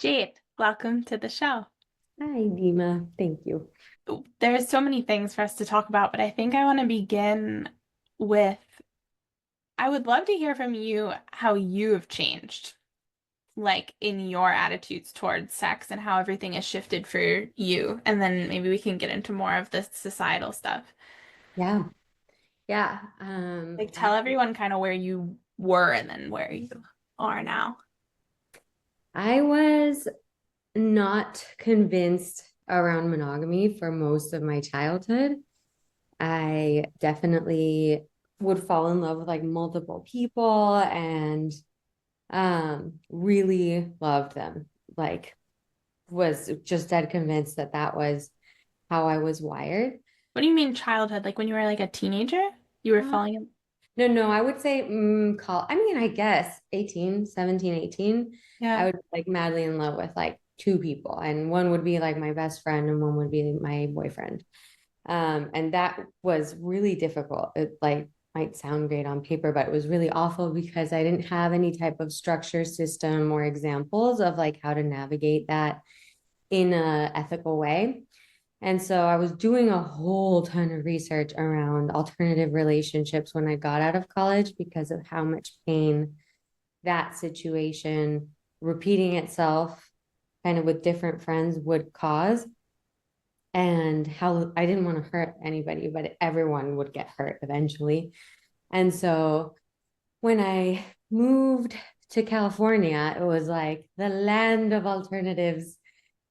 Jade, welcome to the show. Hi, Dima. Thank you. There's so many things for us to talk about, but I think I want to begin with I would love to hear from you how you have changed, like in your attitudes towards sex and how everything has shifted for you. And then maybe we can get into more of the societal stuff. Yeah, yeah. Like tell everyone kind of where you were and then where you are now. I was not convinced around monogamy for most of my childhood. I definitely would fall in love with like multiple people and really loved them. Like was just dead convinced that that was how I was wired. What do you mean childhood? Like when you were like a teenager? You were Uh, falling in. no, I would say I mean, I guess 18, 17, 18. I Yeah. would be like madly in love with like two people, and one would be like my best friend and one would be my boyfriend. And that was really difficult. It like might sound great on paper, but it was really awful because I didn't have any type of structure system or examples of like how to navigate that in a ethical way. And so I was doing a whole ton of research around alternative relationships when I got out of college because of how much pain that situation repeating itself kind of with different friends would cause, and how I didn't want to hurt anybody, but everyone would get hurt eventually. And so when I moved to California, it was like the land of alternatives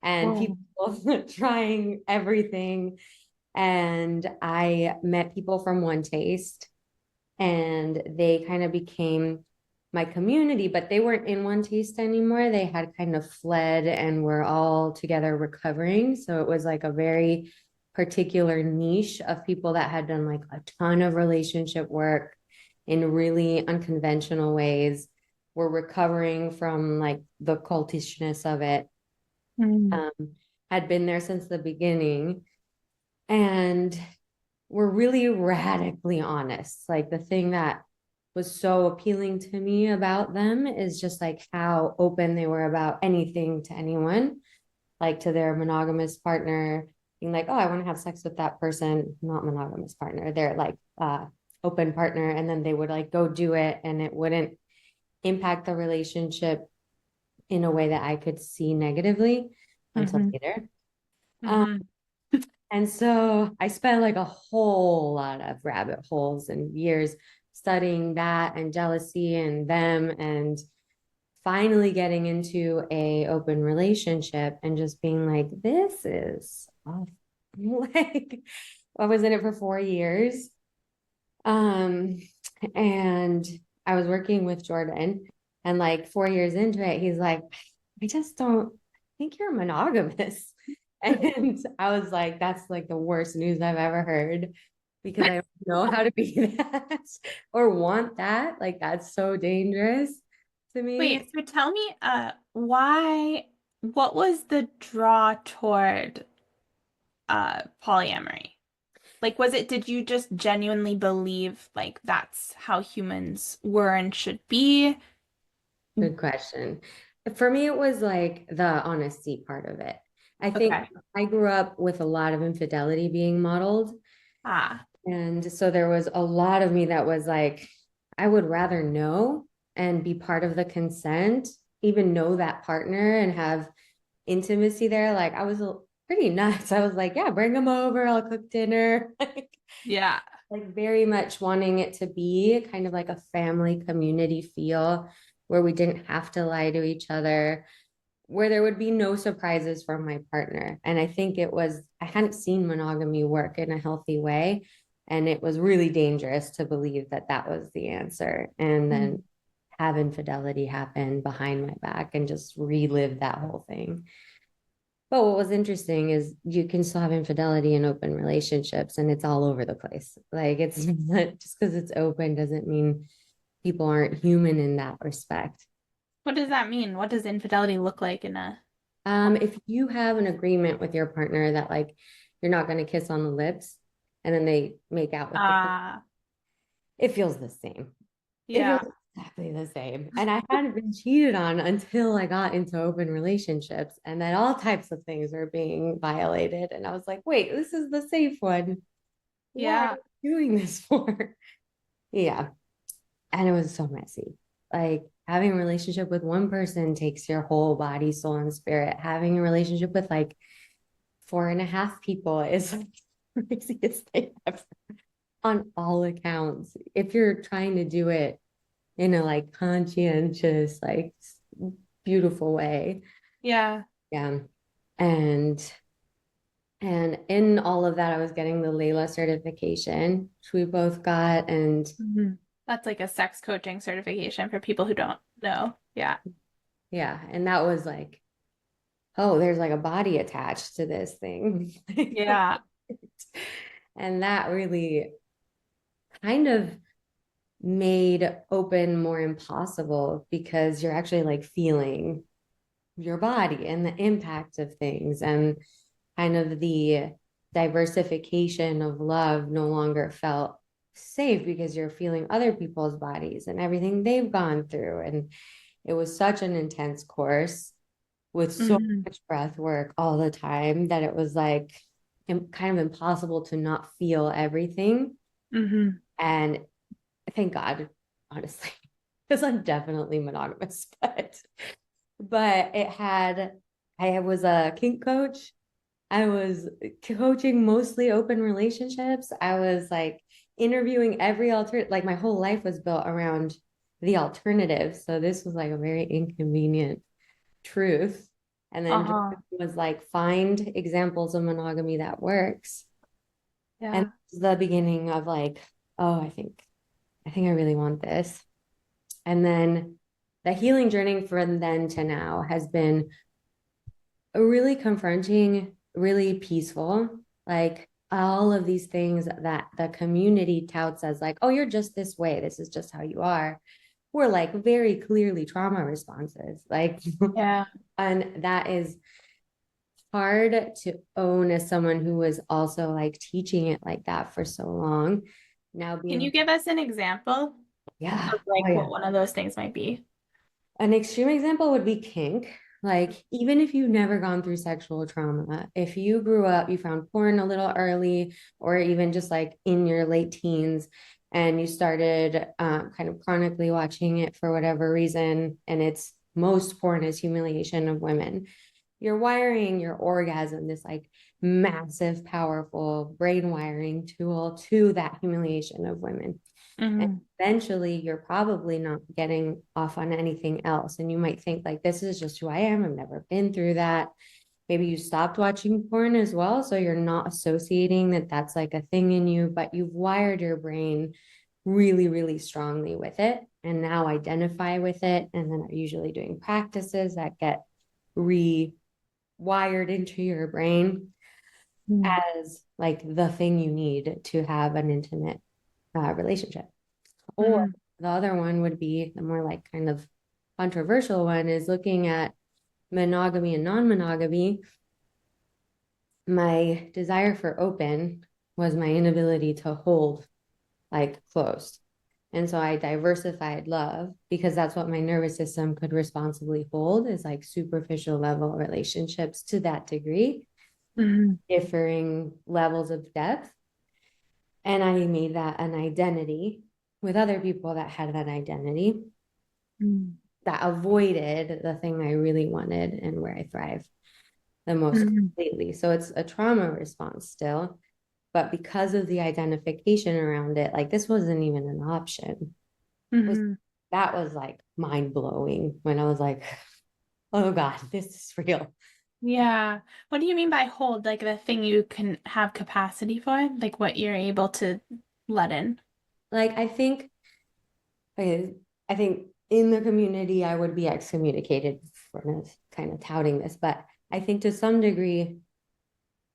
and Whoa. people trying everything. And I met people from One Taste, and they kind of became my community, but they weren't in One Taste anymore. They had kind of fled and were all together recovering. So it was like a very particular niche of people that had done like a ton of relationship work in really unconventional ways, were recovering from like the cultishness of it, Mm. um, had been there since the beginning. And were really radically honest. Like the thing that was so appealing to me about them is just like how open they were about anything to anyone, like to their monogamous partner, being like, oh, I want to have sex with that person, not monogamous partner, they're like open partner. And then they would like go do it and it wouldn't impact the relationship in a way that I could see negatively until Hmm. later. Um, Hmm. And so I spent like a whole lot of rabbit holes and years studying that and jealousy and them, and finally getting into a open relationship and just being like, this is awful. Like I was in it for 4 years. Um, and I was working with Jordan, and like 4 years into it, he's like, I just don't think you're monogamous. And I was like, that's like the worst news I've ever heard because I don't know how to be that or want that. Like, that's so dangerous to me. Wait, so tell me, what was the draw toward polyamory? Like, did you just genuinely believe like that's how humans were and should be? Good question. For me, it was like the honesty part of it. I think Okay. I grew up with a lot of infidelity being modeled. Ah, And so there was a lot of me that was like, I would rather know and be part of the consent, even know that partner and have intimacy there. Like I was pretty nuts. I was like, yeah, bring them over. I'll cook dinner. yeah. Like very much wanting it to be kind of like a family community feel where we didn't have to lie to each other, where there would be no surprises from my partner. And I think I hadn't seen monogamy work in a healthy way. And it was really dangerous to believe that that was the answer. And then Mm. have infidelity happen behind my back and just relive that whole thing. But what was interesting is you can still have infidelity in open relationships and it's all over the place. Like it's not just because it's open doesn't mean people aren't human in that respect. What does that mean? What does infidelity look like in a If you have an agreement with your partner that like you're not going to kiss on the lips and then they make out with the, Ah, it feels the same. It feels yeah. exactly the same. And I hadn't been cheated on until I got into open relationships, and then all types of things were being violated. And I was like, wait, this is the safe one. Why are Yeah. you doing this for? Yeah. And it was so messy. Like having a relationship with one person takes your whole body, soul, and spirit. Having a relationship with like four and a half people is like the craziest thing ever on all accounts. If you're trying to do it in a like conscientious, like beautiful way. Yeah. Yeah. And in all of that, I was getting the Layla certification, which we both got. And Mhm. That's like a sex coaching certification for people who don't know. Yeah. yeah, and that was like, oh, there's like a body attached to this thing. Yeah. And that really kind of made open more impossible because you're actually like feeling your body and the impact of things, and kind of the diversification of love no longer felt safe because you're feeling other people's bodies and everything they've gone through. And it was such an intense course with so Hmm. much breath work all the time that it was like kind of impossible to not feel everything. Hmm. And thank God, honestly, because I'm definitely monogamous, but it had, I was a kink coach. I was coaching mostly open relationships. I was like interviewing every alternative, like my whole life was built around the alternative. So this was like a very inconvenient truth. And then Uh-huh. Jordan was like, find examples of monogamy that works. And Yeah. the beginning of like, oh, I think I really want this. And then the healing journey from then to now has been really confronting, really peaceful. Like all of these things that the community touts as like, oh, you're just this way. This is just how you are. Were like very clearly trauma responses. Like, Yeah. and that is hard to own as someone who was also like teaching it like that for so long. Now Can you being, give us an example yeah, of oh like yeah. what one of those things might be? An extreme example would be kink. Like, even if you've never gone through sexual trauma, if you grew up, you found porn a little early, or even just like in your late teens, and you started kind of chronically watching it for whatever reason, and it's most porn is humiliation of women. You're wiring your orgasm, this like massive, powerful brain wiring tool to that humiliation of women. And Hmm. eventually you're probably not getting off on anything else. And you might think like, this is just who I am. I've never been through that. Maybe you stopped watching porn as well. So you're not associating that that's like a thing in you, but you've wired your brain really, really strongly with it and now identify with it. And then are usually doing practices that get rewired into your brain as like the thing you need to have an intimate relationship. Or Hmm. the other one would be the more like kind of controversial one is looking at monogamy and non-monogamy. My desire for open was my inability to hold like closed. And so I diversified love because that's what my nervous system could responsibly hold is like superficial level relationships to that degree, Hmm. differing levels of depth. And I made that an identity with other people that had that identity that avoided the thing I really wanted and where I thrive the most Hmm. completely. So it's a trauma response still, but because of the identification around it, like this wasn't even an option. Was Hmm. that was like mind blowing when I was like, oh God, this is real. Yeah. What do you mean by hold? Like the thing you can have capacity for? Like what you're able to let in? Like I think in the community I would be excommunicated for kind of touting this, but I think to some degree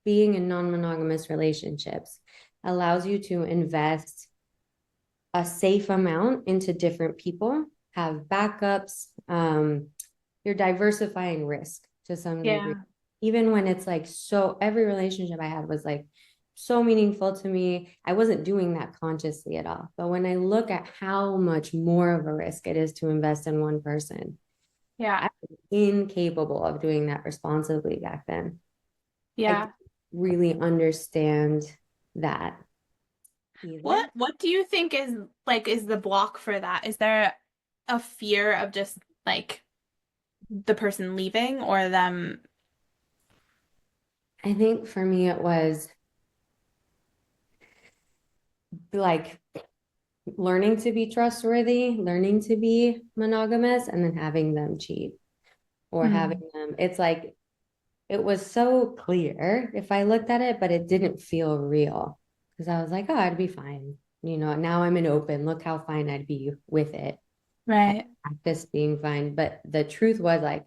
being in non-monogamous relationships allows you to invest a safe amount into different people, have backups. You're diversifying risk to some degree. Yeah. Even when it's like, so every relationship I had was like so meaningful to me. I wasn't doing that consciously at all. But when I look at how much more of a risk it is to invest in one person, Yeah. I was incapable of doing that responsibly back then. I didn't Yeah. really understand that either. What do you think is the block for that? Is there a fear of just like the person leaving or them? I think for me, it was like learning to be trustworthy, learning to be monogamous, and then having them cheat or having Mm. them. It's like it was so clear if I looked at it, but it didn't feel real because I was like, oh, I'd be fine. Now I'm an open. Look how fine I'd be with it. I Right. practiced being fine. But the truth was like,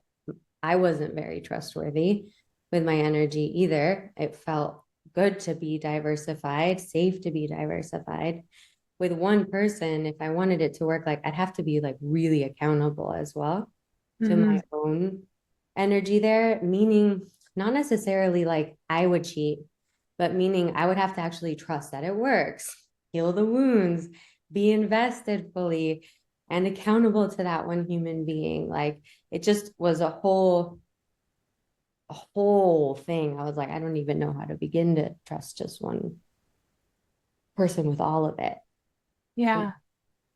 I wasn't very trustworthy with my energy either. It felt good to be diversified, safe to be diversified. With one person, if I wanted it to work, like I'd have to be like really accountable as well to Hmm. my own energy there, meaning not necessarily like I would cheat, but meaning I would have to actually trust that it works, heal the wounds, be invested fully and accountable to that one human being. Like it just was a whole thing. I was like, I don't even know how to begin to trust just one person with all of it. Yeah.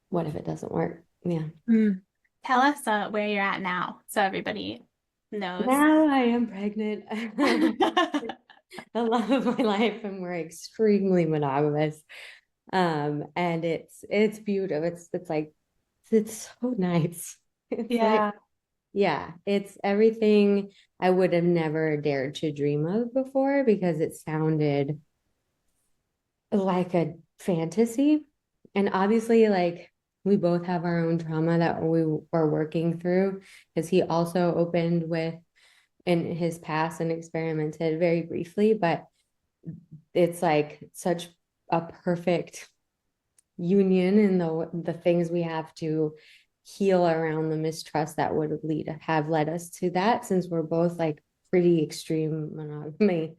What if it doesn't work? Yeah. Mm. Tell us where you're at now so everybody knows. Now I am pregnant. The love of my life, and we're extremely monogamous. And it's beautiful. It's like it's so nice. It's like, Yeah. yeah, it's everything I would have never dared to dream of before because it sounded like a fantasy. And obviously, like we both have our own trauma that we were working through because he also opened with in his past and experimented very briefly, but it's like such a perfect union in the things we have to heal around the mistrust that would have led us to that since we're both like pretty extreme monogamy,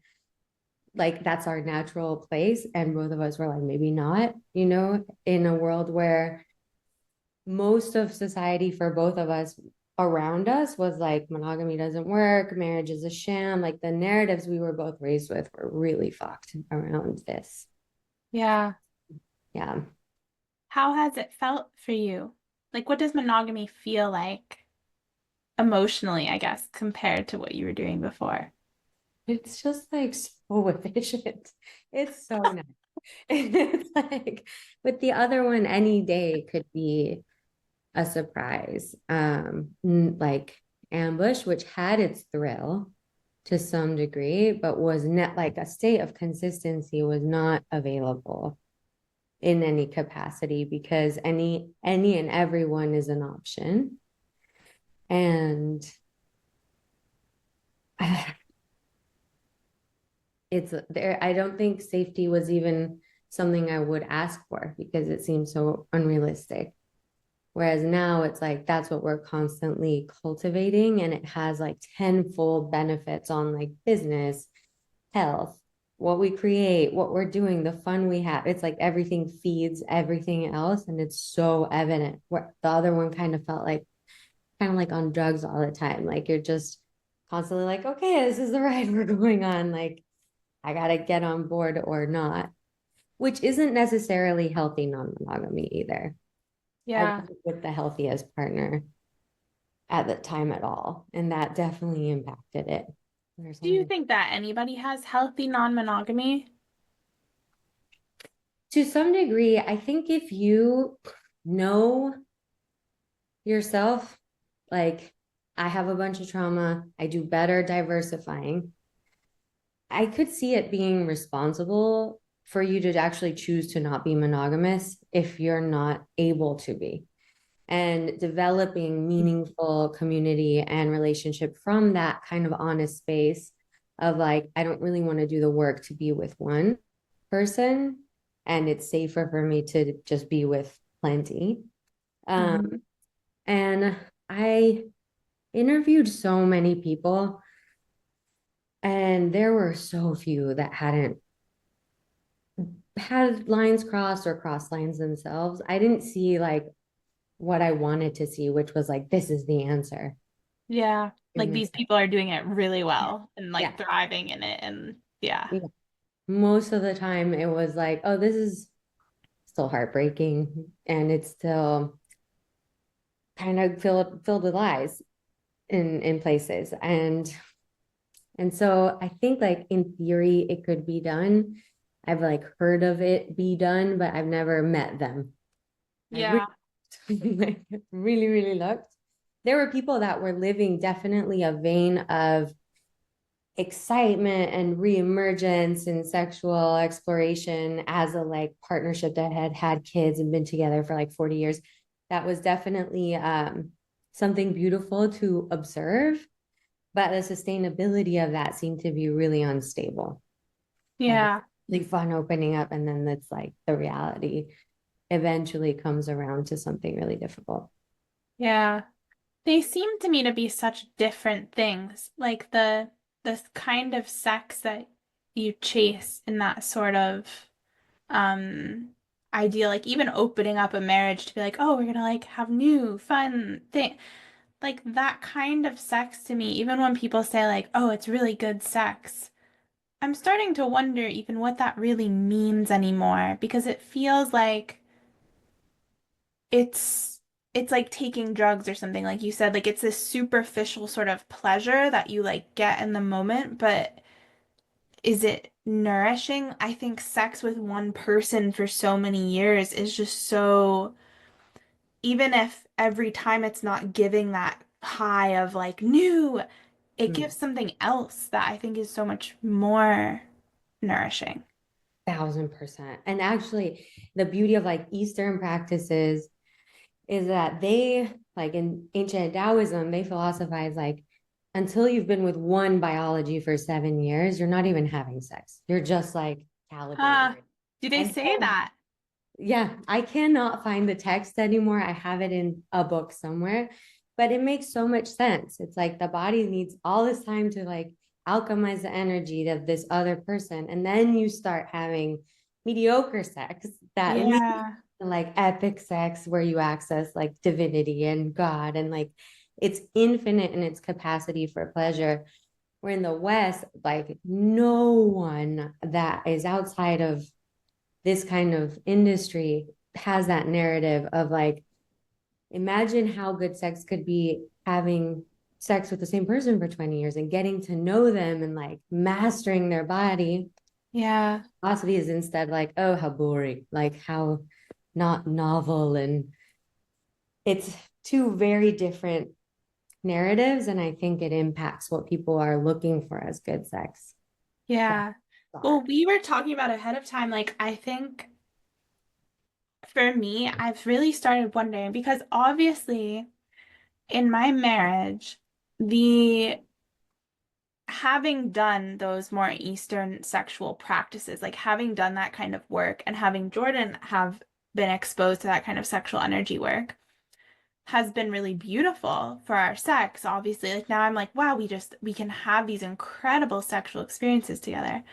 like that's our natural place, and both of us were like maybe not, in a world where most of society for both of us around us was like monogamy doesn't work, marriage is a sham. Like the narratives we were both raised with were really fucked around this. Yeah. Yeah. How has it felt for you? Like, what does monogamy feel like emotionally, I guess, compared to what you were doing before? It's just like so efficient. It's so nice. It's like with the other one, any day could be a surprise. Like Ambush, which had its thrill to some degree, but was not like a state of consistency was not available in any capacity because any and everyone is an option. And it's there. I don't think safety was even something I would ask for because it seems so unrealistic. Whereas now it's like that's what we're constantly cultivating, and it has like tenfold benefits on like business, health, what we create, what we're doing, the fun we have. It's like everything feeds everything else, and it's so evident. Where the other one kind of like on drugs all the time. Like you're just constantly like, okay, this is the ride we're going on. Like I gotta get on board or not, which isn't necessarily healthy non-monogamy either. I Yeah. wasn't with the healthiest partner at the time at all. And that definitely impacted it. There's Do you only think that anybody has healthy non-monogamy? to some degree, I think if you know yourself, like I have a bunch of trauma, I do better diversifying. I could see it being responsible for you to actually choose to not be monogamous if you're not able to be. And developing meaningful community and relationship from that kind of honest space of like, I don't really want to do the work to be with one person. And it's safer for me to just be with plenty. Um, Hmm. and I interviewed so many people, and there were so few that hadn't had lines crossed or crossed lines themselves. I didn't see like what I wanted to see, which was like, this is the answer. Yeah. In Like this. these people are doing it really Yeah. well and Yeah. like thriving in it. And yeah. Yeah. Most of the time it was like, oh, this is still heartbreaking and it's still kind of filled with lies in places. And so I think like in theory it could be done. I've like heard of it be done, but I've never met them. I Yeah. like, really, really looked. There were people that were living definitely a vein of excitement and reemergence and sexual exploration as a like partnership that had had kids and been together for like 40 years. That was definitely something beautiful to observe, but the sustainability of that seemed to be really unstable. Like, Yeah. like fun opening up, and then it's like the reality eventually comes around to something really difficult. Yeah. They seem to me to be such different things. Like the kind of sex that you chase in that sort of um ideal, like even opening up a marriage to be like, oh, we're gonna like have new fun thing. Like that kind of sex to me, even when people say like, oh, it's really good sex, I'm starting to wonder even what that really means anymore because it feels like it's it's like taking drugs or something like you said, like it's this superficial sort of pleasure that you like get in the moment, but is it nourishing? I think sex with one person for so many years is just so, even if every time it's not giving that high of like new, it Mm, gives something else that I think is so much more nourishing. 1000%. And actually, the beauty of like Eastern practices is that they, like in ancient Taoism, they philosophize like until you've been with one biology for 7 years, you're not even having sex. You're just like Huh. calibrated. Do they And say so, that? yeah, I cannot find the text anymore. I have it in a book somewhere, but it makes so much sense. It's like the body needs all this time to like alchemize the energy of this other person. And then you start having mediocre sex that leads Yeah. to like epic sex where you access like divinity and God and like it's infinite in its capacity for pleasure. Where in the West, like no one that is outside of this kind of industry has that narrative of like, imagine how good sex could be having sex with the same person for 20 years and getting to know them and like mastering their body. Yeah. Philosophy is instead like, oh, how boring, like how not novel. And it's two very different narratives. And I think it impacts what people are looking for as good sex. Yeah. Well, Far. we were talking about ahead of time, like I think for me, I've really started wondering because obviously in my marriage, the having done those more Eastern sexual practices, like having done that kind of work and having Jordan have been exposed to that kind of sexual energy work has been really beautiful for our sex, obviously. Like now I'm like, wow, we can have these incredible sexual experiences together.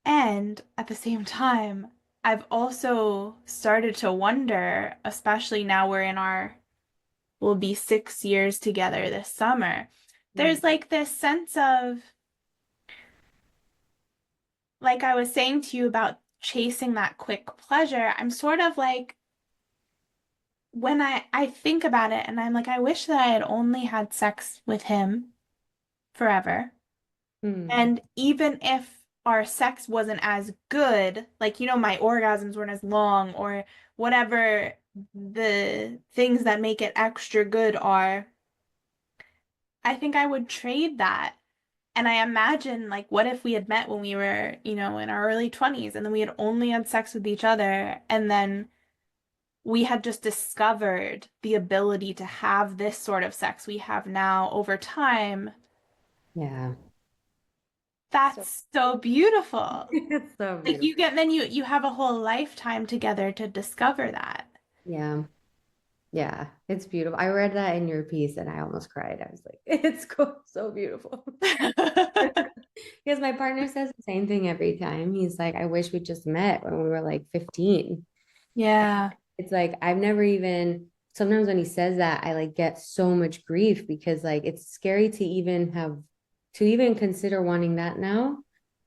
And at the same time, I've also started to wonder, especially now we'll be 6 years together this summer. Mm. There's like this sense of, like I was saying to you about chasing that quick pleasure, I'm sort of like, when I think about it and I'm like, I wish that I had only had sex with him forever. Mm. And even if our sex wasn't as good, like, my orgasms weren't as long or whatever the things that make it extra good are, I think I would trade that. And I imagine, like, what if we had met when we were, in our early 20s and then we had only had sex with each other and then we had just discovered the ability to have this sort of sex we have now over time. Yeah. So That's so beautiful. it's so Like beautiful. then you have a whole lifetime together to discover that. Yeah. Yeah, it's beautiful. I read that in your piece and I almost cried. I was like, it's cool, so beautiful. Because my partner says the same thing every time. He's like, I wish we just met when we were like 15. Yeah. It's like I've never even sometimes when he says that, I like get so much grief because like it's scary to even consider wanting that now.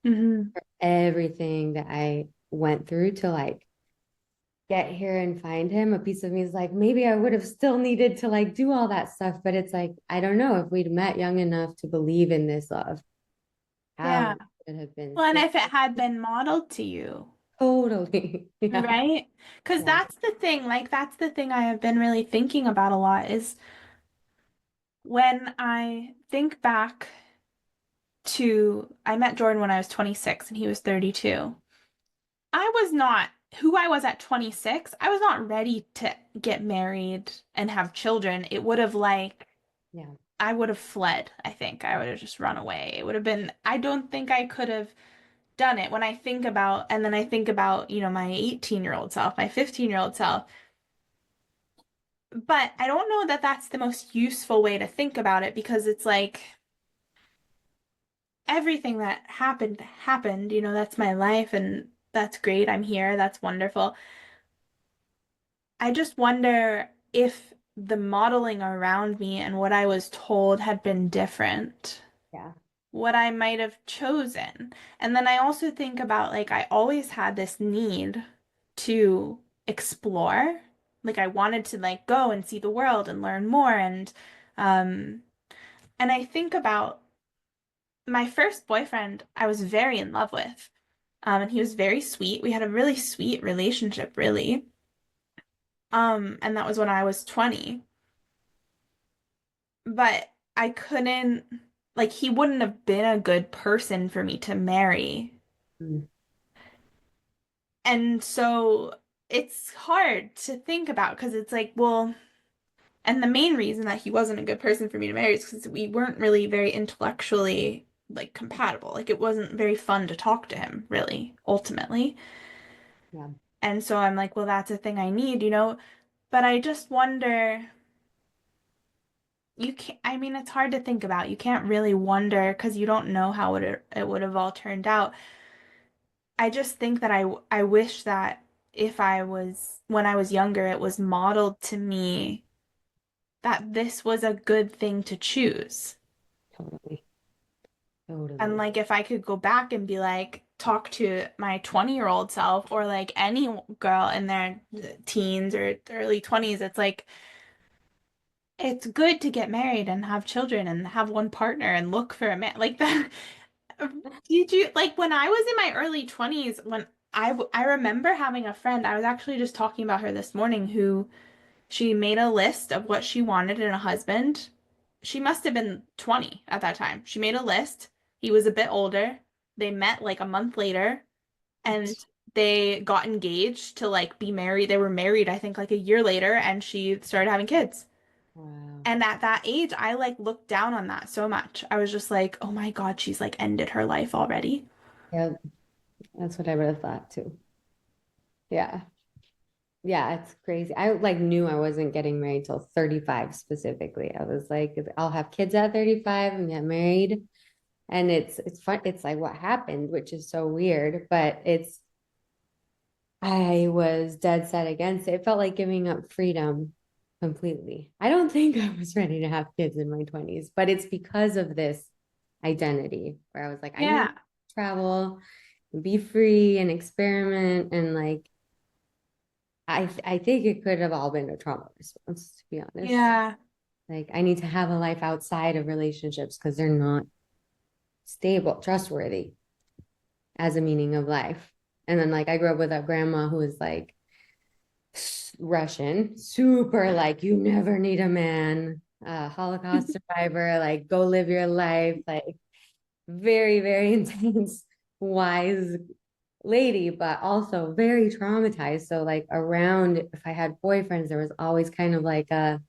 Hmm. Everything that I went through to like get here and find him, a piece of me is like, maybe I would have still needed to like do all that stuff. But it's like, I don't know if we'd met young enough to believe in this love, how Yeah. it would have been Well, and so if it had been modeled to you, totally. Yeah. right? Because Yeah. that's the thing I have been really thinking about a lot is when I think back I met Jordan when I was 26 and he was 32. I was not who I was at 26. I was not ready to get married and have children. It would have like, Yeah. I would have fled, I think. I would have just run away. It would have been, I don't think I could have done it when I think about, and then I think about, my 18-year-old self, my 15-year-old self. But I don't know that that's the most useful way to think about it because it's like everything that happened happened, that's my life and that's great. I'm here. That's wonderful. I just wonder if the modeling around me and what I was told had been different, Yeah. what I might have chosen. And then I also think about like I always had this need to explore. Like I wanted to like go and see the world and learn more um and I think about my first boyfriend I was very in love with. And he was very sweet. We had a really sweet relationship, really. And that was when I was 20. But I couldn't, like, he wouldn't have been a good person for me to marry. Mm. And so it's hard to think about because it's like, well, and the main reason that he wasn't a good person for me to marry is because we weren't really very intellectually like compatible. Like it wasn't very fun to talk to him, really, ultimately. Yeah. And so I'm like, well, that's a thing I need. But I just wonder, you can't, I mean, it's hard to think about. You can't really wonder because you don't know how it would have all turned out. I just think that I wish that if when I was younger, it was modeled to me that this was a good thing to choose. Totally. And Totally. like if I could go back and be like, talk to my 20-year-old self or like any girl in their teens or early 20s, it's like, it's good to get married and have children and have one partner and look for a man like that. Did you like when I was in my early 20s when I remember having a friend, I was actually just talking about her this morning who she made a list of what she wanted in a husband. She must have been 20 at that time. She made a list. He was a bit older. They met like a month later and they got engaged to like be married. They were married, I think, like a year later, and she started having kids. Wow. And at that age, I like looked down on that so much. I was just like, oh my God, she's like ended her life already. Yeah, that's what I would have thought too. Yeah. Yeah, it's crazy. I like knew I wasn't getting married till 35 specifically. I was like, I'll have kids at 35 and get married. And it's fun. It's like what happened, which is so weird, but I was dead set against it. It felt like giving up freedom completely. I don't think I was ready to have kids in my 20s, but it's because of this identity where I was like, I need Yeah. to travel, be free and experiment and like I think it could have all been a trauma response, to be honest. Yeah. Like I need to have a life outside of relationships because they're not stable, trustworthy as a meaning of life. And then like I grew up with a grandma who was like Russian, super like you never need a man, Holocaust survivor, like go live your life, like very, very intense, wise lady, but also very traumatized. So like around if I had boyfriends, there was always kind of like a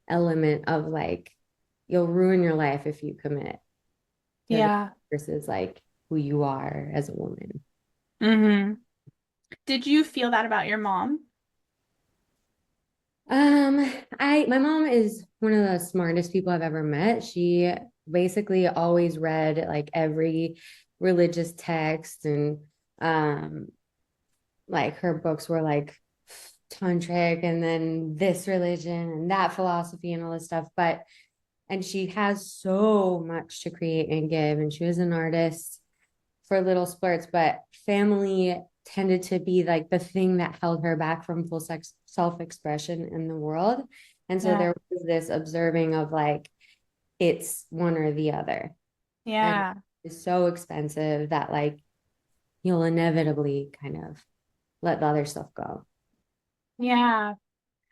element of like you'll ruin your life if you commit to this Yeah. versus like who you are as a woman. Hmm. Did you feel that about your mom? Um, my mom is one of the smartest people I've ever met. She basically always read like every religious text, and um like her books were like tantric and then this religion and that philosophy and all this stuff. But and she has so much to create and give, and she was an artist for little splurts, but family tended to be like the thing that held her back from full sex self-expression in the world. And so Yeah. there was this observing of like it's one or the other. And Yeah. it's so expensive that like you'll inevitably kind of let the other stuff go. Yeah.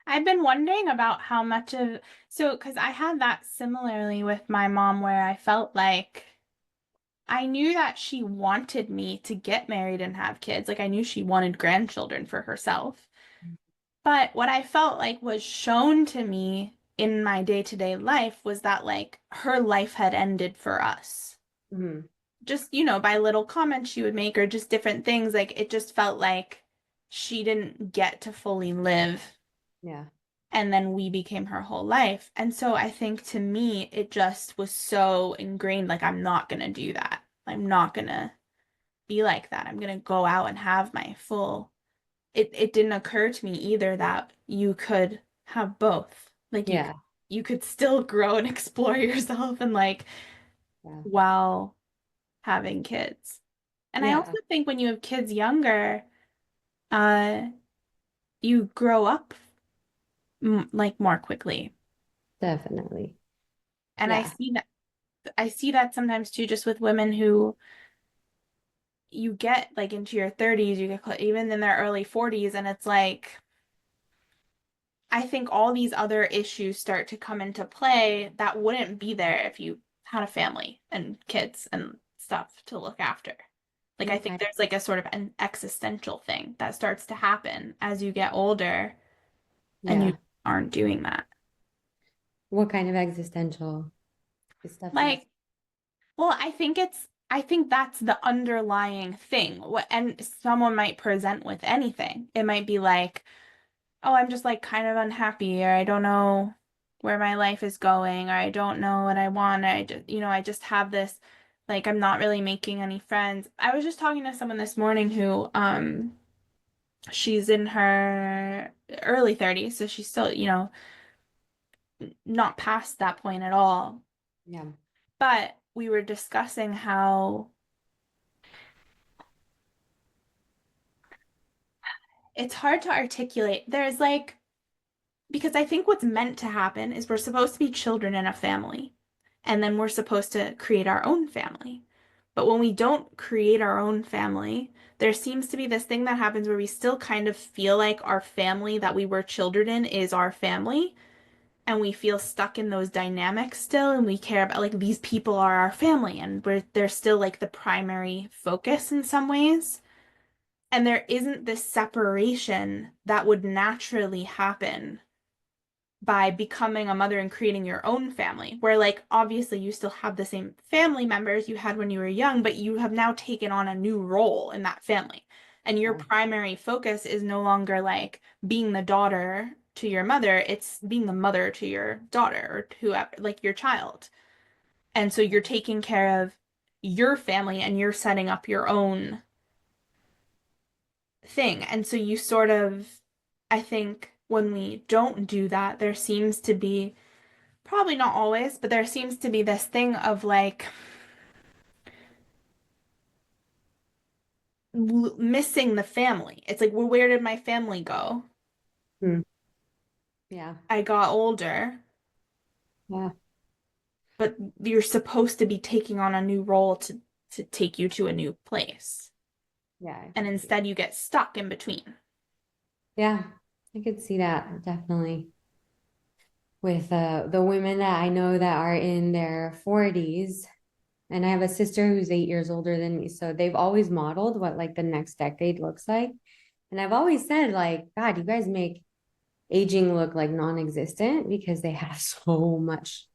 I've been wondering about how much of, so, because I had that similarly with my mom, where I felt like I knew that she wanted me to get married and have kids. Like, I knew she wanted grandchildren for herself. But what I felt like was shown to me in my day-to-day life was that, like, her life had ended for us. Mhm. Just, by little comments she would make or just different things. Like, it just felt like she didn't get to fully live, Yeah. and then we became her whole life. And so I think to me, it just was so ingrained, like, I'm not gonna do that. I'm not gonna be like that. I'm gonna go out and have my full. It didn't occur to me either that you could have both. Like Yeah. you could still grow and explore yourself and like Yeah. while having kids. And I also Yeah. think when you have kids younger, uh, you grow up like more quickly. Definitely. And Yeah. I see that sometimes too, just with women who you get like into your 30s, you get even in their early 40s, and it's like I think all these other issues start to come into play that wouldn't be there if you had a family and kids and stuff to look after. Like I What think kind there's like a sort of an existential thing that starts to happen as you get older and you yeah. aren't doing that. What kind of existential stuff do you Like, well, I think that's the underlying thing. And someone might present with anything. It might be like, oh, I'm just like kind of unhappy, or I don't know where my life is going, or I don't know what I want. Or I just, I just have this, like, I'm not really making any friends. I was just talking to someone this morning who, she's in her early 30s, so she's still, not past that point at all. Yeah. But we were discussing how it's hard to articulate. There's like, because I think what's meant to happen is we're supposed to be children in a family, and then we're supposed to create our own family. But when we don't create our own family, there seems to be this thing that happens where we still kind of feel like our family that we were children in is our family, and we feel stuck in those dynamics still, and we care about like these people are our family, and they're still like the primary focus in some ways. And there isn't this separation that would naturally happen by becoming a mother and creating your own family, where like obviously you still have the same family members you had when you were young, but you have now taken on a new role in that family. And your Yeah. primary focus is no longer like being the daughter to your mother, it's being the mother to your daughter or to whoever, like your child. And so you're taking care of your family and you're setting up your own thing. And so you sort of, I think when we don't do that, there seems to be probably not always, but there seems to be this thing of like missing the family. It's like, well, where did my family go? Hmm. Yeah. I got older, Yeah. but you're supposed to be taking on a new role to take you to a new place. Yeah. I And could see. instead you get stuck in between. Yeah. I could see that definitely with the women that I know that are in their 40s. And I have a sister who's 8 years older than me. So they've always modeled what like the next decade looks like. And I've always said, like, God, you guys make aging look like non-existent because they have so much.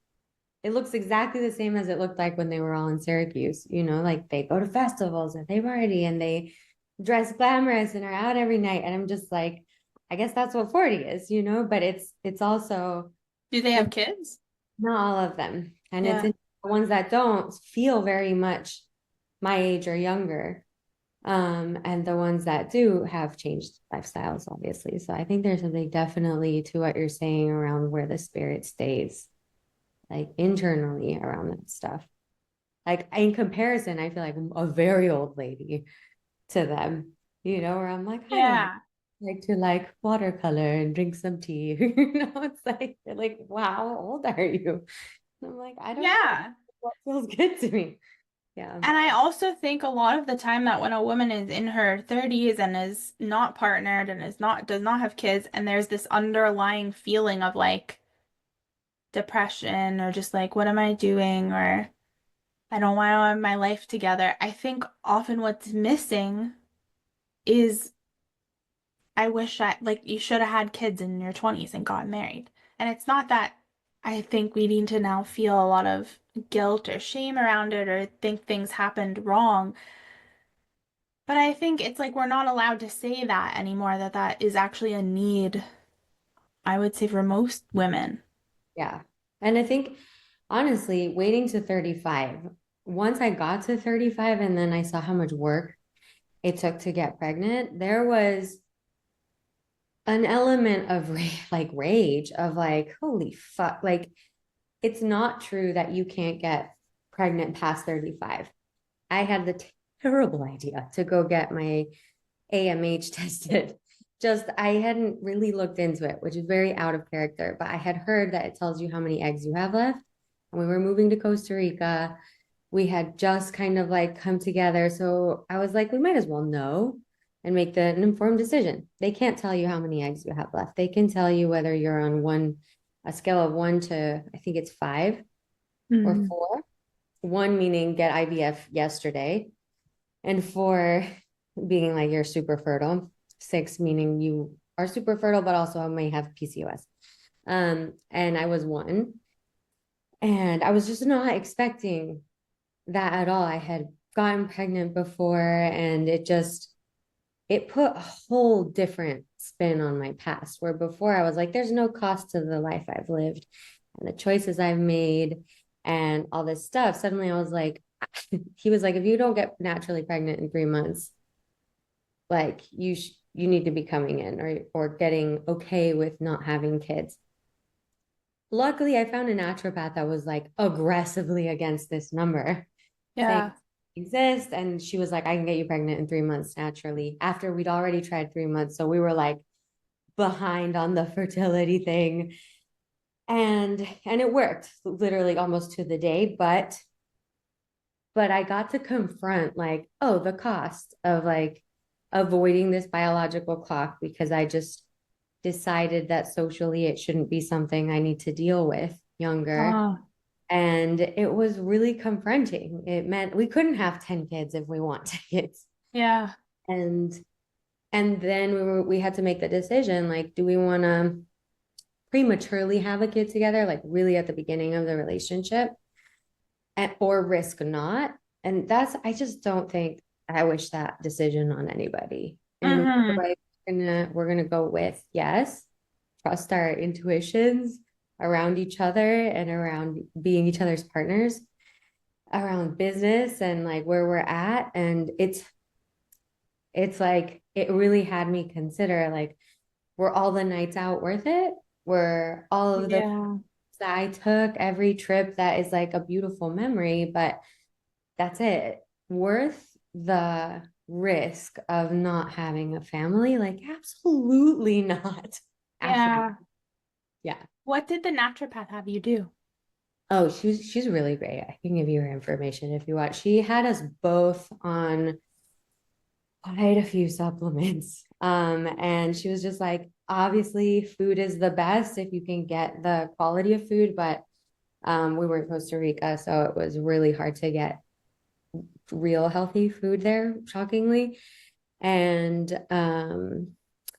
It looks exactly the same as it looked like when they were all in Syracuse, like they go to festivals and they party and they dress glamorous and are out every night. And I'm just like, I guess that's what 40 is, but it's also Do they it's have kids? not all of them. And it's Yeah. The ones that don't feel very much my age or younger. And the ones that do have changed lifestyles, obviously. So I think there's something definitely to what you're saying around where the spirit stays, like internally around that stuff. Like in comparison, I feel like I'm a very old lady to them, where I'm like, I don't Yeah. like to like watercolor and drink some tea. It's like, they're like, wow, how old are you? And I'm like, I don't know Yeah. what feels good to me. Yeah. And I also think a lot of the time that when a woman is in her 30s and is not partnered and does not have kids, and there's this underlying feeling of like depression or just like, what am I doing? Or I don't want to have my life together. I think often what's missing is I wish I like you should have had kids in your 20s and got married. And it's not that I think we need to now feel a lot of guilt or shame around it or think things happened wrong. But I think it's like we're not allowed to say that anymore, that that is actually a need, I would say, for most women. Yeah. And I think honestly, waiting to 35, once I got to 35 and then I saw how much work it took to get pregnant, there was an element of like rage of like, holy fuck, like it's not true that you can't get pregnant past 35. I had the terrible idea to go get my AMH tested. Just I hadn't really looked into it, which is very out of character, but I had heard that it tells you how many eggs you have left. And we were moving to Costa Rica. We had just kind of like come together. So I was like, we might as well know and make an informed decision. They can't tell you how many eggs you have left. They can tell you whether you're on a scale of 1 to, I think it's 5 or Mm. 4. 1 meaning get IVF yesterday, and 4 being like you're super fertile. 6 meaning you are super fertile, but also may have PCOS. And I was 1, and I was just not expecting that at all. I had gotten pregnant before, and it put a whole different spin on my past. Where before I was like, there's no cost to the life I've lived and the choices I've made and all this stuff. Suddenly I was like, he was like, if you don't get naturally pregnant in 3 months, like you need to be coming in or getting okay with not having kids. Luckily, I found a naturopath that was like aggressively against this number, saying Yeah. exist. And she was like, I can get you pregnant in 3 months naturally after we'd already tried 3 months. So we were like behind on the fertility thing. And it worked literally almost to the day, but I got to confront like, oh, the cost of like avoiding this biological clock because I just decided that socially it shouldn't be something I need to deal with younger. Oh, And it was really confronting. It meant we couldn't have 10 kids if we want kids. yeah. And and then we had to make the decision like, do we want to prematurely have a kid together, like really at the beginning of the relationship, or risk not? And I just don't think I wish that decision on anybody. And Hmm. we're gonna go with yes, trust our intuitions around each other and around being each other's partners, around business and like where we're at. And it's like it really had me consider like, were all the nights out worth it? Were all of the Yeah. that I took, every trip that is like a beautiful memory, but that's it. Worth the risk of not having a family? Like, absolutely not. Absolutely. Yeah. Yeah. What did the naturopath have you do? Oh, she's really great. I can give you her information if you want. She had us both on quite a few supplements. And she was just like, obviously, food is the best if you can get the quality of food, but we were in Costa Rica, so it was really hard to get real healthy food there, shockingly. And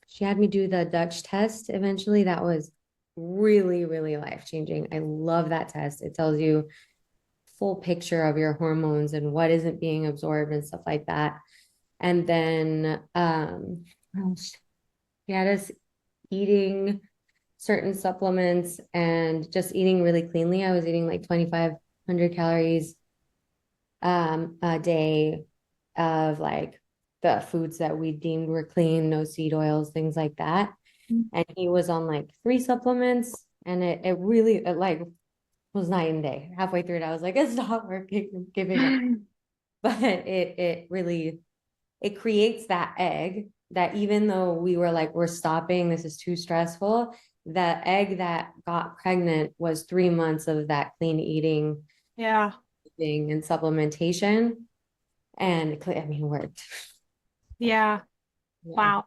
she had me do the Dutch test eventually. That was really, really life changing. I love that test. It tells you full picture of your hormones and what isn't being absorbed and stuff like that. And then she had us eating certain supplements and just eating really cleanly. I was eating like 25 100 calories a day of like the foods that we deemed were clean, no seed oils, things like that. And he was on like 3 supplements, and it really it like was night and day. Halfway through it, I was like, it's not working, I'm giving up. But it really it creates that egg that even though we were like, we're stopping, this is too stressful, the egg that got pregnant was 3 months of that clean eating Yeah. and supplementation. And I mean, it worked. Yeah. Yeah. Wow.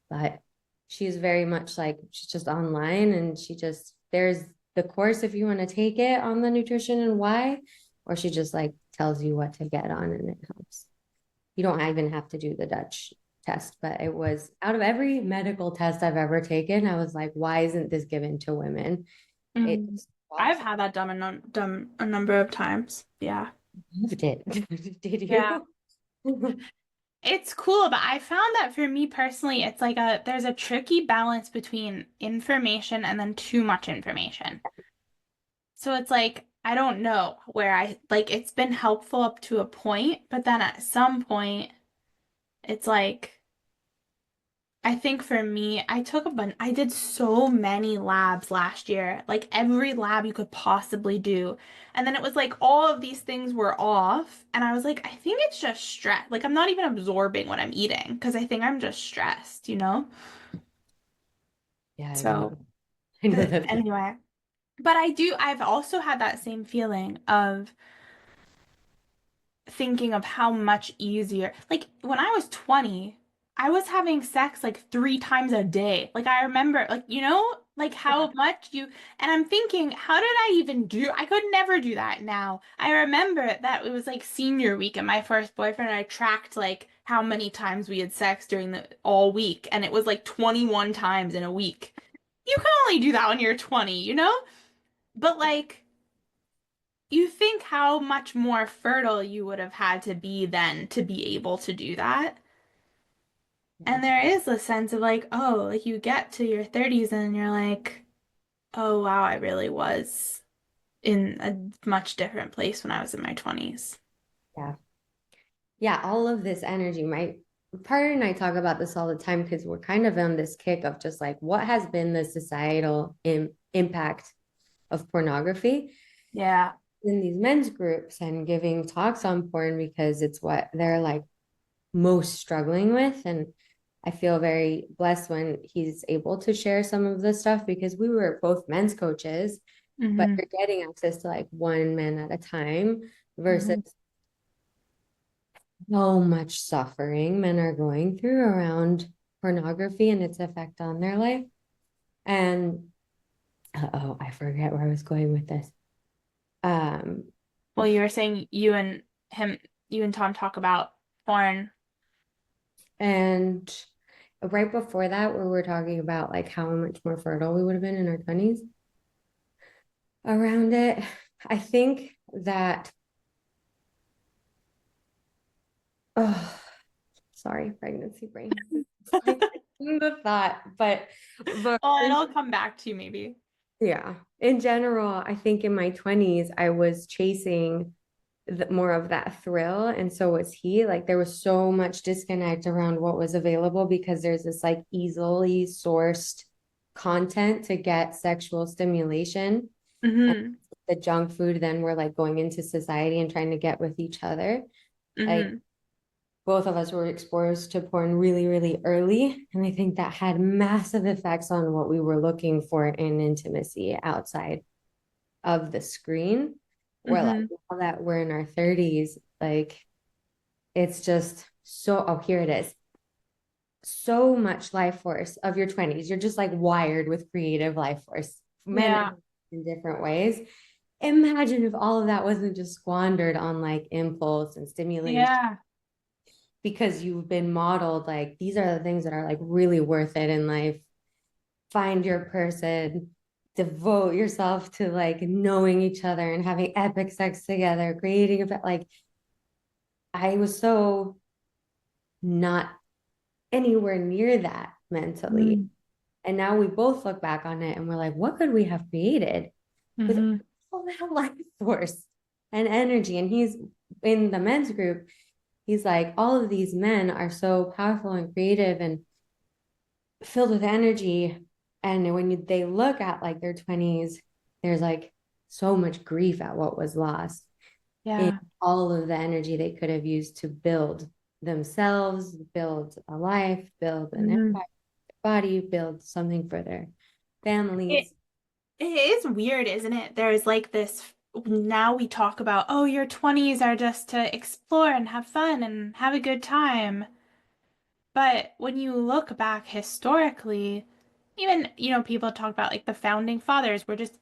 But she's very much like, she's just online, and she just, there's the course if you want to take it on the nutrition and why, or she just like tells you what to get on and it helps. You don't even have to do the Dutch test, but it was out of every medical test I've ever taken, I was like, why isn't this given to women? It Mm. just I've pops. had that done a number of times. Yeah. Loved it. Did Yeah. you? It's cool, but I found that for me personally, it's like there's a tricky balance between information and then too much information. So it's like I don't know where I like it's been helpful up to a point, but then at some point it's like I think for me, I did so many labs last year, like every lab you could possibly do. And then it was like all of these things were off, and I was like, I think it's just stress. Like I'm not even absorbing what I'm eating because I think I'm just stressed, you know? Yeah, I So, know. I know that. anyway, but I've also had that same feeling of thinking of how much easier. Like when I was 20, I was having sex like 3 times a day. Like I remember, like, like how much and I'm thinking, how did I even I could never do that now. I remember that it was like senior week and my first boyfriend, and I tracked like how many times we had sex during the all week, and it was like 21 times in a week. You can only do that when you're 20, you know? But like, you think how much more fertile you would have had to be then to be able to do that. Yeah. And there is a sense of like, oh, like you get to your 30s and you're like, oh, wow, I really was in a much different place when I was in my 20s. Yeah. Yeah, all of this energy. My partner and I talk about this all the time because we're kind of on this kick of just like, what has been the societal impact of pornography Yeah. in these men's groups, and giving talks on porn because it's what they're like most struggling with. And I feel very blessed when he's able to share some of this stuff because we were both men's coaches, but Hmm. you're getting access to like one man at a time versus Hmm. so much suffering men are going through around pornography and its effect on their life. And oh, I forget where I was going with this. Um, Well, you were saying you and Tom talk about porn. and right before that, we were talking about like how much more fertile we would have been in our 20s around it. I think that, oh, sorry, pregnancy brain. Like the thought, but Well, it'll come back to you maybe. yeah, in general, I think in my 20s, I was chasing more of that thrill. And so was he. Like there was so much disconnect around what was available because there's this like easily sourced content to get sexual stimulation. And Hmm. the junk food, then we're like going into society and trying to get with each other. Like Hmm. both of us were exposed to porn really, really early. And I think that had massive effects on what we were looking for in intimacy outside of the screen. We're like, Hmm. now that we're in our 30s, like it's just so, oh, here it is. So much life force of your 20s. You're just like wired with creative life force, men Yeah. in different ways. Imagine if all of that wasn't just squandered on like impulse and stimulation Yeah. because you've been modeled like these are the things that are like really worth it in life. Find your person, devote yourself to like knowing each other and having epic sex together, creating a like I was so not anywhere near that mentally. Mm-hmm. And now we both look back on it and we're like, what could we have created with Mm-hmm. all that life force and energy. And he's in the men's group, he's like, all of these men are so powerful and creative and filled with energy. And when they look at like their 20s, there's like so much grief at what was lost in Yeah. all of the energy they could have used to build themselves, build a life, build an Mhm. empire, body, build something for their It families. it is weird, isn't it? There's like this now we talk about, oh, your 20s are just to explore and have fun and have a good time. But when you look back historically, even, people talk about like the founding fathers were just,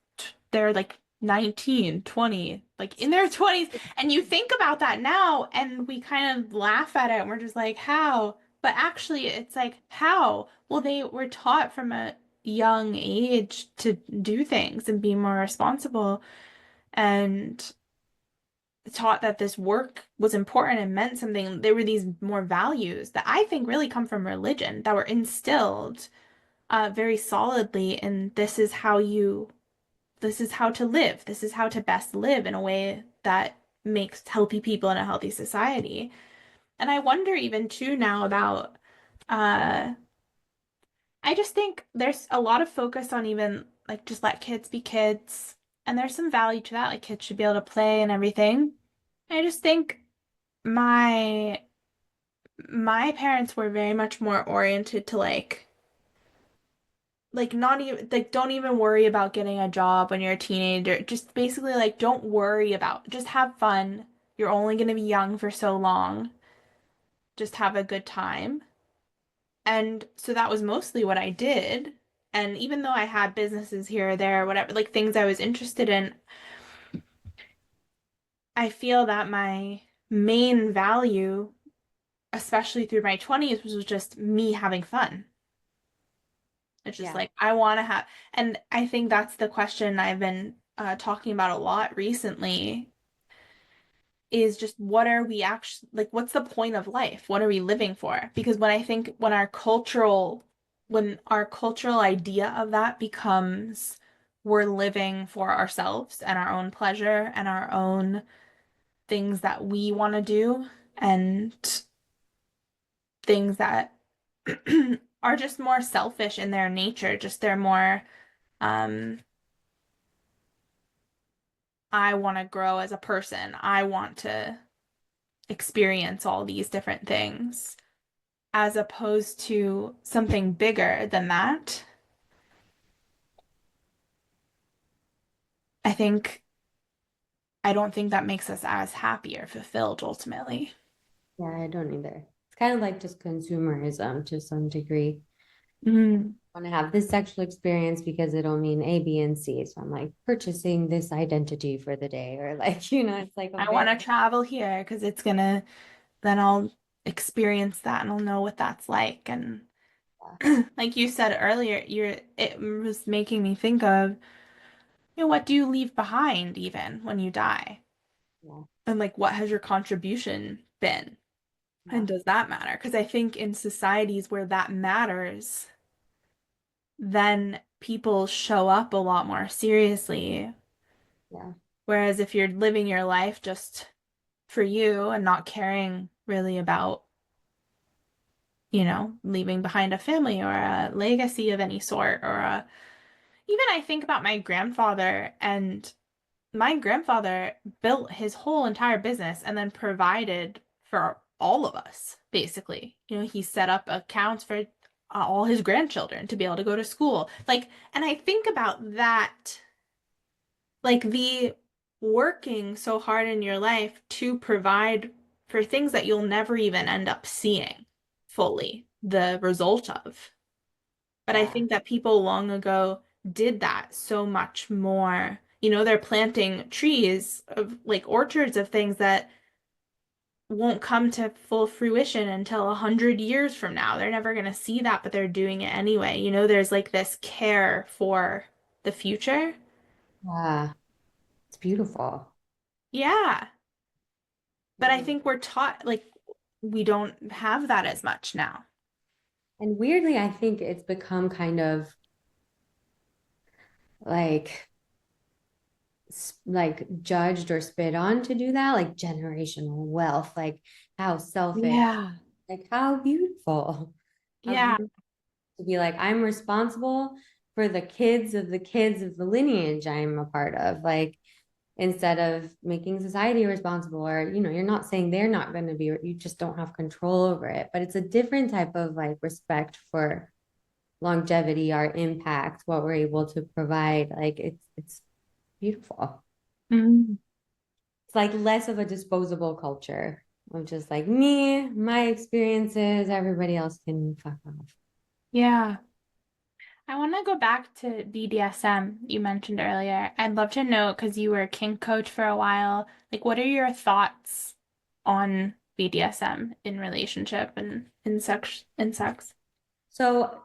they're like 19, 20, like in their 20s. And you think about that now and we kind of laugh at it and we're just like, how? But actually, it's like, how? Well, they were taught from a young age to do things and be more responsible and taught that this work was important and meant something. There were these more values that I think really come from religion that were instilled very solidly. And this is how to live. This is how to best live in a way that makes healthy people in a healthy society. And I wonder even too now about, uh, I just think there's a lot of focus on even like just let kids be kids. And there's some value to that. Like kids should be able to play and everything. I just think my my parents were very much more oriented to like not even like don't even worry about getting a job when you're a teenager. Just basically like don't worry about just have fun. You're only going to be young for so long. Just have a good time. And so that was mostly what I did. And even though I had businesses here or there, whatever, like things I was interested in, I feel that my main value, especially through my 20s, was just me having fun. It's just Yeah. like I want to have, and I think that's the question I've been talking about a lot recently is just what are we actually like, what's the point of life? What are we living for? Because when our cultural idea of that becomes we're living for ourselves and our own pleasure and our own things that we want to do and things that are just more selfish in their nature, just they're more um I want to grow as a person. I want to experience all these different things, as opposed to something bigger than that. I think, I don't think that makes us as happy or fulfilled ultimately. Yeah, I don't either. It's kind of like just consumerism to some degree. Mm. Want to have this sexual experience because it'll mean A, B, and C. So I'm like purchasing this identity for the day, or like, it's like a I very, want to travel here because then I'll experience that and I'll know what that's like. And like you said earlier, it was making me think of, what do you leave behind even when you die? yeah, And like, what has your contribution been? yeah, And does that matter? Because I think in societies where that matters, then people show up a lot more seriously. yeah, Whereas if you're living your life just for you and not caring really about, leaving behind a family or a legacy of any sort, even I think about my grandfather, and my grandfather built his whole entire business and then provided for all of us, basically. He set up accounts for all his grandchildren to be able to go to school. Like, and I think about that, like the working so hard in your life to provide for things that you'll never even end up seeing fully the result of. But I yeah, think that people long ago did that so much more. They're planting trees of like orchards of things that won't come to full fruition until 100 years from now. They're never going to see that, but they're doing it anyway. There's like this care for the future. yeah. It's beautiful. Yeah. It But I really, think we're taught like we don't have that as much now. and weirdly, I think it's become kind of like like judged or spit on to do that, like generational wealth, like how selfish, Yeah. like how beautiful, how Yeah. beautiful to be like, I'm responsible for the kids of the lineage I'm a part of. Like, instead of making society responsible, or, you're not saying they're not going to be, you just don't have control over it. But it's a different type of like respect for longevity, our impact, what we're able to provide. Like, it's beautiful. Mm. It's like less of a disposable culture of just like me, my experiences, everybody else can fuck off. Yeah. I want to go back to BDSM you mentioned earlier. I'd love to know, because you were a kink coach for a while, like what are your thoughts on BDSM in relationship and in sex? So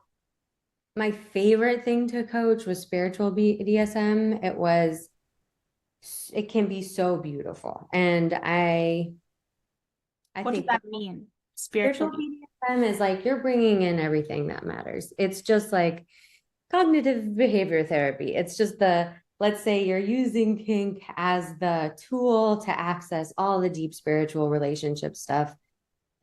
my favorite thing to coach was spiritual BDSM. It can be so beautiful. And I What does think that mean? spiritual Spiritually? BDSM is like you're bringing in everything that matters. It's just like cognitive behavior therapy. It's just let's say you're using kink as the tool to access all the deep spiritual relationship stuff.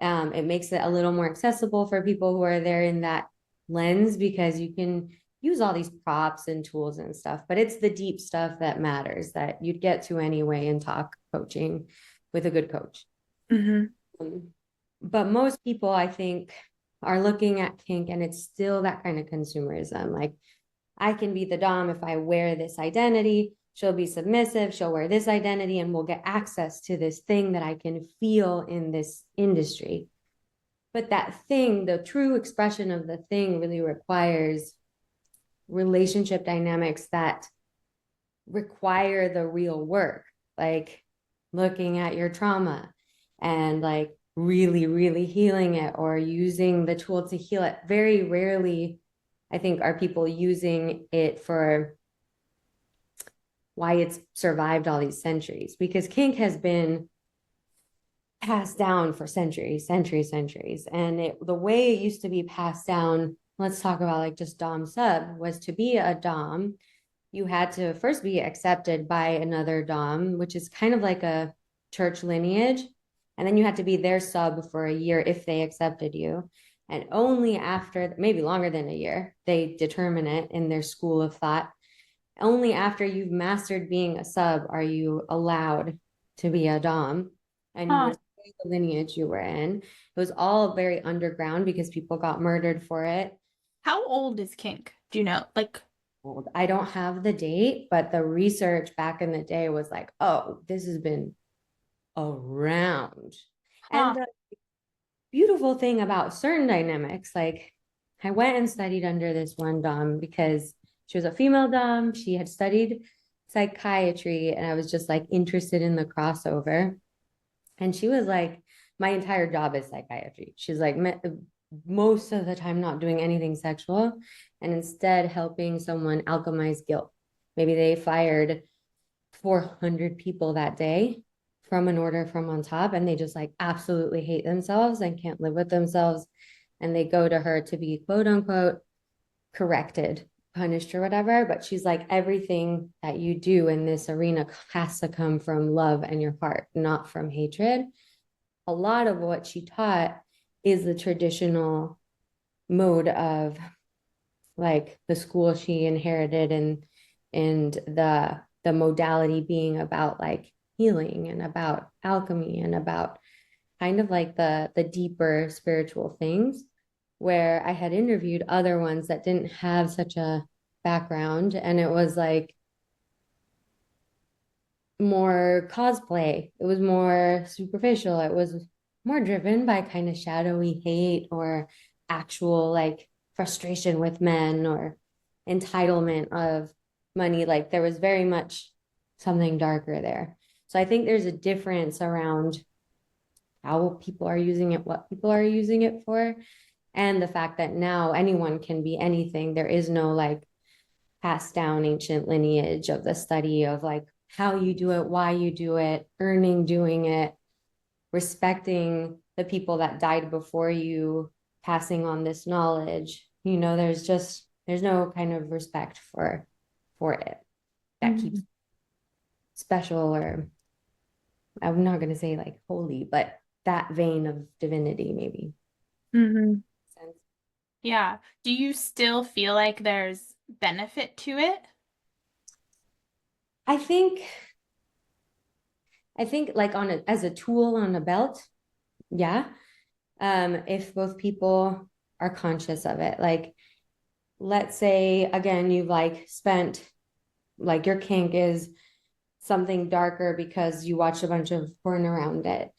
It makes it a little more accessible for people who are there in that lens, because you can use all these props and tools and stuff, but it's the deep stuff that matters that you'd get to anyway in talk coaching with a good coach. Hmm. Um, but most people, I think, are looking at kink and it's still that kind of consumerism. Like, I can be the Dom if I wear this identity. She'll be submissive. She'll wear this identity and we'll get access to this thing that I can feel in this industry. But that thing, the true expression of the thing, really requires relationship dynamics that require the real work, like looking at your trauma and like really, really healing it or using the tool to heal it. Very rarely, I think, are people using it for why it's survived all these centuries, because kink has been passed down for centuries, centuries, centuries. And the way it used to be passed down, let's talk about like just Dom sub, was to be a Dom, you had to first be accepted by another Dom, which is kind of like a church lineage. And then you had to be their sub for a year if they accepted you. And only after, maybe longer than a year, they determine it in their school of thought. Only after you've mastered being a sub are you allowed to be a Dom, and you Huh. would say the lineage you were in. It was all very underground because people got murdered for it. How old is kink? Do you know? Like, I don't have the date, but the research back in the day was like, oh, this has been around. And huh. the beautiful thing about certain dynamics, like I went and studied under this one Dom because she was a female Dom. She had studied psychiatry, and I was just like interested in the crossover. And she was like, my entire job is psychiatry. She's like, most of the time not doing anything sexual and instead helping someone alchemize guilt. Maybe they fired 400 people that day from an order from on top, and they just like absolutely hate themselves and can't live with themselves. And they go to her to be quote unquote corrected, punished, or whatever. But she's like, everything that you do in this arena has to come from love and your heart, not from hatred. A lot of what she taught is the traditional mode of like the school she inherited, and the modality being about like healing and about alchemy and about kind of like the deeper spiritual things, where I had interviewed other ones that didn't have such a background, and it was like more cosplay. It was more superficial. It was more driven by kind of shadowy hate or actual like frustration with men or entitlement of money. Like there was very much something darker there. So I think there's a difference around how people are using it, what people are using it for, and the fact that now anyone can be anything. There is no like passed down ancient lineage of the study of like how you do it, why you do it, earning doing it, respecting the people that died before you, passing on this knowledge. There's no kind of respect for it that keeps. Mhm. special, or I'm not going to say like holy, but that vein of divinity, maybe. Hmm. Sense. Yeah. Do you still feel like there's benefit to it? I think, like on a, as a tool on a belt, yeah. If both people are conscious of it, like let's say again, you've like spent, like your kink is something darker because you watch a bunch of porn around it,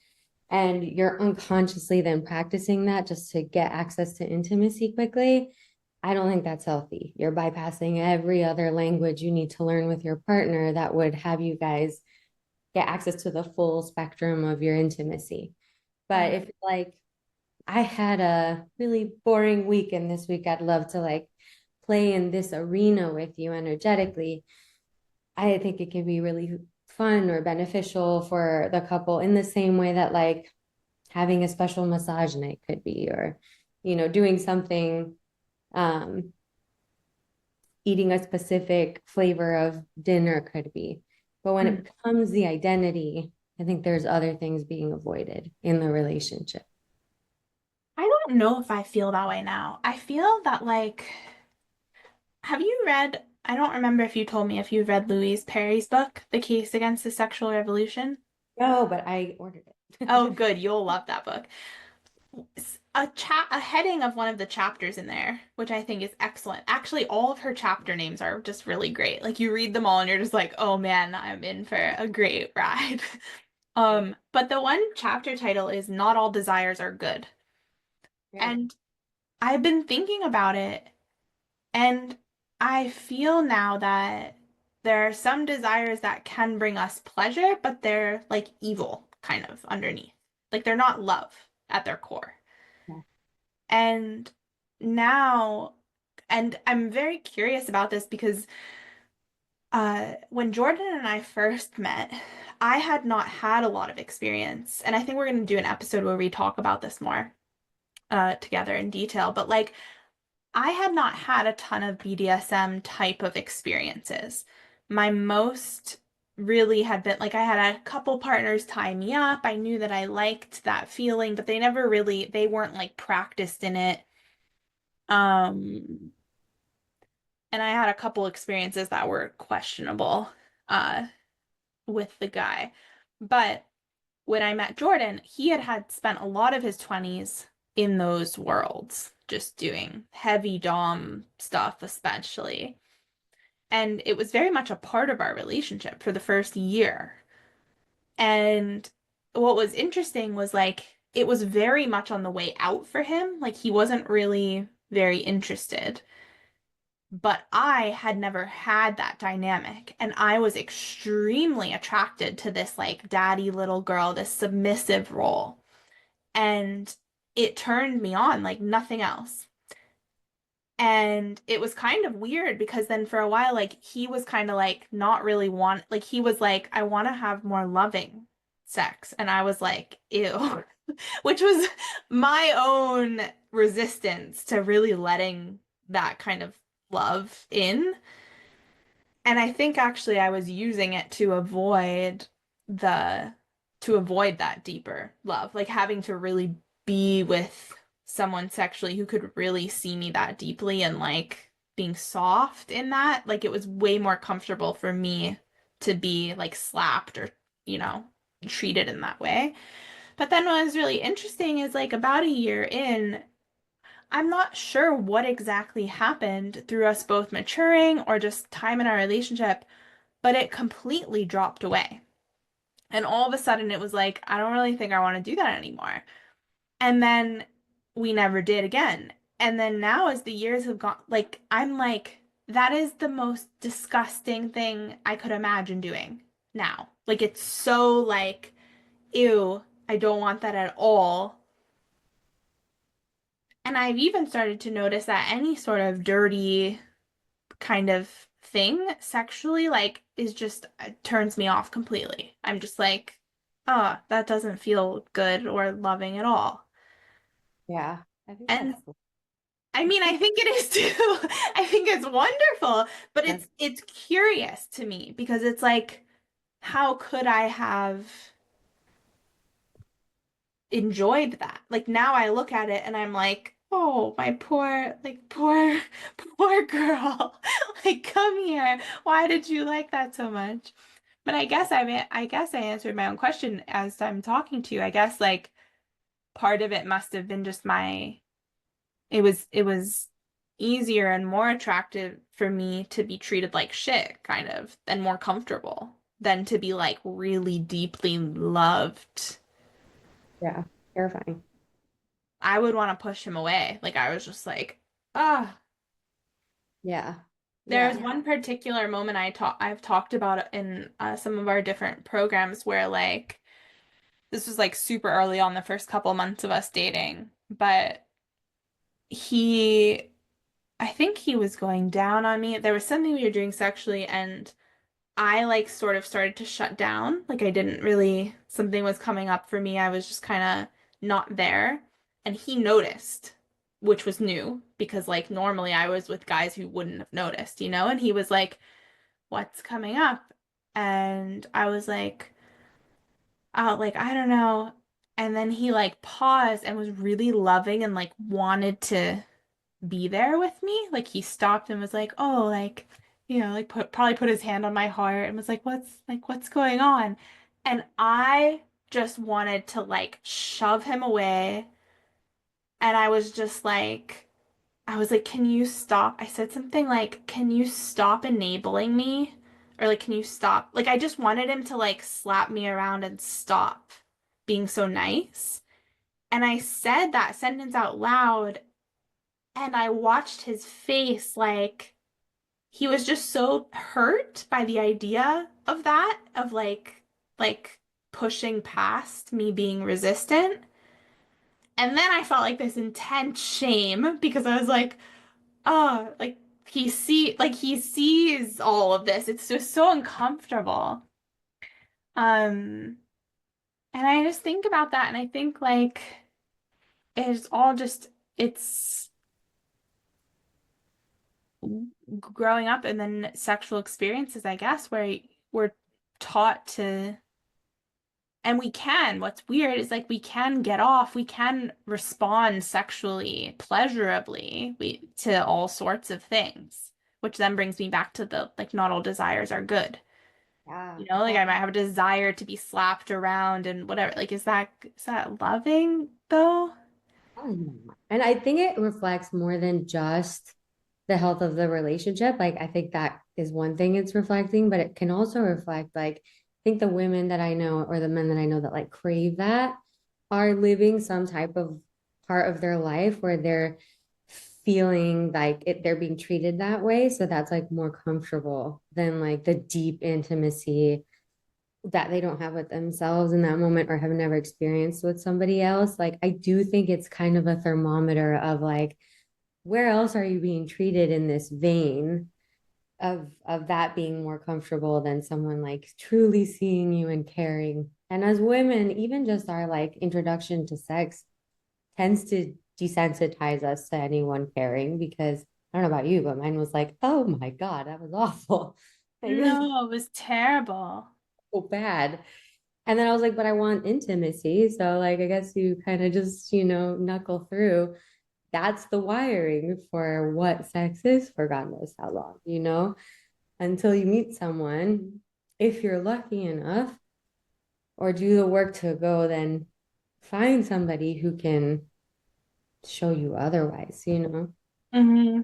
and you're unconsciously then practicing that just to get access to intimacy quickly. I don't think that's healthy. You're bypassing every other language you need to learn with your partner that would have you guys get access to the full spectrum of your intimacy. But Right. if like I had a really boring week and this week I'd love to like play in this arena with you energetically, I think it can be really fun or beneficial for the couple in the same way that like having a special massage night could be, or doing something, um eating a specific flavor of dinner could be. But when it Mm. becomes the identity, I think there's other things being avoided in the relationship. I don't know if I feel that way now. I feel that like, have you read, I don't remember if you told me if you read Louise Perry's book, The Case Against the Sexual Revolution. No, but I ordered Oh, it. good. You'll love that book. A heading of one of the chapters in there, which I think is excellent. Actually, all of her chapter names are just really great. Like you read them all and you're just like, "Oh man, I'm in for a great ride." But the one chapter title is Not All Desires Are Good. Yeah. And I've been thinking about it, and I feel now that there are some desires that can bring us pleasure, but they're like evil kind of underneath. Like they're not love at their core. Yeah. And now, and I'm very curious about this because when Jordan and I first met, I had not had a lot of experience. And I think we're going to do an episode where we talk about this more together in detail. But like, I had not had a ton of BDSM type of experiences. My most really had been like I had a couple partners tie me up. I knew that I liked that feeling, but they weren't like practiced in it. Um, and I had a couple experiences that were questionable uh with the guy. But when I met Jordan, he had spent a lot of his 20s in those worlds, just doing heavy dom stuff, especially. And it was very much a part of our relationship for the first year. And what was interesting was like, it was very much on the way out for him. Like, he wasn't really very interested. But I had never had that dynamic. And I was extremely attracted to this like daddy little girl, this submissive role. And it turned me on like nothing else. And it was kind of weird because then for a while, like he was kind of like not really like he was like, I want to have more loving sex. And I was like, ew, which was my own resistance to really letting that kind of love in. And I think actually I was using it the to avoid that deeper love, like having to really be with someone sexually who could really see me that deeply and like being soft in that. Like it was way more comfortable for me to be like slapped or, you know, treated in that way. But then what was really interesting is like about a year in, I'm not sure what exactly happened through us both maturing or just time in our relationship, but it completely dropped away. And all of a sudden it was like, I don't really think I want to do that anymore. And then we never did again. And then now as the years have gone, like I'm like, that is the most disgusting thing I could imagine doing now. Like it's so like, ew, I don't want that at all. And I've even started to notice that any sort of dirty kind of thing sexually like is just turns me off completely. I'm just like, oh, that doesn't feel good or loving at all. Yeah. I think And that's cool. I mean, I think it is too. I think it's wonderful, but Yeah. it's curious to me because it's like how could I have enjoyed that? Like now I look at it and I'm like, oh, my poor, like poor girl. Like come here. Why did you like that so much? But I guess I answered my own question as I'm talking to you. I guess like part of it must have been just it was easier and more attractive for me to be treated like shit, kind of, and more comfortable than to be like really deeply loved. Yeah, terrifying. I would want to push him away. Like I was just like, ah. Yeah. There's Yeah. one particular moment I've talked about in some of our different programs where like this was like super early on the first couple months of us dating, but he I think he was going down on me. There was something we were doing sexually, and I like sort of started to shut down. Like I didn't really, something was coming up for me. I was just kind of not there. And he noticed, which was new because like normally I was with guys who wouldn't have noticed, you know? And he was like, "What's coming up?" And I was like, I don't know. And then he like paused and was really loving and like wanted to be there with me. Like he stopped and was like, "Oh, like, like probably put his hand on my heart and was like, what's going on?" And I just wanted to like shove him away. And I was like, "Can you stop?" I said something like, "Can you stop enabling me?" Or like, "Can you stop?" Like I just wanted him to like slap me around and stop being so nice. And I said that sentence out loud and I watched his face like he was just so hurt by the idea of that, of like pushing past me being resistant. And then I felt like this intense shame because I was like, oh, like he sees all of this. It's just so uncomfortable. Um, and I just think about that and I think like it's all just it's growing up and then sexual experiences, I guess, where we're taught to, and we can. What's weird is like we can get off, we can respond sexually, pleasurably, to all sorts of things, which then brings me back to the like not all desires are good. Yeah. Like I might have a desire to be slapped around and whatever. Like, is that loving though? And I think it reflects more than just the health of the relationship. Like, I think that is one thing it's reflecting, but it can also reflect, like, I think the women that I know or the men that I know that like crave that are living some type of part of their life where they're feeling like they're being treated that way. So that's like more comfortable than like the deep intimacy that they don't have with themselves in that moment or have never experienced with somebody else. Like, I do think it's kind of a thermometer of like, where else are you being treated in this vein of that being more comfortable than someone like truly seeing you and caring. And as women, even just our like introduction to sex tends to desensitize us to anyone caring because I don't know about you, but mine was like, oh my God, that was awful. Like this is No, it was terrible. so bad. And then I was like, but I want intimacy. So like I guess you kind of just, knuckle through. That's the wiring for what sex is for God knows how long, until you meet someone, if you're lucky enough, or do the work to go then find somebody who can show you otherwise. hmm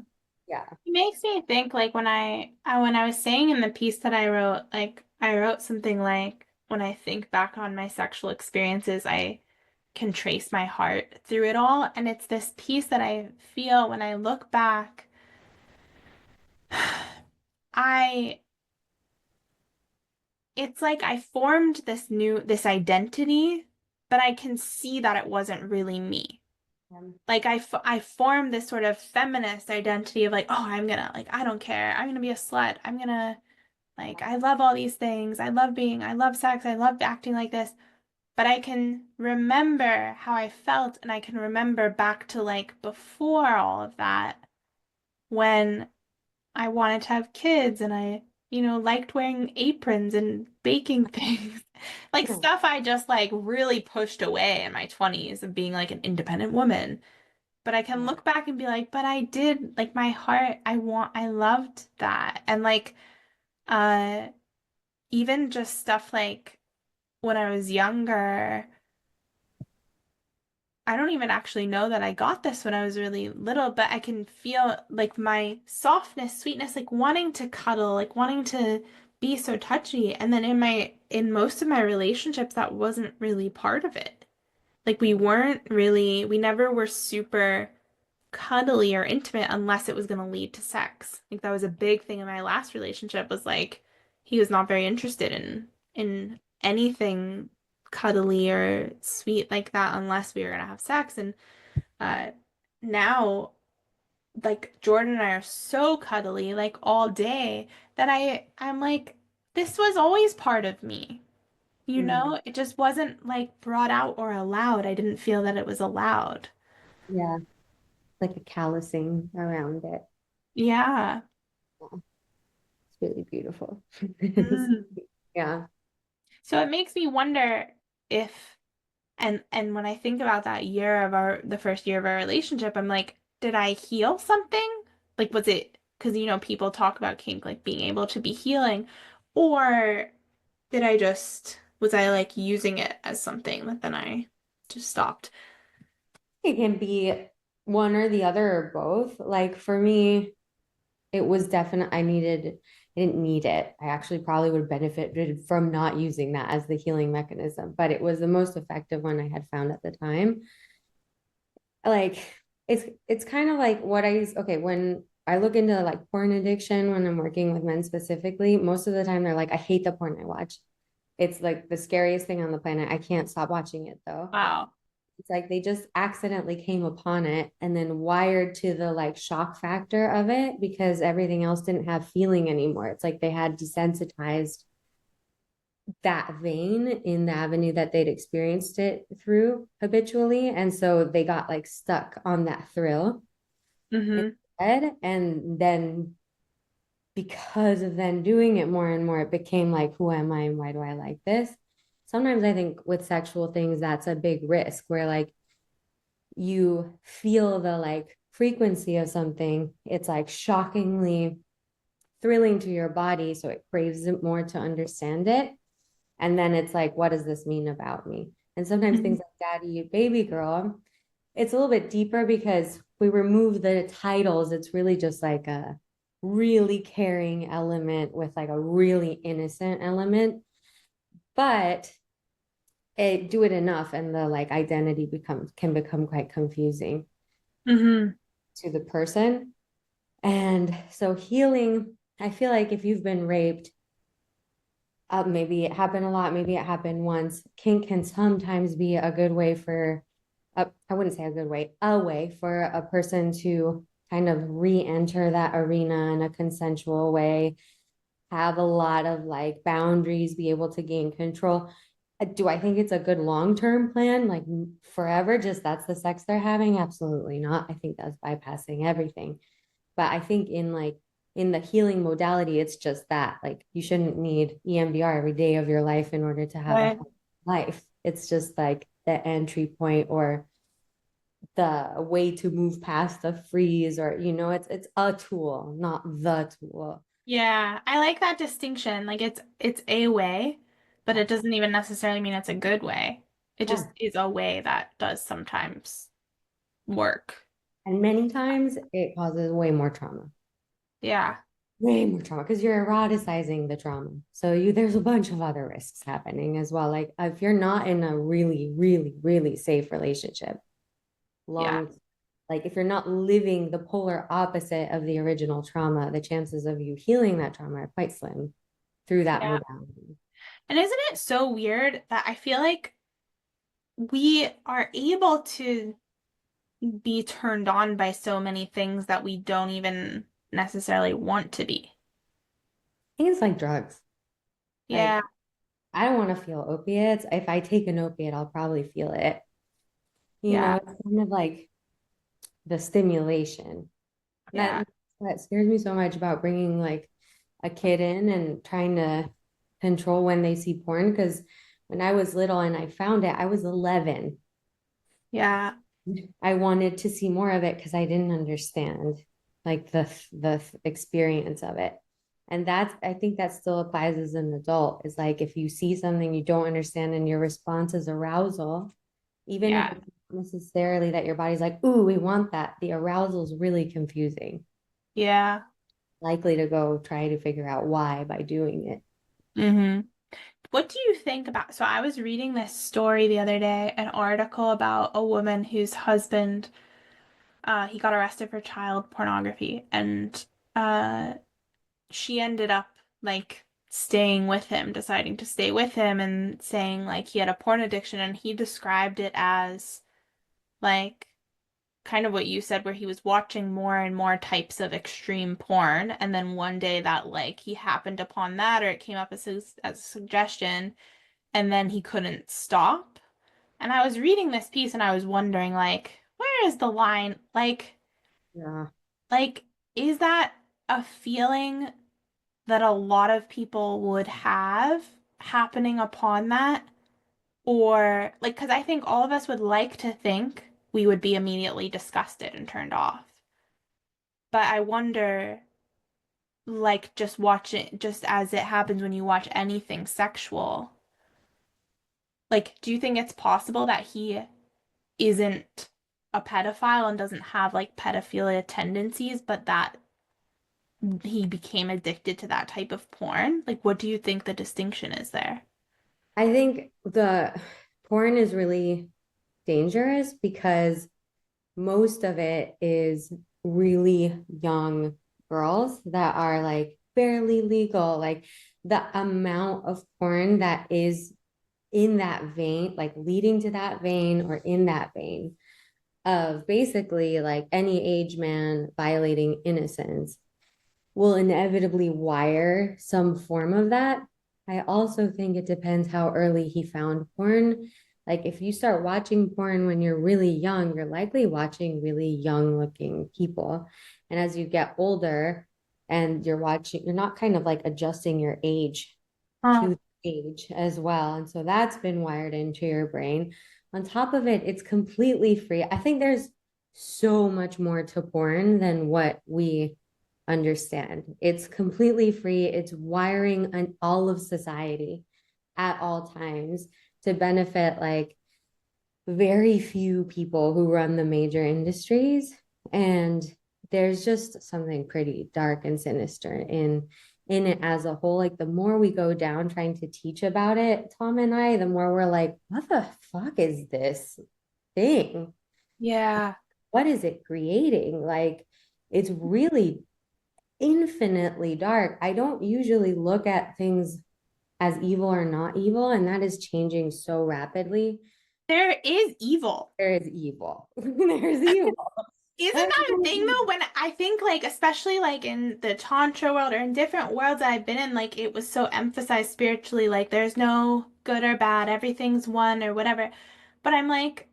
Yeah. It makes me think like when I was saying in the piece that I wrote, like I wrote something like when I think back on my sexual experiences, I can trace my heart through it all. And it's this piece that I feel when I look back, I it's like I formed this identity, but I can see that it wasn't really me. Like I formed this sort of feminist identity of like, oh, I'm gonna like I don't care. I'm gonna be a slut. I'm gonna like I love all these things. I love sex. I love acting like this. But I can remember how I felt and I can remember back to like before all of that when I wanted to have kids and I liked wearing aprons and baking things. Like Yeah. stuff I just like really pushed away in my 20s of being like an independent woman. But I can Yeah. look back and be like, but I did, like my heart, I loved that. And like uh even just stuff like when I was younger, I don't even actually know that I got this when I was really little, but I can feel like my softness, sweetness, like wanting to cuddle, like wanting to be so touchy. And then in most of my relationships, that wasn't really part of it. Like we never were super cuddly or intimate unless it was going to lead to sex. Like that was a big thing in my last relationship was like he was not very interested in anything cuddly or sweet like that unless we were going to have sex. And uh now like Jordan and I are so cuddly like all day that I'm like this was always part of me. Mhm. It just wasn't like brought out or allowed. I didn't feel that it was allowed. Yeah. Like a callousing around it. Yeah. Yeah. It's really beautiful. Mm. Yeah. So it makes me wonder if and when I think about that year of the first year of our relationship, I'm like, did I heal something? Like was it because people talk about kink like being able to be healing, or did was I like using it as something that then I just stopped? It can be one or the other or both. Like for me, it was definite. I didn't need it. I actually probably would have benefited from not using that as the healing mechanism, but it was the most effective one I had found at the time. Like it's kind of like okay, when I look into like porn addiction when I'm working with men specifically, most of the time they're like, I hate the porn I watch. It's like the scariest thing on the planet. I can't stop watching it though. Wow. It's like they just accidentally came upon it and then wired to the like shock factor of it because everything else didn't have feeling anymore. It's like they had desensitized that vein in the avenue that they'd experienced it through habitually. And so they got like stuck on that thrill Mm-hmm. instead. And then because of then doing it more and more, it became like, who am I and why do I like this? Sometimes I think with sexual things, that's a big risk where like you feel the like frequency of something, it's like shockingly thrilling to your body. So it craves it more to understand it. And then it's like, what does this mean about me? And sometimes Mm-hmm. things like daddy, baby girl, it's a little bit deeper because we remove the titles. It's really just like a really caring element with like a really innocent element. But do it enough and the like identity can become quite confusing Mm-hmm. to the person. And so healing, I feel like if you've been raped, maybe it happened a lot, maybe it happened once. Kink can sometimes be a good way I wouldn't say a good way, a way for a person to kind of re-enter that arena in a consensual way, have a lot of like boundaries, be able to gain control. Do I think it's a good long-term plan? Like forever, just that's the sex they're having? Absolutely not. I think that's bypassing everything. But I think in the healing modality, it's just that. Like you shouldn't need EMDR every day of your life in order to have a Right. healthy life. It's just like the entry point or the way to move past the freeze or it's a tool, not the tool. Yeah, I like that distinction. Like it's a way, but it doesn't even necessarily mean it's a good way. It just Yeah. is a way that does sometimes work. And many times it causes Yeah. way more trauma because you're eroticizing the trauma. So there's a bunch of other risks happening as well. Like if you're not in a really, really, really safe relationship, Yeah. long like if you're not living the polar opposite of the original trauma, the chances of you healing that trauma are quite slim through that Yeah. modality. And isn't it so weird that I feel like we are able to be turned on by so many things that we don't even necessarily want to be? I think it's like drugs. Yeah. Like I don't want to feel opiates. If I take an opiate, I'll probably feel it. Yeah. It's kind of like the stimulation. Yeah. That scares me so much about bringing like a kid in and trying to control when they see porn. Because when I was little and I found it, I was 11. Yeah. I wanted to see more of it because I didn't understand like the experience of it. And that's I think that still applies as an adult. Is like if you see something you don't understand and your response is arousal, even if Yeah. it's not necessarily that your body's like, ooh, we want that, the arousal is really confusing. Yeah. Likely to go try to figure out why by doing it. Mm-hmm. What do you think about? So I was reading this story the other day, an article about a woman whose husband, he got arrested for child pornography, and uh, she ended up like staying with him, deciding to stay with him, and saying like he had a porn addiction, and he described it as like kind of what you said, where he was watching more and more types of extreme porn, and then one day that like he happened upon that, or it came up as a suggestion, and then he couldn't stop. And I was reading this piece and I was wondering like, where is the line? Yeah. Like, is that a feeling that a lot of people would have happening upon that? Or like, because I think all of us would like to think we would be immediately disgusted and turned off. But I wonder, like, just watching, just as it happens when you watch anything sexual, like, do you think it's possible that he isn't a pedophile and doesn't have like pedophilia tendencies, but that he became addicted to that type of porn? Like, what do you think the distinction is there? I think the porn is really dangerous because most of it is really young girls that are like barely legal. Like the amount of porn that is in that vein, like leading to that vein or in that vein of basically like any age man violating innocence will inevitably wire some form of that. I also think it depends how early he found porn. Like if you start watching porn when you're really young, you're likely watching really young looking people. And as you get older and you're watching, you're not kind of like adjusting your age Oh, to age as well. And so that's been wired into your brain. On top of it, it's completely free. I think there's so much more to porn than what we understand. It's completely free. It's wiring on all of society at all times to benefit like very few people who run the major industries. And there's just something pretty dark and sinister in it as a whole. Like the more we go down trying to teach about it, Tom and I, the more we're like, what the fuck is this thing? yeah. What is it creating? Like it's really infinitely dark. I don't usually look at things as evil or not evil, and that is changing so rapidly. There is evil. There is evil. There's evil. Isn't that a thing though? When I think like, especially like in the Tantra world or in different worlds I've been in, like it was so emphasized spiritually, like there's no good or bad, everything's one or whatever. But I'm like,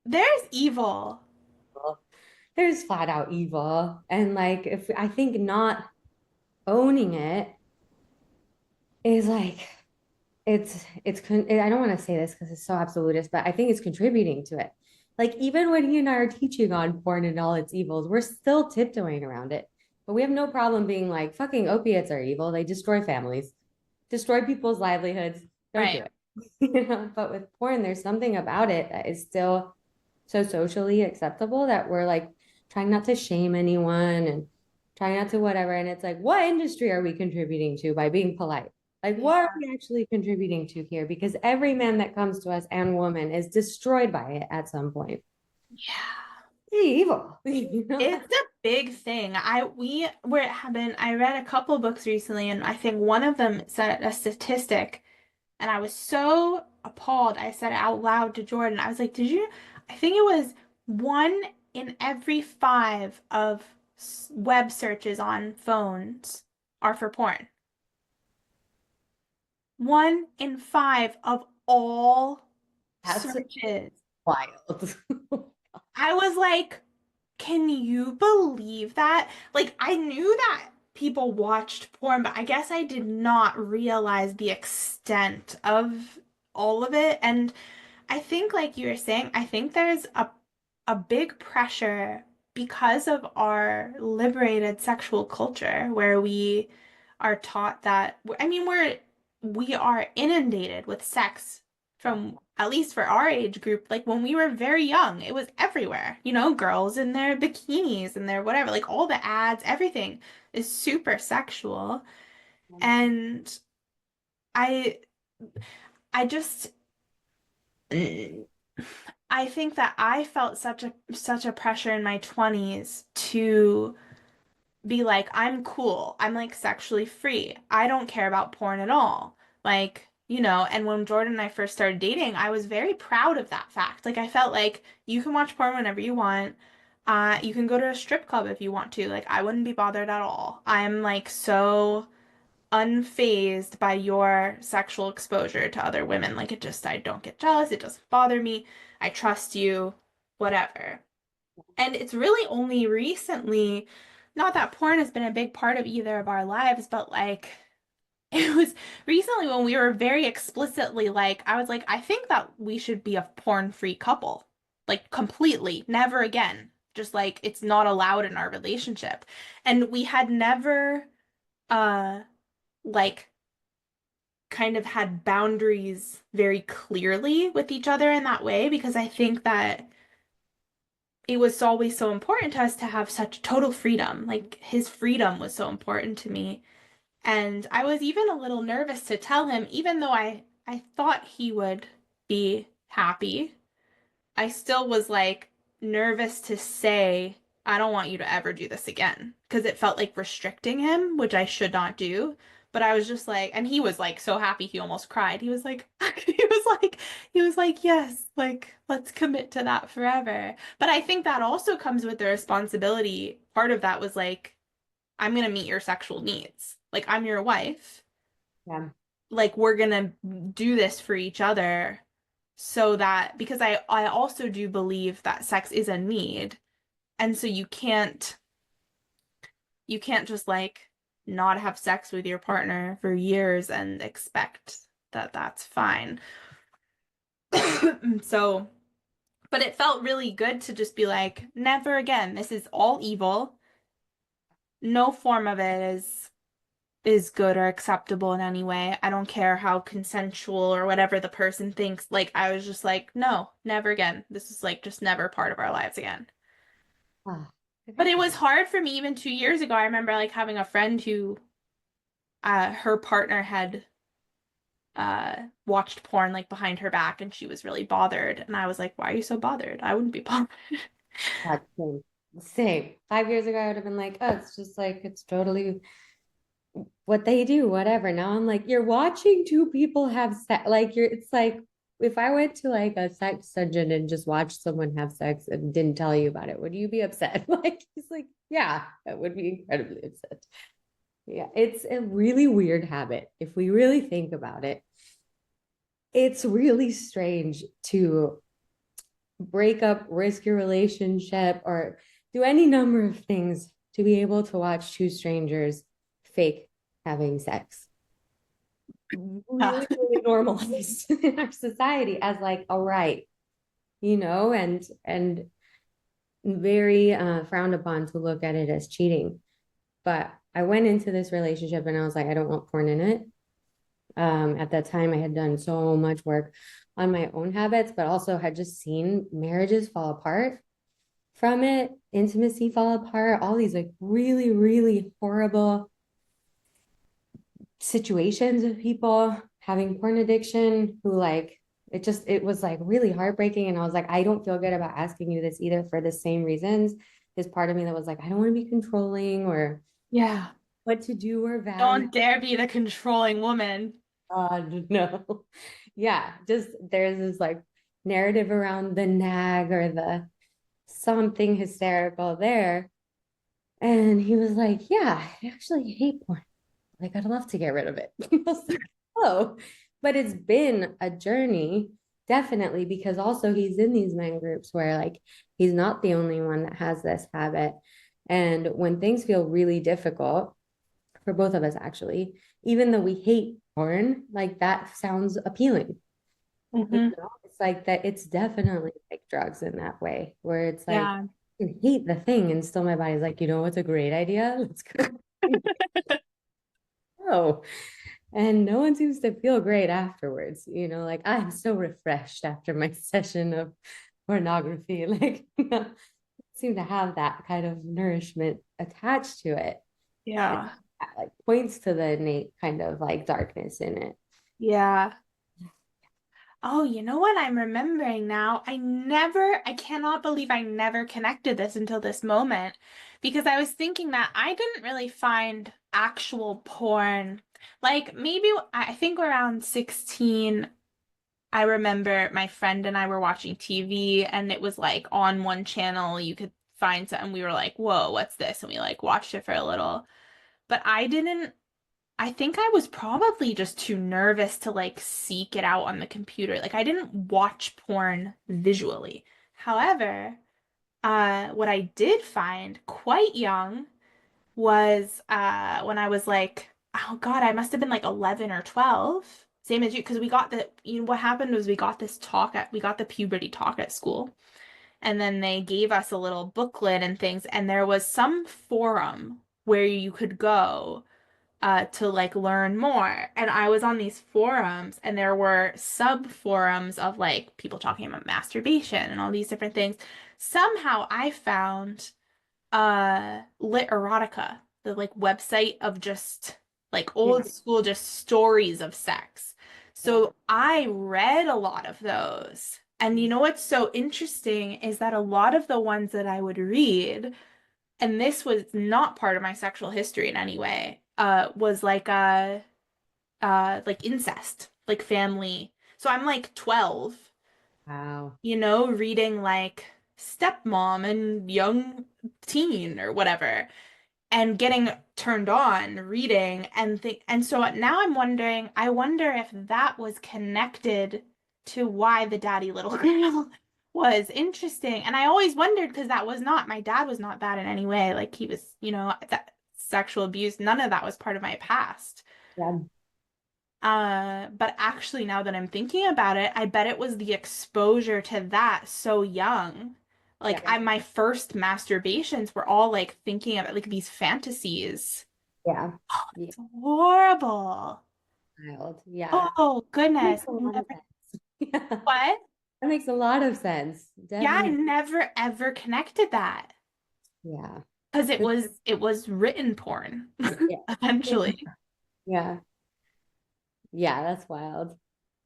there's evil. There's flat out evil. And like if I think not owning it is like I don't want to say this because it's so absolutist, but I think it's contributing to it. Like even when you and I are teaching on porn and all its evils, we're still tiptoeing around it. But we have no problem being like, fucking opiates are evil. They destroy families, destroy people's livelihoods. Don't do Right. it. You know, but with porn, there's something about it that is still so socially acceptable that we're like trying not to shame anyone and trying not to whatever. And it's like, what industry are we contributing to by being polite? Like, what are Yeah. we actually contributing to here? Because every man that comes to us and woman is destroyed by it at some point. Yeah. Evil, you know? It's a big thing. We were having I read a couple books recently and I think one of them said a statistic and I was so appalled. I said it out loud to Jordan. I was like, "Did you?" I think it was one in every five of web searches on phones are for porn. One in five of all That's searches. wild. I was like, can you believe that? Like, I knew that. people watched porn, but I guess I did not realize the extent of all of it. And I think, like you were saying, I think there's a big pressure because of our liberated sexual culture where we are taught that, I mean, we are inundated with sex from, at least for our age group, like when we were very young, it was everywhere. You know, girls in their bikinis and their whatever, like all the ads, everything is super sexual. And I I just I think that I felt such a pressure in my 20s to be like, I'm cool. I'm like sexually free. I don't care about porn at all. Like, you know, and when Jordan and I first started dating, I was very proud of that fact. Like I felt like you can watch porn whenever you want. You can go to a strip club if you want to. Like I wouldn't be bothered at all. I'm like so unfazed by your sexual exposure to other women. Like it just, I don't get jealous. It doesn't bother me. I trust you, whatever. And it's really only recently, not that porn has been a big part of either of our lives, but like it was recently when we were very explicitly like, I was like, I think that we should be a porn-free couple. Like completely, never again. Just like it's not allowed in our relationship. And we had never uh like kind of had boundaries very clearly with each other in that way because I think that it was always so important to us to have such total freedom. Like his freedom was so important to me. And I was even a little nervous to tell him, even though I thought he would be happy. I still was like nervous to say, I don't want you to ever do this again because it felt like restricting him, which I should not do. But I was just like, and he was like so happy he almost cried. He was like, he was like, yes, like let's commit to that forever. But I think that also comes with the responsibility. Part of that was like, I'm gonna meet your sexual needs. Like I'm your wife. Yeah. Like we're gonna do this for each other so that because I also do believe that sex is a need and so you can't just like not have sex with your partner for years and expect that that's fine. So but it felt really good to just be like never again, this is all evil, no form of it is good or acceptable in any way. I don't care how consensual or whatever the person thinks. Like, I was just like, no, never again. This is like just never part of our lives again. Ah, But it was hard for me even 2 years ago. I remember like having a friend who her partner had watched porn like behind her back and she was really bothered. And I was like, why are you so bothered? I wouldn't be bothered. God, same. Same. 5 years ago, I would have been like, oh, it's just like, it's totally what they do, whatever. Now I'm like, you're watching two people have sex. Like, it's like, if I went to like a sex dungeon and just watched someone have sex and didn't tell you about it, would you be upset? Like, he's like, yeah, I would be incredibly upset. Yeah, it's a really weird habit. If we really think about it, it's really strange to break up, risk your relationship, or do any number of things to be able to watch two strangers fake having sex. Yeah. Really, really normalized in our society as like a right, you know, and very frowned upon to look at it as cheating. But I went into this relationship and I was like, I don't want porn in it. At that time, I had done so much work on my own habits, but also had just seen marriages fall apart from it, intimacy fall apart, all these like really, really horrible situations of people having porn addiction who like it was like really heartbreaking. And I was like, I don't feel good about asking you this either for the same reasons. There's part of me that was like, I don't want to be controlling or Yeah. what to do or value. Don't dare be the controlling woman. No. Yeah, just there's this like narrative around the nag or the something hysterical there. And he was like, yeah, I actually hate porn. Like, I'd love to get rid of it. I was like, oh, but it's been a journey, definitely, because also he's in these men groups where like he's not the only one that has this habit. And when things feel really difficult, for both of us, actually. Even though we hate porn, like that sounds appealing. You Hmm. know, it's like that, it's definitely like drugs in that way, where it's like, Yeah. I hate the thing, and still my body's like, you know what's a great idea? Let's go. Oh, and no one seems to feel great afterwards. You know, like I'm so refreshed after my session of pornography. Like, seem to have that kind of nourishment attached to it. And Yeah. that like points to the innate kind of like darkness in it. Yeah. Oh, you know what I'm remembering now? I cannot believe I never connected this until this moment because I was thinking that I didn't really find actual porn. Like maybe I think around 16, I remember my friend and I were watching TV and it was like on one channel you could find something. We were like, whoa, what's this? And we like watched it for a little. But I think I was probably just too nervous to like seek it out on the computer. Like I didn't watch porn visually. However, what I did find quite young was when I was like, oh God, I must have been like 11 or 12. Same as you, because you know, what happened was we got the puberty talk at school. And then they gave us a little booklet and things, and there was some forum where you could go to like learn more. And I was on these forums, and there were sub forums of like people talking about masturbation and all these different things. Somehow I found Lit Erotica, the like website of just like Yeah. old school just stories of sex. Yeah. So I read a lot of those. And you know what's so interesting is that a lot of the ones that I would read, and this was not part of my sexual history in any way, was like incest, like family. So I'm like 12, Wow. you know, reading like stepmom and young teen or whatever and getting turned on reading and so now I'm wondering, I wonder if that was connected to why the daddy little girl was interesting. And I always wondered because that was not, my dad was not bad in any way. Like he was, you know, that sexual abuse, none of that was part of my past. Yeah. But actually, now that I'm thinking about it, I bet it was the exposure to that so young. Like Yeah. my first masturbations were all like thinking of it, like these fantasies. Yeah. Yeah. It's horrible. Wild. Yeah. Oh, Makes goodness. a I lot of never, sense. Yeah. what? That makes a lot of sense. Yeah, I Definitely. never ever connected that Yeah. because But it was written porn, yeah. essentially. Yeah. Yeah. That's wild.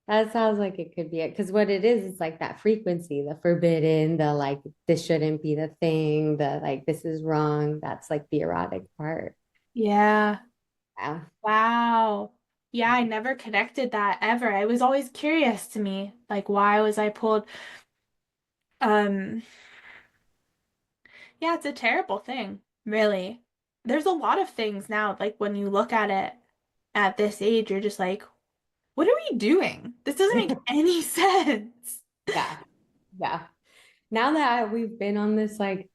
That sounds like it could be it. Because what it is like that frequency, the forbidden, the like, this shouldn't be the thing, the like, this is wrong. That's like the erotic part. Yeah. Yeah. Wow. Yeah, I never connected that ever. It was always curious to me, like why was I pulled? Um, yeah, it's a terrible thing, really. There's a lot of things now, like when you look at it at this age, you're just like, what are we doing? This doesn't make any sense. Yeah. Yeah. Now that we've been on this like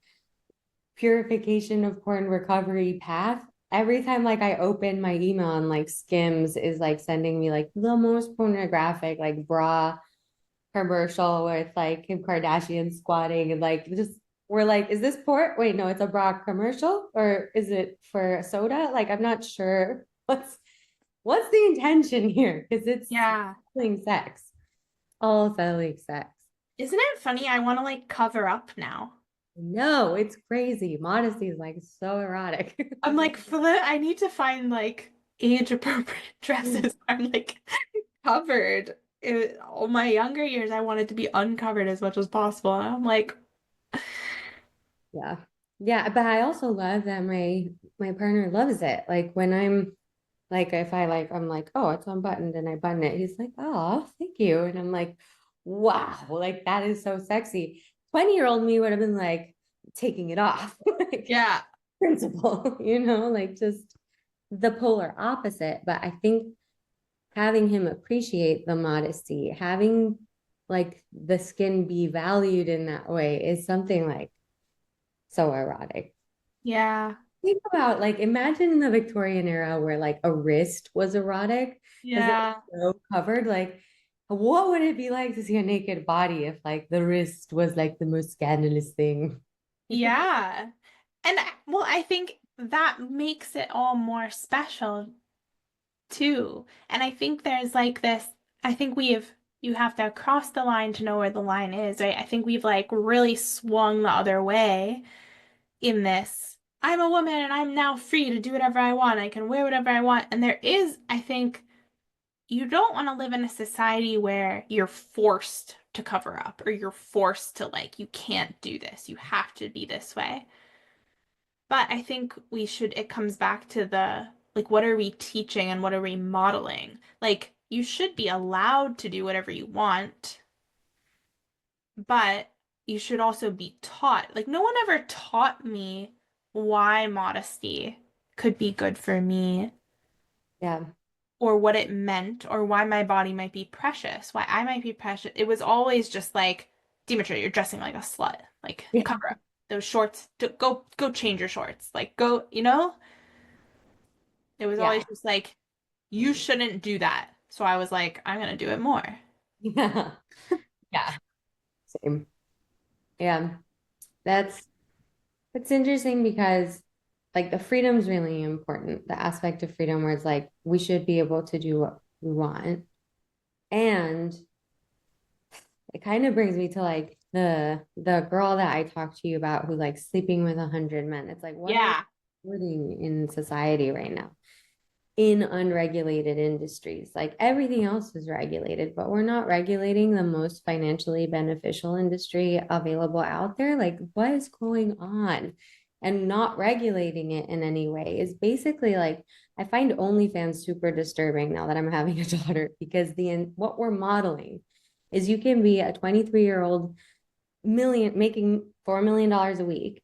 purification of porn recovery path, every time like I open my email and like Skims is like sending me like the most pornographic like bra commercial where it's like Kim Kardashian squatting and like just we're like, is this porn? Wait, no, it's a bra commercial or is it for a soda? Like I'm not sure what's the intention here because it's Yeah. selling sex, all selling sex. Isn't it funny? I want to like cover up now. No, it's crazy. Modesty is like so erotic. I'm like, I need to find like age appropriate dresses. I'm like covered. All my younger years, I wanted to be uncovered as much as possible. And I'm like, Yeah. Yeah, but I also love that my partner loves it. Like when I'm like if I like I'm like, oh, it's unbuttoned and I button it. He's like, oh, thank you. And I'm like, wow, like that is so sexy. 20-year-old me would have been like taking it off. Like yeah, principle, like just the polar opposite. But I think having him appreciate the modesty, having like the skin be valued in that way is something like so erotic. yeah. think about like imagine in the Victorian era where like a wrist was erotic because it Yeah. was so covered. Like, what would it be like to see a naked body if like the wrist was like the most scandalous thing? Yeah. And well, I think that makes it all more special too. And I think there's like this, I think you have to cross the line to know where the line is, right? I think we've like really swung the other way in this. I'm a woman and I'm now free to do whatever I want. I can wear whatever I want. And there is, I think, you don't want to live in a society where you're forced to cover up or you're forced to like, you can't do this. You have to be this way. But I think it comes back to the, like, what are we teaching and what are we modeling? Like, you should be allowed to do whatever you want, but you should also be taught. Like, no one ever taught me why modesty could be good for me Yeah. or what it meant or why my body might be precious, why I might be precious. It was always just like, Demetra, you're dressing like a slut. Like, Yeah. cover up those shorts. Go change your shorts. Like, go, you know? It was always Yeah. just like, you shouldn't do that. So I was like, I'm gonna do it more. Yeah. Yeah. Same. Yeah. That's it's interesting because like the freedom's really important. The aspect of freedom where it's like we should be able to do what we want. And it kind of brings me to like the girl that I talked to you about who like sleeping with 100 men. It's like what are we Yeah. doing in society right now? In unregulated industries. Like everything else is regulated, but we're not regulating the most financially beneficial industry available out there. Like, what is going on? And not regulating it in any way is basically like I find OnlyFans super disturbing now that I'm having a daughter because the what we're modeling is you can be a 23-year-old million making $4 million a week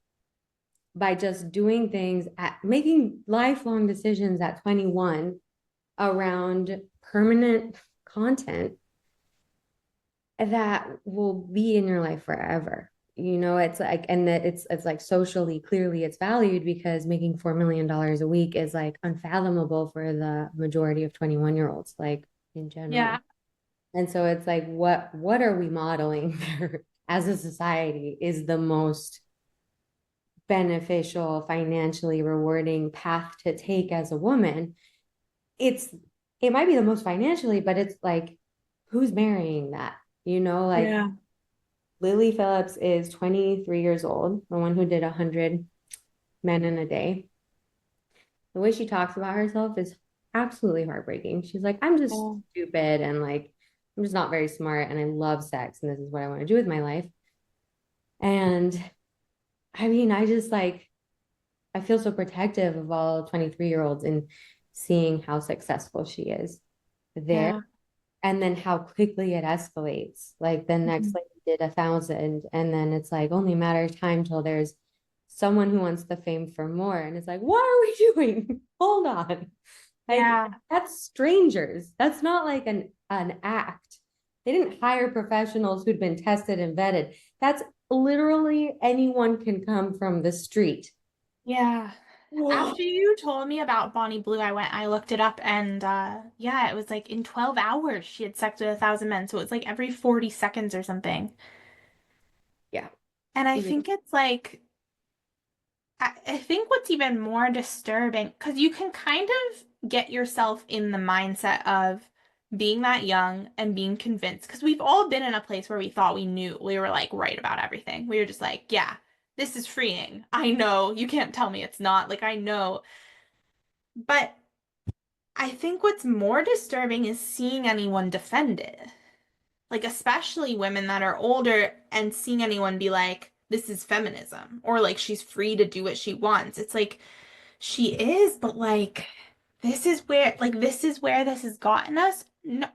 by just doing things at making lifelong decisions at 21 around permanent content that will be in your life forever. You know, it's like, and that it's like socially clearly it's valued because making $4 million a week is like unfathomable for the majority of 21-year-olds, like in Yeah. general. And so it's like, what are we modeling there as a society is the most beneficial, financially rewarding path to take as a woman. It's it might be the most financially, but it's like who's marrying that? You know, like Yeah. Lily Phillips is 23 years old, the one who did 100 men in a day. The way she talks about herself is absolutely heartbreaking. She's like, I'm just Oh, stupid and like I'm just not very smart and I love sex and this is what I want to do with my life. And I mean, I just like I feel so protective of all 23-year-olds and seeing how successful she is there yeah. and then how quickly it escalates. Like the next Mhm. lady did 1,000, and then it's like only a matter of time till there's someone who wants the fame for more. And it's like, what are we doing? Hold on. Like Yeah. that's strangers. That's not like an act. They didn't hire professionals who'd been tested and vetted. That's literally anyone can come from the street. Yeah. Whoa. After you told me about Bonnie Blue, I looked it up and yeah, it was like in 12 hours she had sex with 1,000 men. So it was like every 40 seconds or something. Yeah. And I think it's like I think what's even more disturbing, because you can kind of get yourself in the mindset of being that young and being convinced, because we've all been in a place where we thought we knew we were like right about everything. We were just like, yeah, this is freeing. I know. You can't tell me it's not. Like, I know. But I think what's more disturbing is seeing anyone defend it. Like, especially women that are older and seeing anyone be like, this is feminism, or like she's free to do what she wants. It's like, she is, but like this is where this has gotten us. No,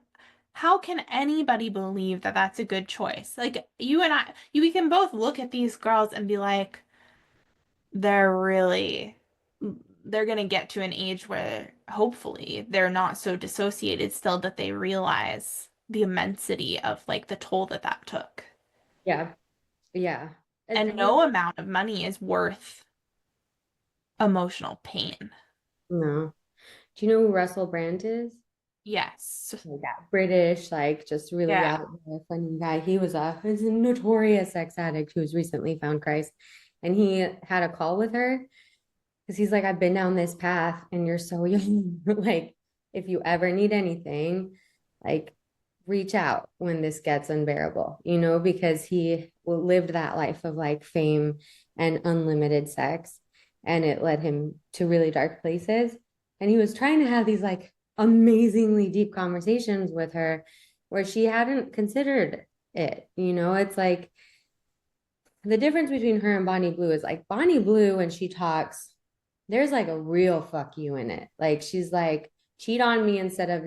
how can anybody believe that that's a good choice? Like you and we can both look at these girls and be like, they're really, they're gonna get to an age where hopefully they're not so dissociated still that they realize the immensity of like the toll that that took. Yeah. Yeah. And no amount of money is worth emotional pain. No. Do you know who Russell Brand is? Yes. Like that British, like just really Yeah. out there, funny guy. He's a notorious sex addict who's recently found Christ. And he had a call with her because he's like, I've been down this path and you're so young. Like, if you ever need anything, like reach out when this gets unbearable, because he lived that life of like fame and unlimited sex. And it led him to really dark places. And he was trying to have these like amazingly deep conversations with her where she hadn't considered it. It's like the difference between her and Bonnie Blue is like Bonnie Blue, when she talks, there's like a real fuck you in it. Like she's like, cheat on me instead of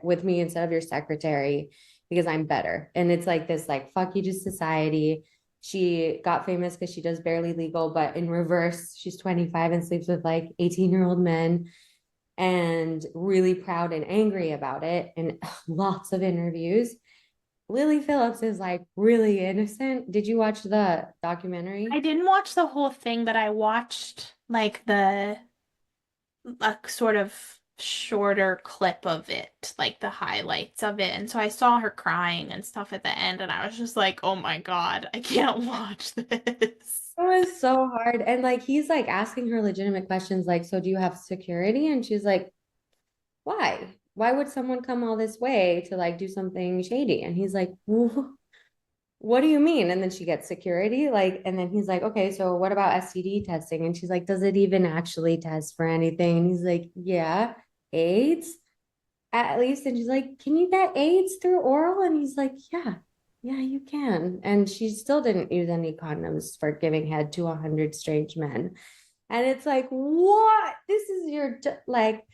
with me instead of your secretary because I'm better. And it's like this like fuck you to society. She got famous because she does barely legal, but in reverse, she's 25 and sleeps with like 18-year-old men and really proud and angry about it in lots of interviews. Lily Phillips is like really innocent. Did you watch the I documentary? didn't watch the whole thing, but I watched like the a sort of shorter clip of it, like the highlights of it. And so I saw her crying and stuff at the end, and I was just like, oh my God, I can't watch this. It was so hard. And like he's like asking her legitimate questions like, so do you have security? And she's like, why? Why would someone come all this way to like do something shady? And he's like, what do you mean? And then she gets security, like, and then he's like, okay, so what about STD testing? And she's like, does it even actually test for anything? And he's like, yeah, AIDS at least. And she's like, can you get AIDS through oral? And he's like, yeah, you can. And she still didn't use any condoms for giving head to 100 strange men. And it's like, what? This is like,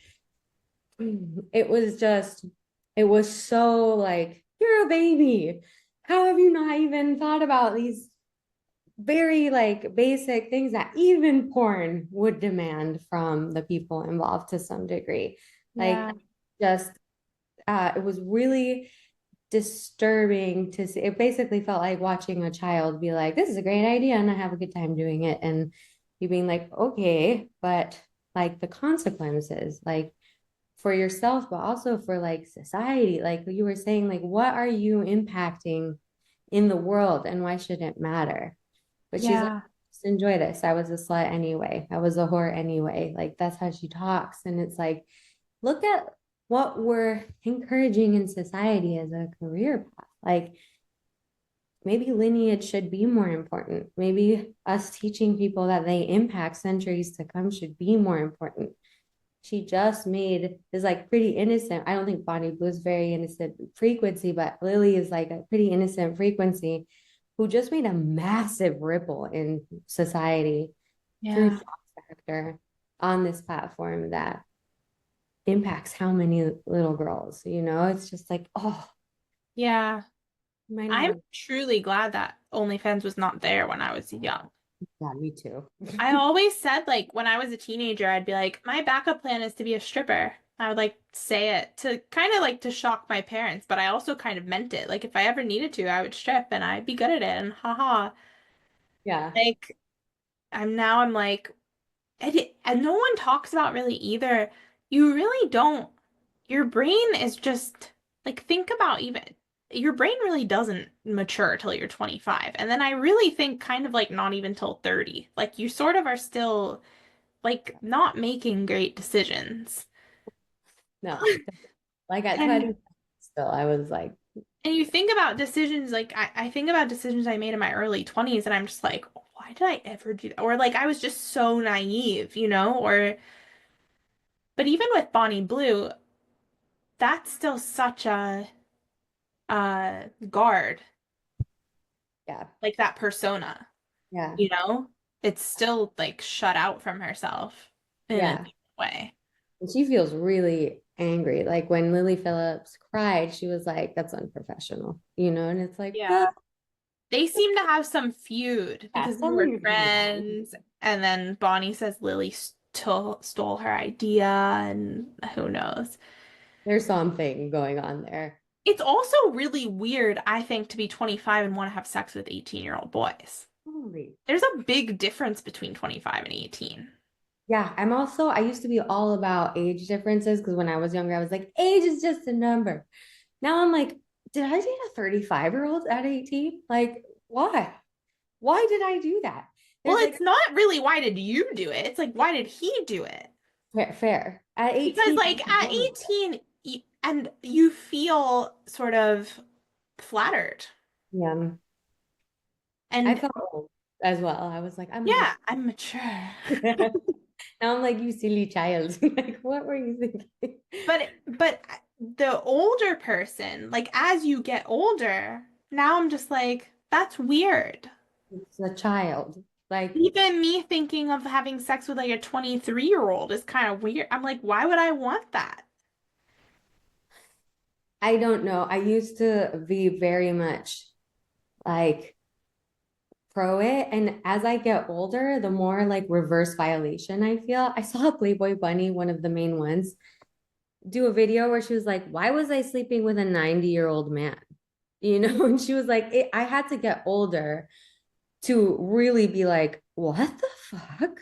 it was so like, you're a baby. How have you not even thought about these very like basic things that even porn would demand from the people involved to some degree? Like, Yeah. just, it was really disturbing to see. It basically felt like watching a child be like, this is a great idea, and I have a good time doing it. And you being like, okay, but like the consequences, like for yourself, but also for like society. Like you were saying, like, what are you impacting in the world and why should it matter? But she's like, Yeah. just enjoy this. I was a slut anyway. I was a whore anyway. Like that's how she talks. And it's like, look at what we're encouraging in society as a career path. Like maybe lineage should be more important. Maybe us teaching people that they impact centuries to come should be more important. She just made is like pretty innocent. I don't think Bonnie Blue is very innocent frequency, but Lily is like a pretty innocent frequency who just made a massive ripple in society through Yeah. factor on this platform that impacts how many little girls, it's just like, oh, Yeah. you might not I'm have. truly glad that OnlyFans was not there when I was young. Yeah, me too. I always said, like, when I was a teenager, I'd be like, my backup plan is to be a stripper. I would like say it to kind of like to shock my parents, but I also kind of meant it. Like, if I ever needed to, I would strip and I'd be good at it. And haha. Yeah. Like, I'm like, and no one talks about really either. You really don't. Your brain is just like, think about even your brain really doesn't mature till you're 25. And then I really think kind of like not even till 30. Like, you sort of are still like not making great decisions. No. Like at And 20, still, I was like, you think about decisions like I think about decisions I made in my early 20s and I'm just like, why did I ever do that? Or like I was just so naive, Or but even with Bonnie Blue, that's still such a guard, yeah, like that persona, yeah, you know? It's still like shut out from herself in a yeah. different way. And she feels really angry. Like when Lily Phillips cried, she was like, that's unprofessional, And it's like, Yeah. well, They seem to have some feud yeah, because they were something's going on. friends, and then Bonnie says Lily stole her idea, and who knows. There's something going on there. It's also really weird, I think, to be 25 and want to have sex with 18-year-old boys. Holy. There's a big difference between 25 and 18. Yeah, I used to be all about age differences because when I was younger, I was like, age is just a number. Now I'm like, did I date a 35-year-old at 18? Like, why? Why did I do that? Well, There's like it's not really why did you do it? It's like why did he do it? fair. At Because 18, like at 18 and you feel sort of flattered. yeah, I And felt old as well. I was like, I'm yeah, mature. I'm mature. Now I'm like, you silly child. Like, what were you thinking? But the older person, like as you get older, now I'm just like, that's weird. It's a child. Like, Even me thinking of having sex with like a 23-year-old is kind of weird. I'm like, why would I want that? I don't know. I used to be very much like pro it. And as I get older, the more like reverse violation I feel. I saw Playboy Bunny, one of the main ones, do a video where she was like, why was I sleeping with a 90-year-old man? You know, and she was like, I had to get older to really be like, what the fuck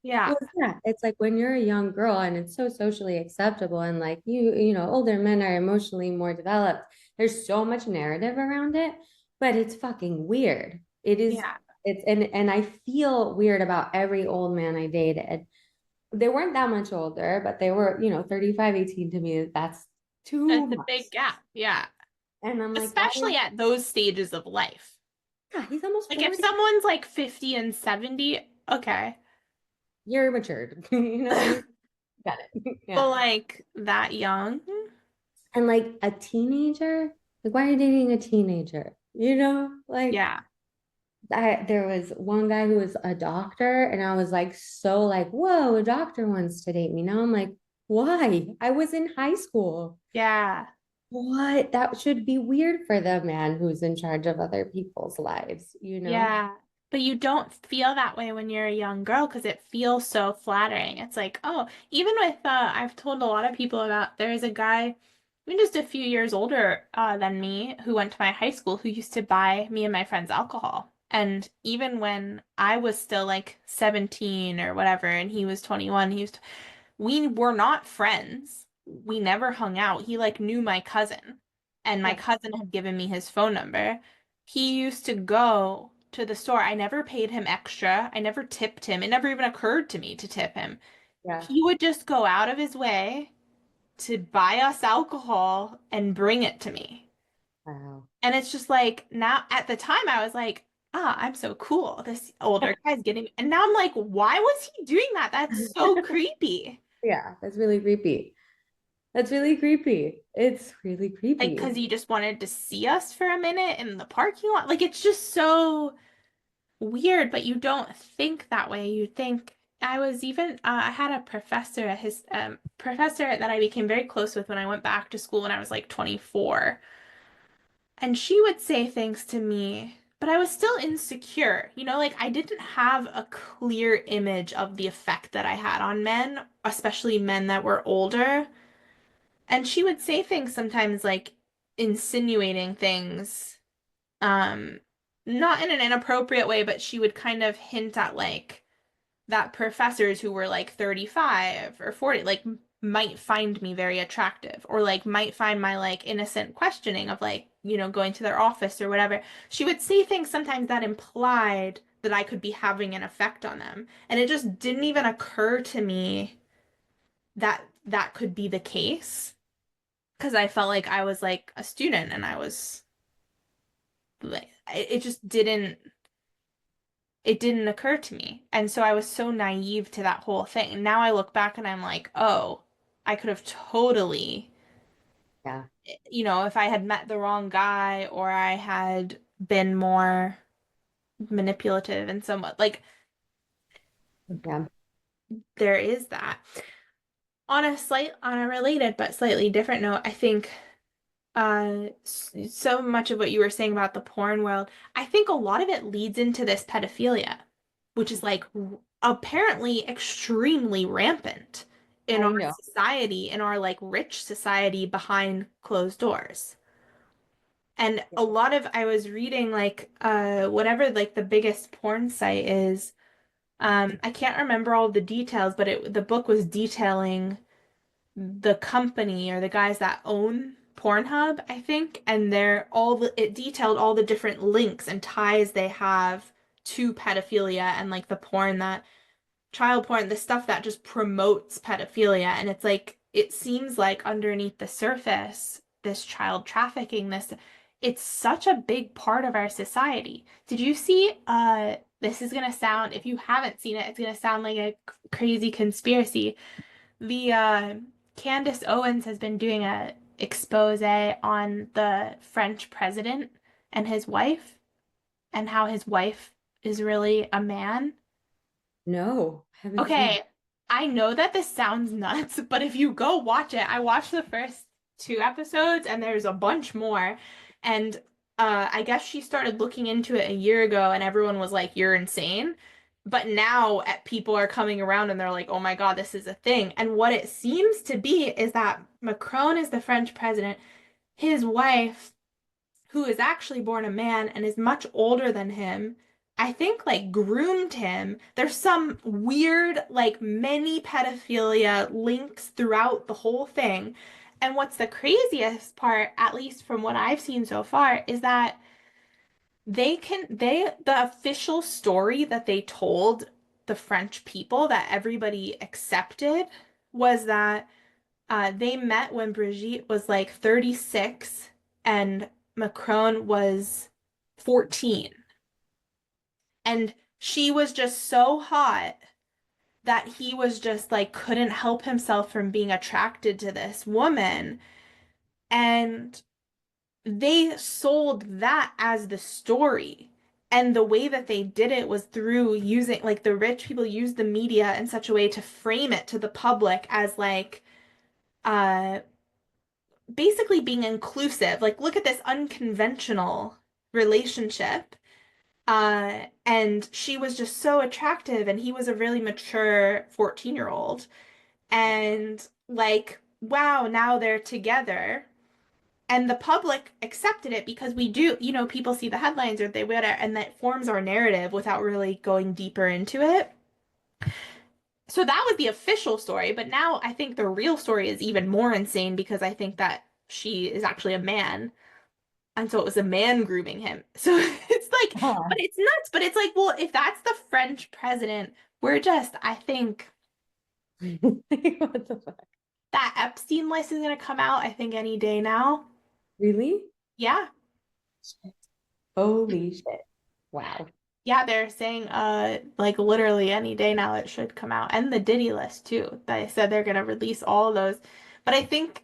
Yeah. was that? It's like when you're a young girl and it's so socially acceptable and like you know, older men are emotionally more developed. There's so much narrative around it, but it's fucking weird. It is, Yeah. it's, and I feel weird about every old man I dated. They weren't that much older, but they were, you know, 35, 18 to me. That's too It's a much. big gap. Yeah. And I'm like, why? Especially at those stages of life. Yeah, he's almost Like if 40. someone's like 50 and 70, okay. You're matured. You know, you got it. But Yeah. like that young? And like a teenager, like why are you dating a teenager? You know, like Yeah. there was one guy who was a doctor, and I was like, so like, whoa, a doctor wants to date me. Now I'm like, why? I was in high school. Yeah. What? That should be weird for the man who's in charge of other people's lives, you know? Yeah. But you don't feel that way when you're a young girl because it feels so flattering. It's like, oh, even with I've told a lot of people about there's a guy, even just a few years older than me, who went to my high school who used to buy me and my friends alcohol. And even when I was still like 17 or whatever, and he was 21, we were not friends. We never hung out. He like knew my cousin, and my Yeah, cousin had given me his phone number. He used to go to the store. I never paid him extra. I never tipped him. It never even occurred to me to tip him. yeah. He would just go out of his way to buy us alcohol and bring it to me. Wow. And it's just like now at the time I was like, ah, I'm so cool. This older guy's getting me. And now I'm like, why was he doing that? That's so creepy. Yeah, that's really creepy. That's really creepy. It's really Like, creepy. because he just wanted to see us for a minute in the parking lot. Like, it's just so weird, but you don't think that way. You think I was even, I had a professor, his professor that I became very close with when I went back to school when I was like 24. And she would say things to me, but I was still insecure. You know, like I didn't have a clear image of the effect that I had on men, especially men that were older. And she would say things sometimes like insinuating things, um, not in an inappropriate way, but she would kind of hint at like that professors who were like 35 or 40 like might find me very attractive or like might find my like innocent questioning of like, you know, going to their office or whatever. She would say things sometimes that implied that I could be having an effect on them. And it just didn't even occur to me that that could be the case because I felt like I was like a student and I was like it just didn't occur to me. And so I was so naive to that whole thing. And now I look back and I'm like, "Oh, I could have totally, Yeah. you know, if I had met the wrong guy or I had been more manipulative and somewhat like Yeah. there is that." On a related but slightly different note, I think so much of what you were saying about the porn world, I think a lot of it leads into this pedophilia, which is like apparently extremely rampant in I our know. society, in our like rich society behind closed doors. And Yeah. a lot of I was reading like whatever like the biggest porn site is, I can't remember all the details, but the book was detailing the company or the guys that own Pornhub, I think, and it detailed all the different links and ties they have to pedophilia and like the porn that child porn, the stuff that just promotes pedophilia. And it's like, it seems like underneath the surface, this child trafficking, it's such a big part of our society. Did you see, this is gonna sound, if you haven't seen it, it's gonna sound like a crazy conspiracy. The, Candace Owens has been doing a expose on the French president and his wife, and how his wife is really a man. No, I haven't seen it. Okay, I know that this sounds nuts, but if you go watch it, I watched the first two episodes and there's a bunch more. And I guess she started looking into it a year ago and everyone was like, you're insane. But now people are coming around and they're like, oh my God, this is a thing. And what it seems to be is that Macron is the French president. His wife, who is actually born a man and is much older than him, I think like groomed him. There's some weird, like many pedophilia links throughout the whole thing. And what's the craziest part, at least from what I've seen so far, is that the official story that they told the French people that everybody accepted was that they met when Brigitte was like 36 and Macron was 14. And she was just so hot that he was just like couldn't help himself from being attracted to this woman. And they sold that as the story. And the way that they did it was through using, like, the rich people used the media in such a way to frame it to the public as like, uh, basically being inclusive. Like, look at this unconventional relationship. And she was just so attractive, and he was a really mature 14-year-old. And like, wow, now they're together. And the public accepted it because we do, people see the headlines or they whatever, and that forms our narrative without really going deeper into it. So that was the official story, but now I think the real story is even more insane because I think that she is actually a man. And so it was a man grooming him. So it's like, Oh. but it's nuts. But it's like, well, if that's the French president, I think What the fuck? that Epstein list is going to come out, I think, any day now. Really? Yeah. Shit. Holy shit. Wow. Yeah, they're saying like literally any day now it should come out. And the Diddy list too. They said they're gonna release all of those. But I think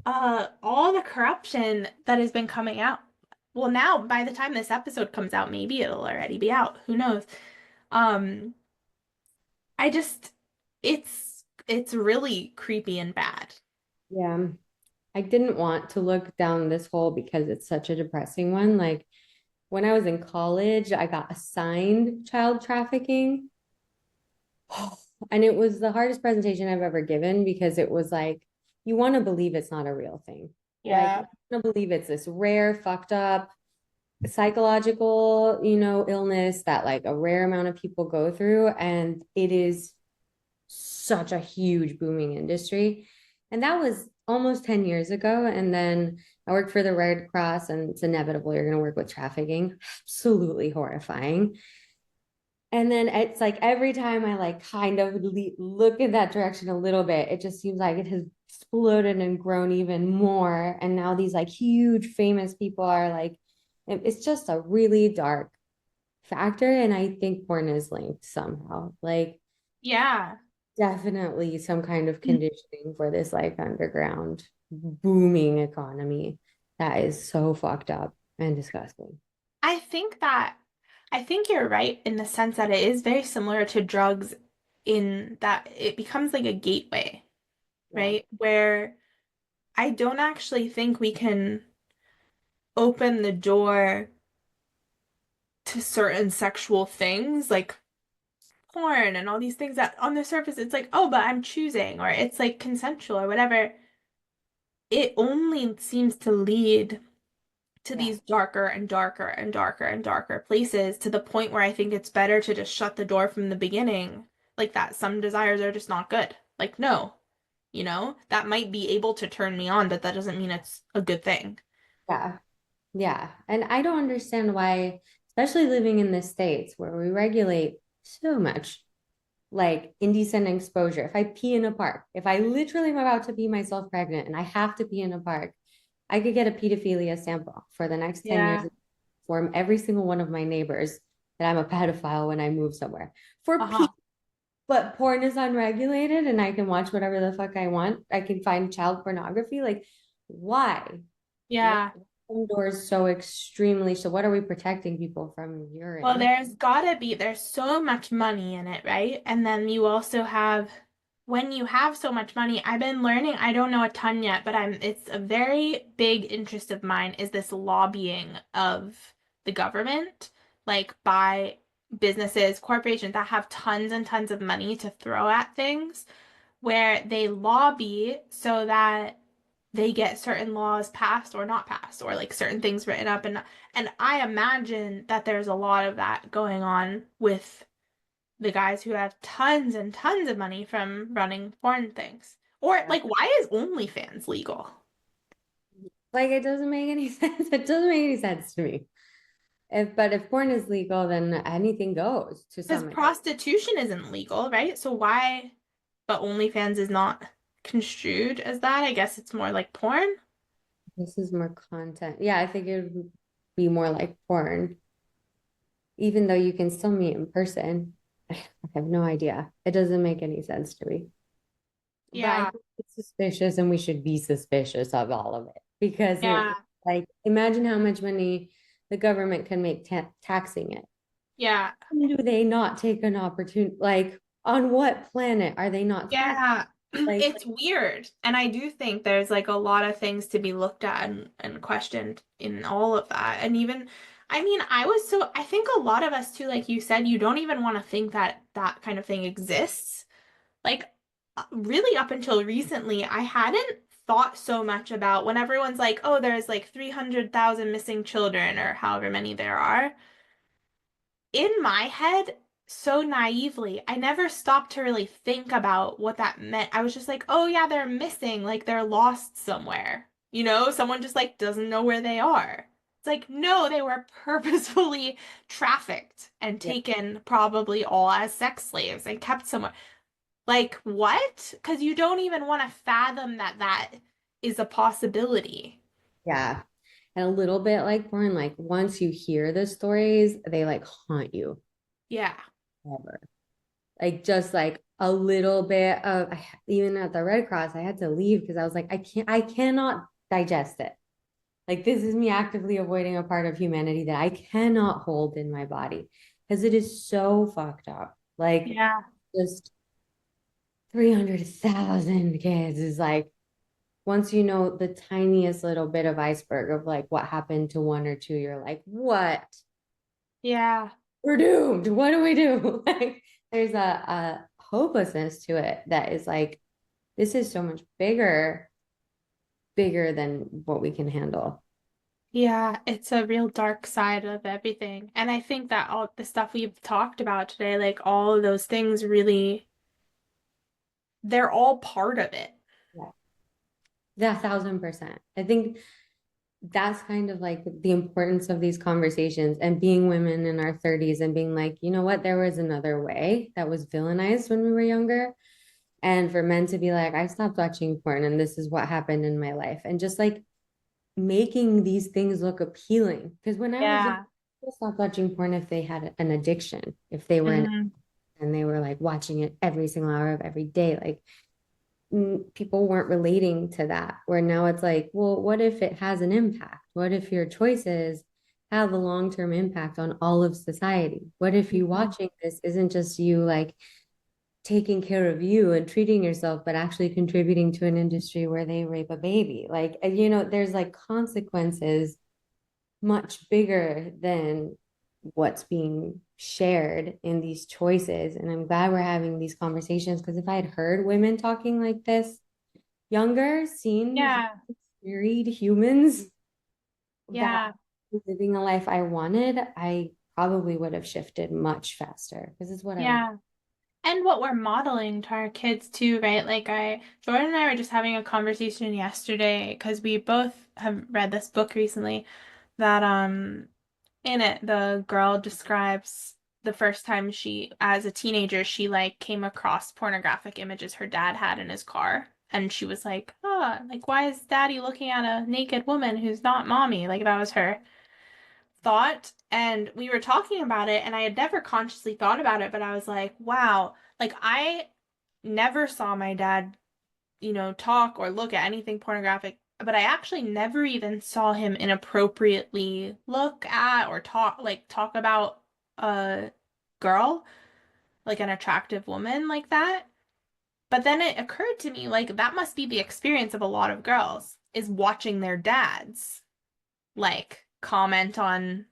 all the corruption that has been coming out. Well, now by the time this episode comes out, maybe it'll already be out. Who knows? Um, I just it's really creepy and bad. Yeah. I didn't want to look down this hole because it's such a depressing one. Like when I was in college, I got assigned child trafficking. And it was the hardest presentation I've ever given because it was like, you want to believe it's not a real thing. Like, you Yeah. want to believe it's this rare, fucked up psychological, illness that like a rare amount of people go through. And it is such a huge booming industry. And that was almost 10 years ago. And then I worked for the Red Cross, and it's inevitable you're going to work with trafficking. Absolutely horrifying. And then it's like every time I like kind of look in that direction a little bit, it just seems like it has exploded and grown even more. And now these like huge famous people are like, it's just a really dark factor. And I think porn is linked somehow. Like Yeah. definitely some kind of conditioning for this like underground booming economy that is so fucked up and disgusting. I think that I think you're right in the sense that it is very similar to drugs in that it becomes like a gateway, Yeah. right? Where I don't actually think we can open the door to certain sexual things like porn and all these things that on the surface it's like, oh, but I'm choosing, or it's like consensual or whatever. It only seems to lead to Yeah. these darker and darker and darker and darker places to the point where I think it's better to just shut the door from the beginning. Like that some desires are just not good. Like, no, that might be able to turn me on, but that doesn't mean it's a good thing. Yeah. Yeah. And I don't understand why, especially living in the States where we regulate so much, like indecent exposure. If I pee in a park, if I literally am about to pee myself pregnant and I have to pee in a park, I could get a pedophilia sample for the next 10 years Yeah. and inform every single one of my neighbors that I'm a pedophile when I move somewhere. For pee, Uh-huh. but porn is unregulated and I can watch whatever the fuck I want. I can find child pornography. Like, why? What Yeah. doors so extremely? So what are we protecting people from Well, urine? there's so much money in it, right? And then you also have, when you have so much money, I've been learning, I don't know a ton yet, but it's a very big interest of mine is this lobbying of the government, like by businesses, corporations that have tons and tons of money to throw at things, where they lobby so that they get certain laws passed or not passed or like certain things written up and I imagine that there's a lot of that going on with the guys who have tons and tons of money from running porn things. Or Yeah. like why is OnlyFans legal? Like it doesn't make any sense. It doesn't make any sense to me. But if porn is legal, then anything goes to Because some extent. prostitution isn't legal, right? So why but OnlyFans is not construed as that? I guess it's more like porn. This is more content. Yeah, I think it would be more like porn, even though you can still meet in person. I have no idea. It doesn't make any sense to me. But I Yeah. think it's suspicious, and we should be suspicious of all of it because Yeah. like, imagine how much money the government can make taxing it. Yeah. Do they not take an opportunity? Like, on what planet are they not taxed? Yeah, Like, it's weird. And I do think there's like a lot of things to be looked at and questioned in all of that. And even, I mean, I think a lot of us too, like you said, you don't even want to think that that kind of thing exists. Like, really up until recently, I hadn't thought so much about when everyone's like, oh, there's like 300,000 missing children or however many there are in my head, so naively, I never stopped to really think about what that meant. I was just like, oh yeah, they're missing, like they're lost somewhere. Someone just like doesn't know where they are. It's like, no, they were purposefully trafficked and yeah, taken probably all as sex slaves and kept somewhere. Like, what? Because you don't even want to fathom that that is a possibility. yeah. And a little bit like porn, like once you hear the stories, they like haunt you Yeah. forever. Like just like a little bit of even at the Red Cross, I had to leave because I was like, I cannot digest it. Like this is me actively avoiding a part of humanity that I cannot hold in my body because it is so fucked up. Like Yeah. just 300,000 kids is like once you know the tiniest little bit of iceberg of like what happened to one or two, you're like, what? Yeah. We're doomed. What do we do? Like there's a hopelessness to it that is like, this is so much bigger than what we can handle. Yeah, it's a real dark side of everything. And I think that all the stuff we've talked about today, like all of those things really, they're all part of it. Yeah. Yeah, 1,000%. I think that's kind of like the importance of these conversations and being women in our 30s and being like, you know what, there was another way that was villainized when we were younger. And for men to be like, I stopped watching porn and this is what happened in my life. And just like making these things look appealing. Because when I was young, Yeah. people stopped watching porn if they had an addiction, if they were in Mhm. and they were like watching it every single hour of every day. Like people weren't relating to that. Where now it's like, well, what if it has an impact? What if your choices have a long-term impact on all of society? What if you Mhm. watching this isn't just you like taking care of you and treating yourself, but actually contributing to an industry where they rape a baby? Like, there's like consequences much bigger than what's being shared in these choices. And I'm glad we're having these conversations because if I had heard women talking like this younger, seen Yeah. married humans, that Yeah. living a life I wanted, I probably would have shifted much faster because it's what I want. Yeah. And what we're modeling to our kids too, right? Jordan and I were just having a conversation yesterday because we both have read this book recently that in it the girl describes the first time she, as a teenager, she like came across pornographic images her dad had in his car. And she was like, oh, like why is daddy looking at a naked woman who's not mommy? Like that was her thought. And we were talking about it, and I had never consciously thought about it, but I was like, wow, like I never saw my dad, talk or look at anything pornographic, but I actually never even saw him inappropriately look at or talk about a girl, like an attractive woman like that. But then it occurred to me, like, that must be the experience of a lot of girls, is watching their dads, like, comment on,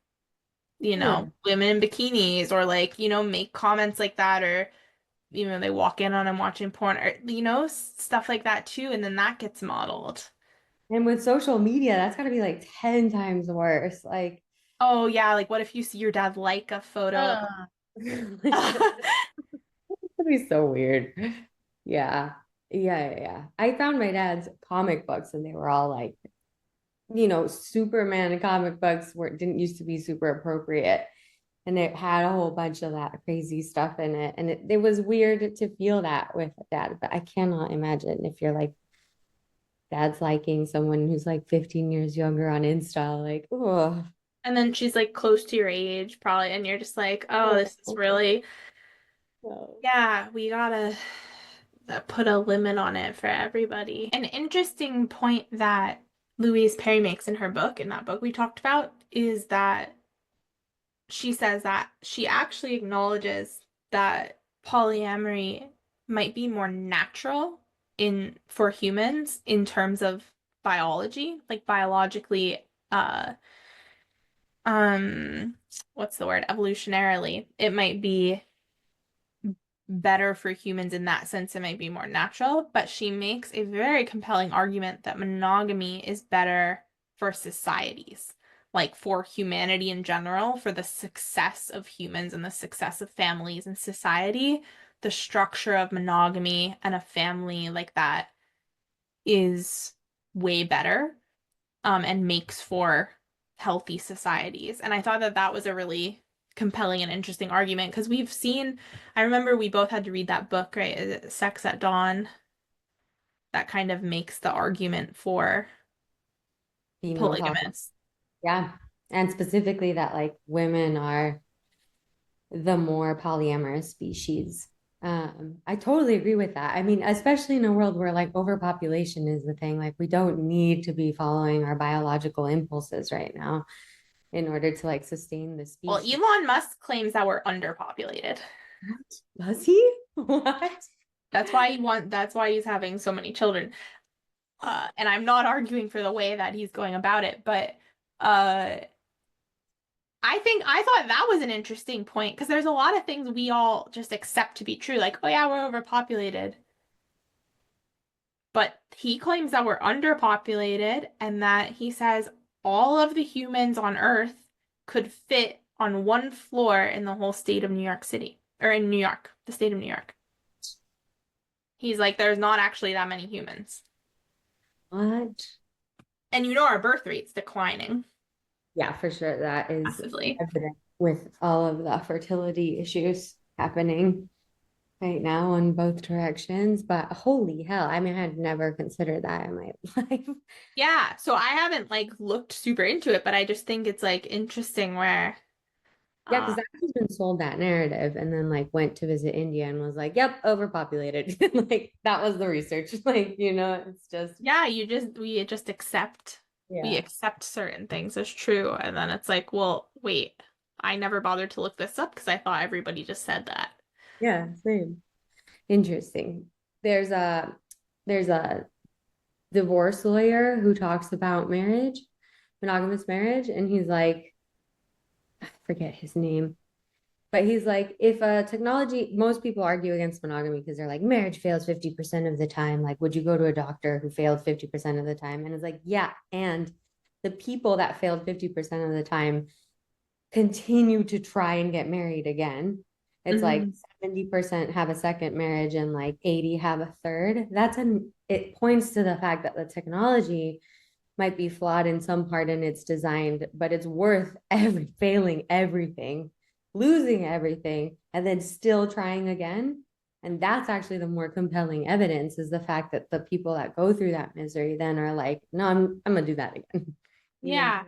Sure. women in bikinis or, like, make comments like that, or they walk in on them watching porn, or stuff like that too, and then that gets modeled. And with social media, that's got to be like 10 times worse. Like, Oh yeah, like what if you see your dad like a photo of like that'd be so weird. Yeah. Yeah. I found my dad's comic books and they were all like, Superman comic books were didn't used to be super appropriate. And it had a whole bunch of that crazy stuff in it. And it was weird to feel that with dad, but I cannot imagine if you're like dad's liking someone who's like 15 years younger on Insta, like, oh, and then she's like close to your age probably, and you're just like, oh, this is really, no. yeah, we gotta put a limit on it for everybody. An interesting point that Louise Perry makes in her book, in that book we talked about, is that she says that she actually acknowledges that polyamory might be more natural in for humans in terms of biology, like biologically, um, what's the word? Evolutionarily, it might be better for humans in that sense. It might be more natural, but she makes a very compelling argument that monogamy is better for societies, like for humanity in general, for the success of humans and the success of families and society. The structure of monogamy and a family like that is way better, and makes for healthy societies. And I thought that that was a really compelling and interesting argument because we've seen, I remember we both had to read that book, right? Is it Sex at Dawn? That kind of makes the argument for Female poly. polygamists. Yeah. And specifically that like women are the more polyamorous species. I totally agree with that. I mean, especially in a world where like overpopulation is the thing, like we don't need to be following our biological impulses right now in order to like sustain the Well, species. Elon Musk claims that we're underpopulated. What? Does he? What? That's why he's having so many children. And I'm not arguing for the way that he's going about it, but uh I thought that was an interesting point because there's a lot of things we all just accept to be true, like, oh yeah, we're overpopulated. But he claims that we're underpopulated and that he says all of the humans on Earth could fit on one floor in the whole state of New York City, or in New York, the state of New York. He's like, there's not actually that many humans. What? And our birth rate's declining Yeah, for sure. That is massively. evident with all of the fertility issues happening right now in both directions. But holy hell, I mean, I had never considered that in my life. Yeah, so I haven't like looked super into it, but I just think it's like interesting where Yeah, uh because I've just been sold that narrative and then like went to visit India and was like, yep, overpopulated. Like that was the research. Like, it's just, yeah, we just yeah. accept certain things as true, and then it's like, well, wait, I never bothered to look this up because I thought everybody just said that. Yeah, same. Interesting. There's a divorce lawyer who talks about marriage, monogamous marriage, and he's like, I forget his name, but he's like, if technology, most people argue against monogamy because they're like, marriage fails 50% of the time. Like, would you go to a doctor who failed 50% of the time? And it's like, yeah, and the people that failed 50% of the time continue to try and get married again. It's like Mhm. 70% have a second marriage and like 80 have a third. It points to the fact that the technology might be flawed in some part and it's designed, but it's worth failing everything, losing everything, and then still trying again. And that's actually the more compelling evidence is the fact that the people that go through that misery then are like, no, I'm gonna do that again. Even Yeah.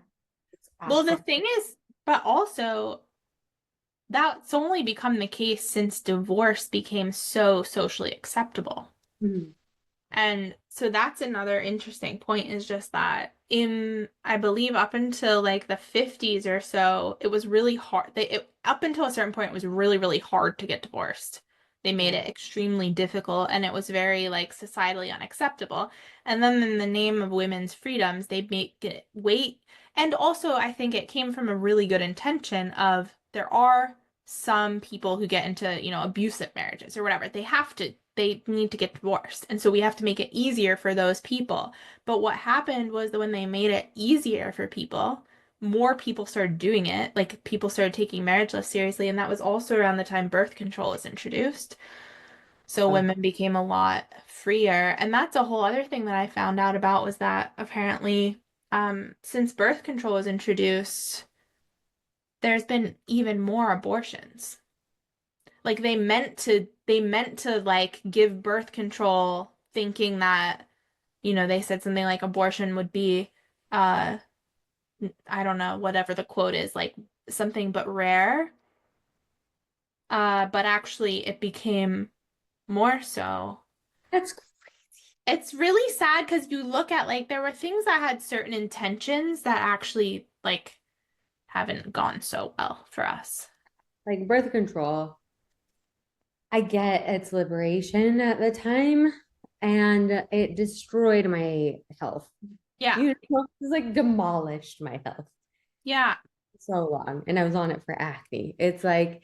it's Well, the awful. thing is, but also that's only become the case since divorce became so socially acceptable. Mhm. And so that's another interesting point is just that I believe up until like the 50s or so, it was really hard. Up until a certain point, it was really, really hard to get divorced. They made Yeah. it extremely difficult and it was very like societally unacceptable. And then in the name of women's freedoms, they make it wait. And also, I think it came from a really good intention of there are some people who get into, abusive marriages or whatever. They need to get divorced. And so we have to make it easier for those people. But what happened was that when they made it easier for people, more people started doing it. Like people started taking marriage less seriously. And that was also around the time birth control was introduced. So Oh, women became a lot freer. And that's a whole other thing that I found out about was that apparently, since birth control was introduced, there's been even more abortions. Like they meant to like give birth control thinking that, they said something like abortion would be uh I don't know, whatever the quote is, like something but rare. But actually it became more so. that's It's really sad because you look at like there were things that had certain intentions that actually like haven't gone so well for us. like birth control. I get its liberation at the time, and it destroyed my health. Yeah. It's like demolished my health Yeah. so long, and I was on it for acne. It's like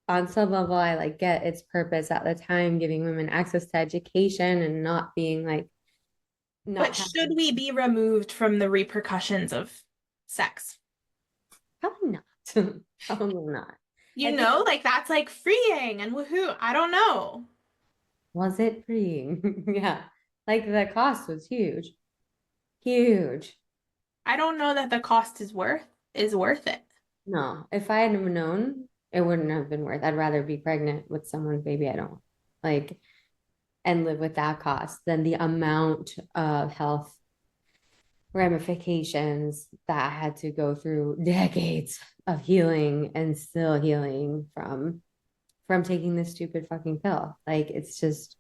on some level, I like get its purpose at the time, giving women access to education and not being like not But should having we be removed from the repercussions of sex? probably not, probably not. I think Like that's like freeing and woohoo. I don't know. was it freeing? Yeah, like the cost was huge, huge. I don't know that the cost is worth it. No, if I had known, it wouldn't have been worth. I'd rather be pregnant with someone's baby I don't like and live with that cost than the amount of health ramifications that I had to go through decades of healing and still healing from taking this stupid fucking pill. Like it's just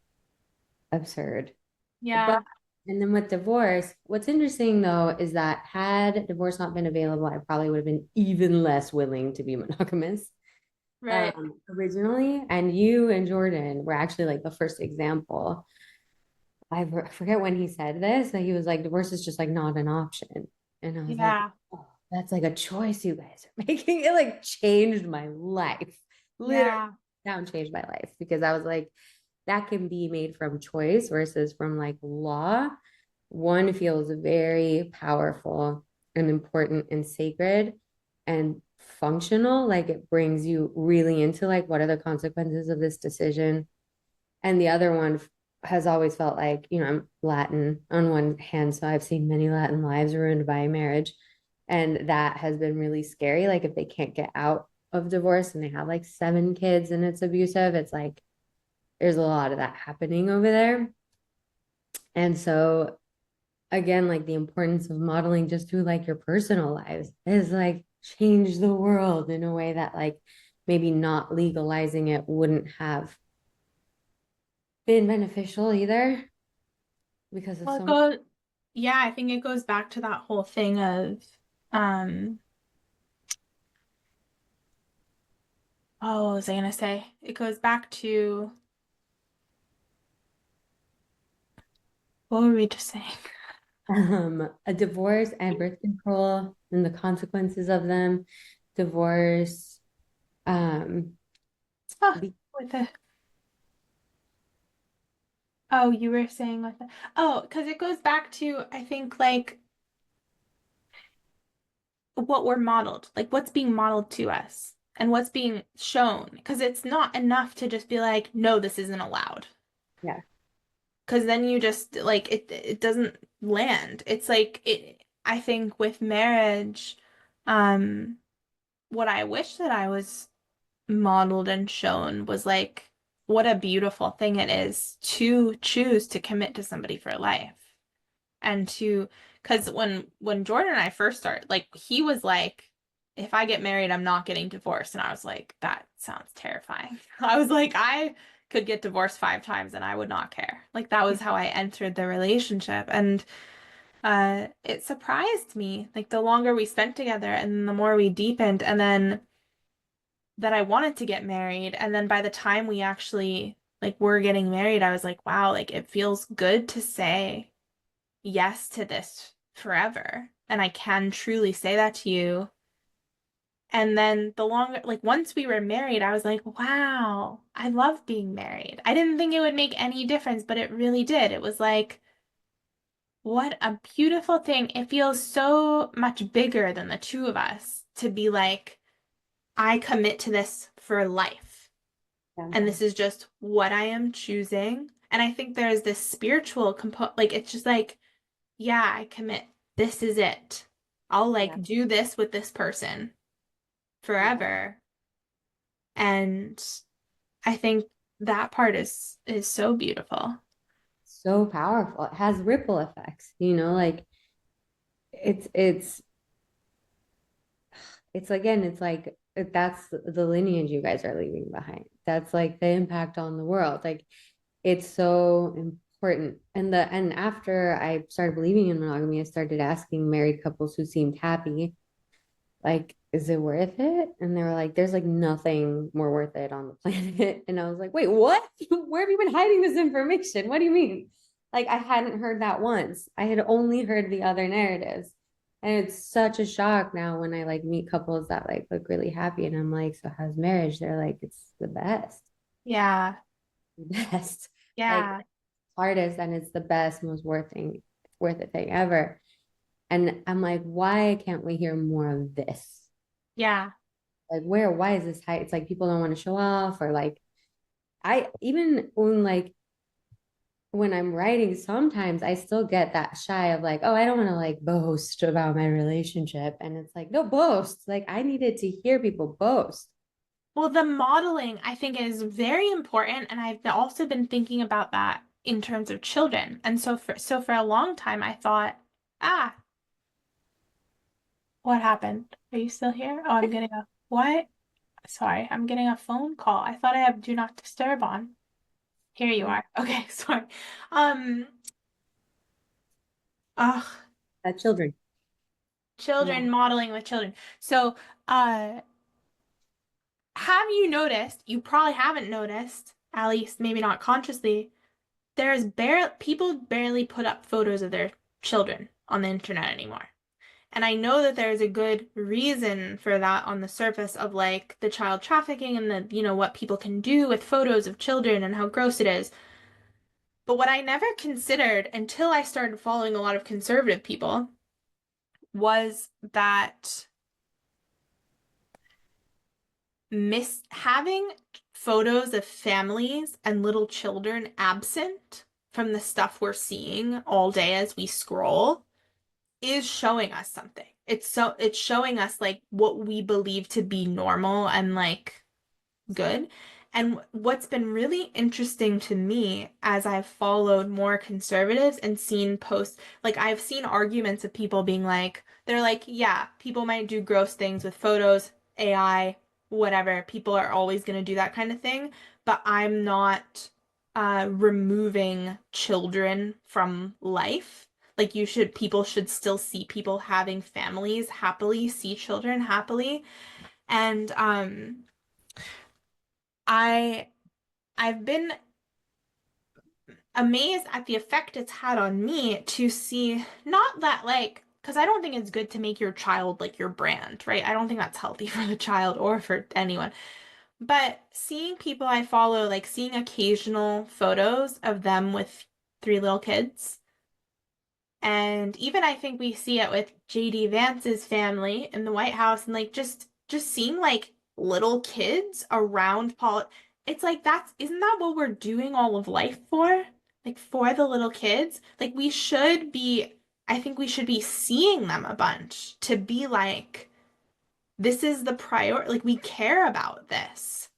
absurd. But Yeah, and then with divorce, what's interesting though is that had divorce not been available, I probably would have been even less willing to be monogamous right. originally. And you and Jordan were actually like the first example. Forget when he said this, that he was like, divorce is just like not an option. And I was like, Yeah, oh, that's like a choice you guys are making. It like changed my life. Literally yeah. down changed my life because I was like, that can be made from choice versus from like law. One feels very powerful and important and sacred and functional. Like it brings you really into like, what are the consequences of this decision? And the other one has always felt like, I'm Latin on one hand, so I've seen many Latin lives ruined by marriage. And that has been really scary. Like if they can't get out of divorce and they have like 7 kids and it's abusive, it's like there's a lot of that happening over there. And so again, like the importance of modeling just through like your personal lives is like change the world in a way that like maybe not legalizing it wouldn't have been beneficial either because of Well, it so goes, yeah, I think it goes back to that whole thing of, um, oh, what was I gonna say? It goes back to, what were we just saying? a divorce and birth control and the consequences of them, divorce, um, Oh, be- with the, oh, you were saying with the, oh, because it goes back to, I think, like, what we're modeled, like what's being modeled to us and what's being shown. Because it's not enough to just be like, no, this isn't allowed. Yeah. Because then you just like it doesn't land. It's like it, I think with marriage, um, what I wish that I was modeled and shown was like what a beautiful thing it is to choose to commit to somebody for life and to because when Jordan and I first started, like he was like, if I get married, I'm not getting divorced, and I was like, that sounds terrifying. I was like, I could get divorced 5 times and I would not care. Like that was how I entered the relationship, and it surprised me. Like the longer we spent together, and the more we deepened, and then that I wanted to get married, and then by the time we actually like were getting married, I was like, wow, like it feels good to say yes to this forever. And I can truly say that to you. And then the longer, like once we were married, I was like, wow, I love being married. I didn't think it would make any difference, but it really did. It was like, what a beautiful thing. It feels so much bigger than the two of us to be like, I commit to this for life. Yeah. And this is just what I am choosing. And I think there's this spiritual component, like it's just like, yeah, I commit. This is it. I'll Yeah. like do this with this person Yeah. forever. And I think that part is so beautiful. So powerful. It has ripple effects, you know, like it's it's again, it's like that's the lineage you guys are leaving behind. That's like the impact on the world. Like it's so important. And after I started believing in monogamy, I started asking married couples who seemed happy, like, is it worth it? And they were like, there's like nothing more worth it on the planet. And I was like, wait, what? Where have you been hiding this information? What do you mean? Like I hadn't heard that once. I had only heard the other narratives. And it's such a shock now when I like meet couples that like look really happy and I'm like, so how's marriage? They're like, it's the best. Yeah. The best. Like Yeah. hardest and it's the best, most worth it thing ever. And I'm like, why can't we hear more of this? Yeah. Like why is this high? It's like people don't want to show off or like I even when I'm writing, sometimes I still get that shy of like, oh, I don't want to like boast about my relationship. And it's like, no, boast. Like I needed to hear people boast. Well, the modeling I think is very important, and I've also been thinking about that in terms of children. And so for a long time I thought, ah, what happened? Are you still here? Oh, I'm getting a what? Sorry, I'm getting a phone call. I thought I have do not disturb on. Here you Mm. are. Okay, sorry. Um, ugh, Children. children No. modeling with children. So, have you noticed? You probably haven't noticed, at least maybe not consciously. People barely put up photos of their children on the internet anymore. And I know that there's a good reason for that on the surface of like the child trafficking and the, what people can do with photos of children and how gross it is. But what I never considered until I started following a lot of conservative people was that miss having photos of families and little children absent from the stuff we're seeing all day as we scroll is showing us something. It's showing us like what we believe to be normal and like good. And what's been really interesting to me as I've followed more conservatives and seen posts, like I've seen arguments of people being like, they're like, yeah, people might do gross things with photos, AI, whatever. People are always going to do that kind of thing, but I'm not removing children from life. Like people should still see people having families happily, see children happily. And I I've been amazed at the effect it's had on me to see not that like because I don't think it's good to make your child like your brand, right? I don't think that's healthy for the child or for anyone. But seeing people I follow, like seeing occasional photos of them with 3 little kids, And even I think we see it with JD Vance's family in the White House and like just seeing like little kids around Paul. It's like that's isn't that what we're doing all of life for? Like for the little kids? Like we should be I think we should be seeing them a bunch to be like this is the priority. Like we care about this.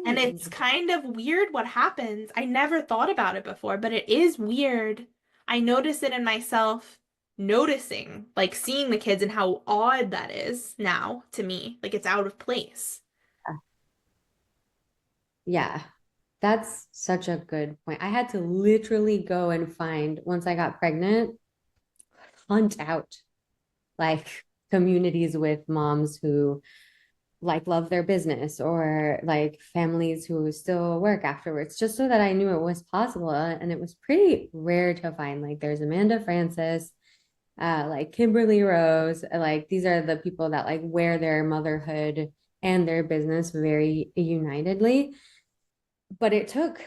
And Really it's interesting. kind of weird what happens. I never thought about it before, but it is weird. I notice it in myself, noticing, like seeing the kids and how odd that is now to me. Like it's out of place. Yeah, that's such a good point. I had to literally go and find, once I got pregnant, hunt out like communities with moms who like love their business or like families who still work afterwards, just so that I knew it was possible. And it was pretty rare to find. Like there's Amanda Francis, like Kimberly Rose, like these are the people that like wear their motherhood and their business very unitedly. But it took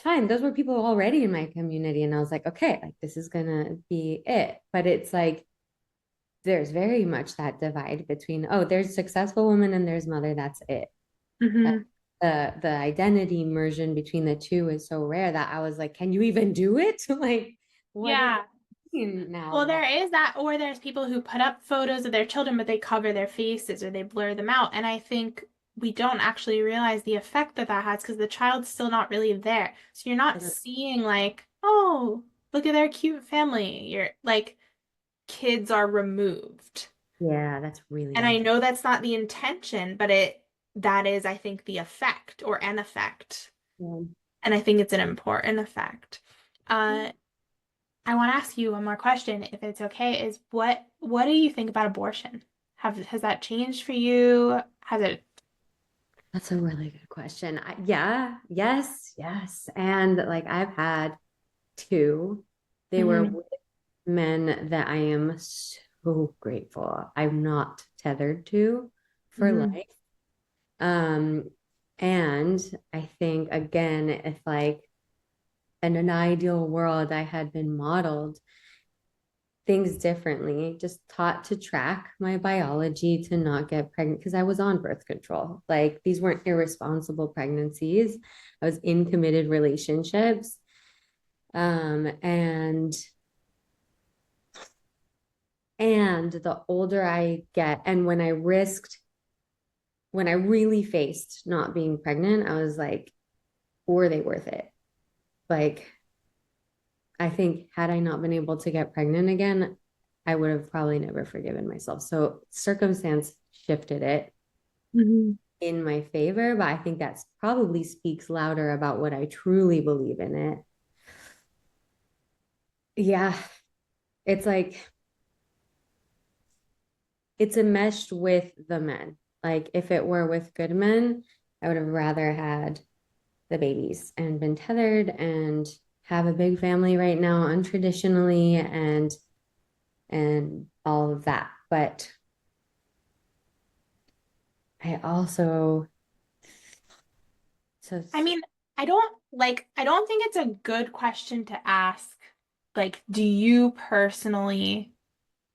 time. Those were people already in my community. And I was like, okay, like this is gonna be it. But it's like there's very much that divide between, oh, there's successful woman and there's mother, that's it. Uh, Hmm. the identity immersion between the two is so rare that I was like, can you even do it? Like, what does Yeah. it mean Well, now? there is that, or there's people who put up photos of their children, but they cover their faces or they blur them out. And I think we don't actually realize the effect that that has because the child's still not really there. So you're not seeing like, oh, look at their cute family. You're like, kids are removed. Yeah, that's really And I interesting. know that's not the intention, but that is, I think, the effect or an effect. Yeah. And I think it's an important effect. Uh, I want to ask you one more question, if it's okay, is what do you think about abortion? Has that changed for you? Has it? That's a really good question. Yeah, yes, yes. And like I've had two. They were Mhm. with men that I am so grateful I'm not tethered to for Mhm. life. Um, and I think again, if like in an ideal world I had been modeled things differently, just taught to track my biology to not get pregnant because I was on birth control. Like these weren't irresponsible pregnancies. I was in committed relationships. And the older I get, and when I really faced not being pregnant, I was like, were they worth it? Like, I think had I not been able to get pregnant again, I would have probably never forgiven myself. So circumstance shifted it Mhm. in my favor, but I think that probably speaks louder about what I truly believe in it. Yeah, it's like it's enmeshed with the men. Like if it were with good men, I would have rather had the babies and been tethered and have a big family right now untraditionally and all of that. But I also so I mean, I don't think it's a good question to ask. Like, do you personally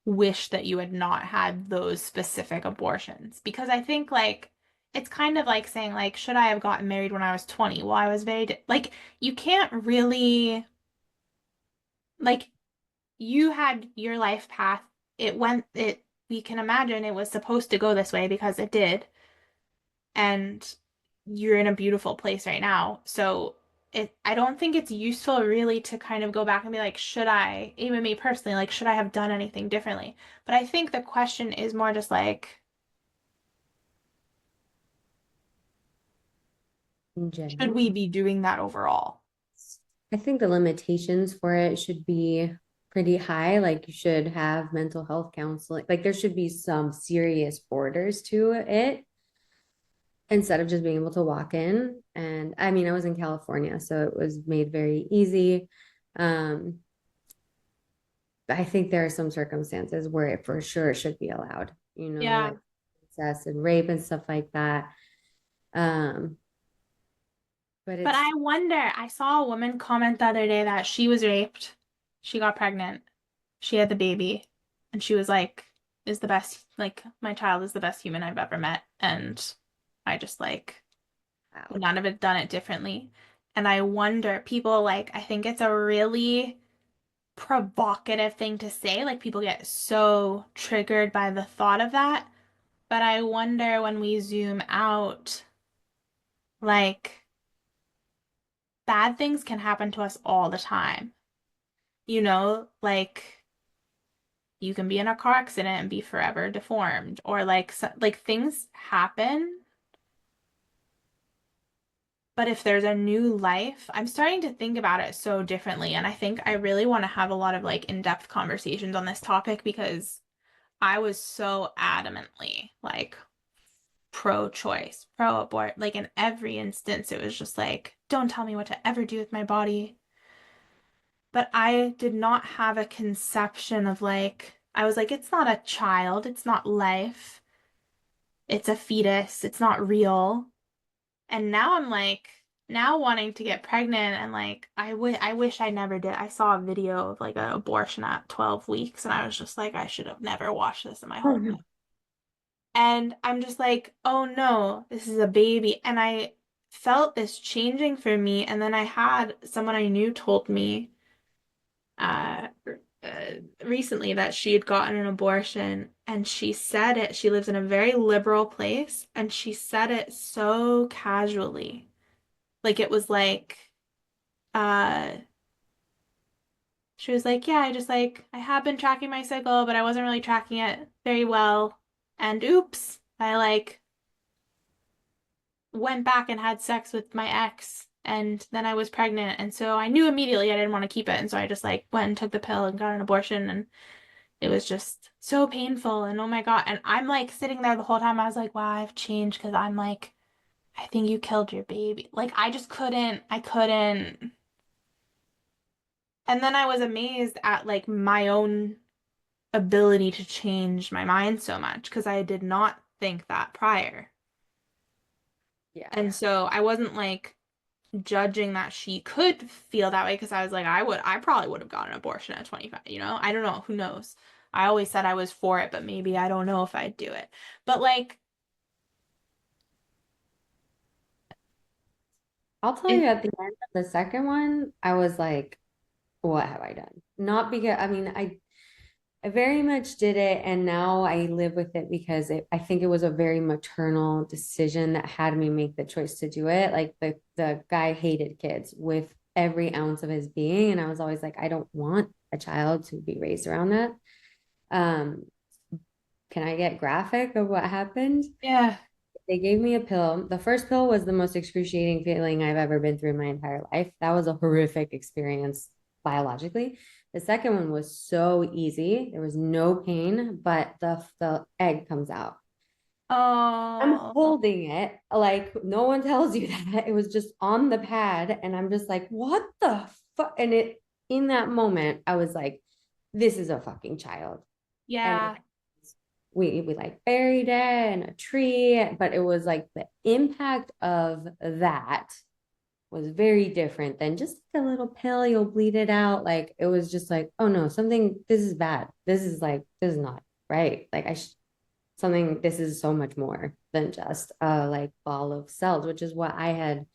wish that you had not had those specific abortions? Because I think like it's kind of like saying like, should I have gotten married when I was 20? Well, I was like you can't really like you had your life path. It we can imagine it was supposed to go this way because it did, and you're in a beautiful place right now. So I don't think it's useful really to kind of go back and be like, should I, even me personally, like, should I have done anything differently? But I think the question is more just like, in should general, we be doing that overall? I think the limitations for it should be pretty high. Like you should have mental health counseling. Like there should be some serious borders to it instead of just being able to walk in. And I mean, I was in California, so it was made very easy. Um, I think there are some circumstances where it for sure should be allowed, Yeah. like incest and rape and stuff like that. Um, but But it's I wonder, I saw a woman comment the other day that she was raped. she got pregnant, she had the baby, and she was like, is the best, like, my child is the best human I've ever met. And I just like, would Wow. not have done it differently. And I wonder, people like, I think it's a really provocative thing to say. Like, people get so triggered by the thought of that. But I wonder when we zoom out, like, bad things can happen to us all the time. Like you can be in a car accident and be forever deformed, or like like things happen. But if there's a new life, I'm starting to think about it so differently, and I think I really want to have a lot of like in-depth conversations on this topic because I was so adamantly like pro-choice, pro-abort. Like in every instance, it was just like, don't tell me what to ever do with my body. But I did not have a conception of like, I was like, it's not a child, it's not life, it's a fetus, it's not real. And now I'm like, now wanting to get pregnant and like, I wish I never did. I saw a video of like an abortion at 12 weeks and I was just like, I should have never watched this in my whole life. And I'm just like, oh no, this is a baby. And I felt this changing for me. And then I had someone I knew told me uh, recently that she had gotten an abortion and she said it. She lives in a very liberal place and she said it so casually. Like it was like, uh, she was like, yeah, I just like, I have been tracking my cycle, but I wasn't really tracking it very well. And oops, I like went back and had sex with my ex. And then I was pregnant. And so I knew immediately I didn't want to keep it. And so I just like went and took the pill and got an abortion. And it was just so painful and oh my God. And I'm like sitting there the whole time. I was like, wow, I've changed because I'm like, I think you killed your baby. Like I just couldn't, I couldn't. And then I was amazed at like my own ability to change my mind so much because I did not think that prior. Yeah. And so I wasn't like judging that she could feel that way because I was like, I probably would have gotten an abortion at 25, you know? I don't know, who knows? I always said I was for it, but maybe I don't know if I'd do it. But like, I'll tell you it, at the end of the second one, I was like, what have I done? Not because I mean, I very much did it, and now I live with it because I think it was a very maternal decision that had me make the choice to do it. Like the guy hated kids with every ounce of his being, and I was always like, I don't want a child to be raised around that. Um, can I get graphic of what happened? yeah. They gave me a pill. The first pill was the most excruciating feeling I've ever been through in my entire life. That was a horrific experience biologically. The second one was so easy. There was no pain, but the egg comes out. I'm Oh, holding it like no one tells you that. It was just on the pad, and I'm just like, what the fuck? And it in that moment, I was like, this is a fucking child. And yeah. we like buried it in a tree, but it was like the impact of that was very different than just like a little pill, you'll bleed it out. Like it was just like, oh no, something, this is bad. This is like, this is not right. Like something, this is so much more than just a like ball of cells, which is what I had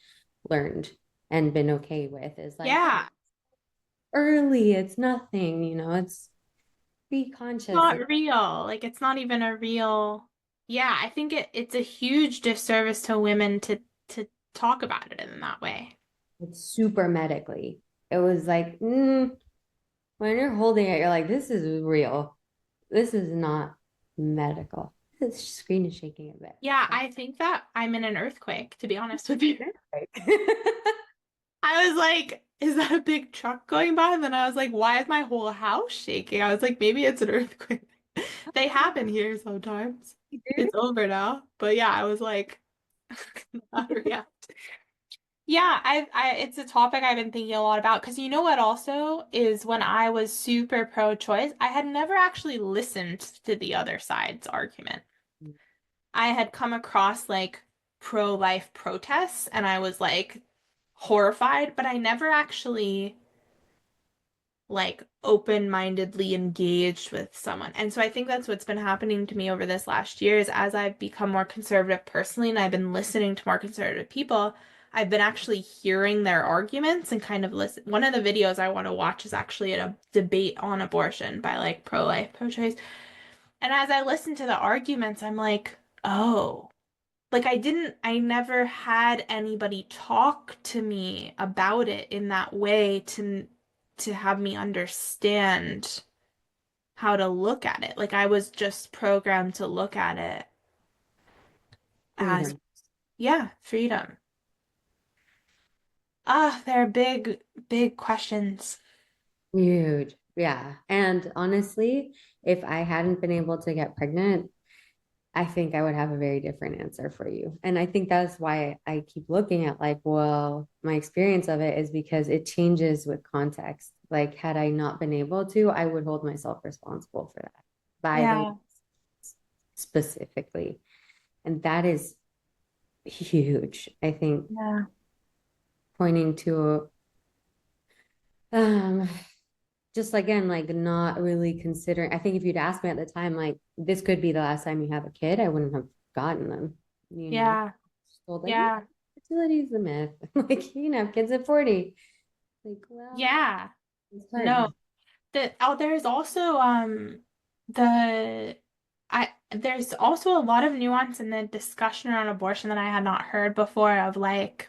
learned and been okay with is like, oh, Yeah. early, it's nothing, you know, it's be conscious. Not real. Like it's not even a real. Yeah, I think it's a huge disservice to women to talk about it in that way. It's super medically. It was like, when you're holding it, you're like, this is real. This is not medical. The screen is shaking a bit. Yeah, I think that I'm in an earthquake, to be honest with you. Right. I was like, is that a big truck going by? And then I was like, why is my whole house shaking? I was like, maybe it's an earthquake. They happen here sometimes. It's over now. But yeah, I was like, how to react. Yeah, it's a topic I've been thinking a lot about because you know what also is when I was super pro-choice, I had never actually listened to the other side's argument. I had come across like pro-life protests and I was like horrified, but I never actually like open-mindedly engaged with someone. And so I think that's what's been happening to me over this last year is as I've become more conservative personally and I've been listening to more conservative people, I've been actually hearing their arguments and kind of listen. One of the videos I want to watch is actually a debate on abortion by like pro-life, pro-choice. And as I listen to the arguments, I'm like, oh, like I never had anybody talk to me about it in that way to have me understand how to look at it. Like I was just programmed to look at it as, Freedom. yeah, freedom. Ah, they're big, big questions. Huge. Yeah. And honestly, if I hadn't been able to get pregnant, I think I would have a very different answer for you. And I think that's why I keep looking at like, well, my experience of it is because it changes with context. Like, had I not been able to, I would hold myself responsible for that by those Yeah, specifically. And that is huge. I think yeah, pointing to um just again like not really considering. I think if you'd asked me at the time like this could be the last time you have a kid, I wouldn't have gotten them, you know. yeah, Just told like yeah, fertility is the myth. Like you can have kids at 40. Like well, yeah. it's No, hard. there's also the there's also a lot of nuance in the discussion around abortion that I had not heard before of like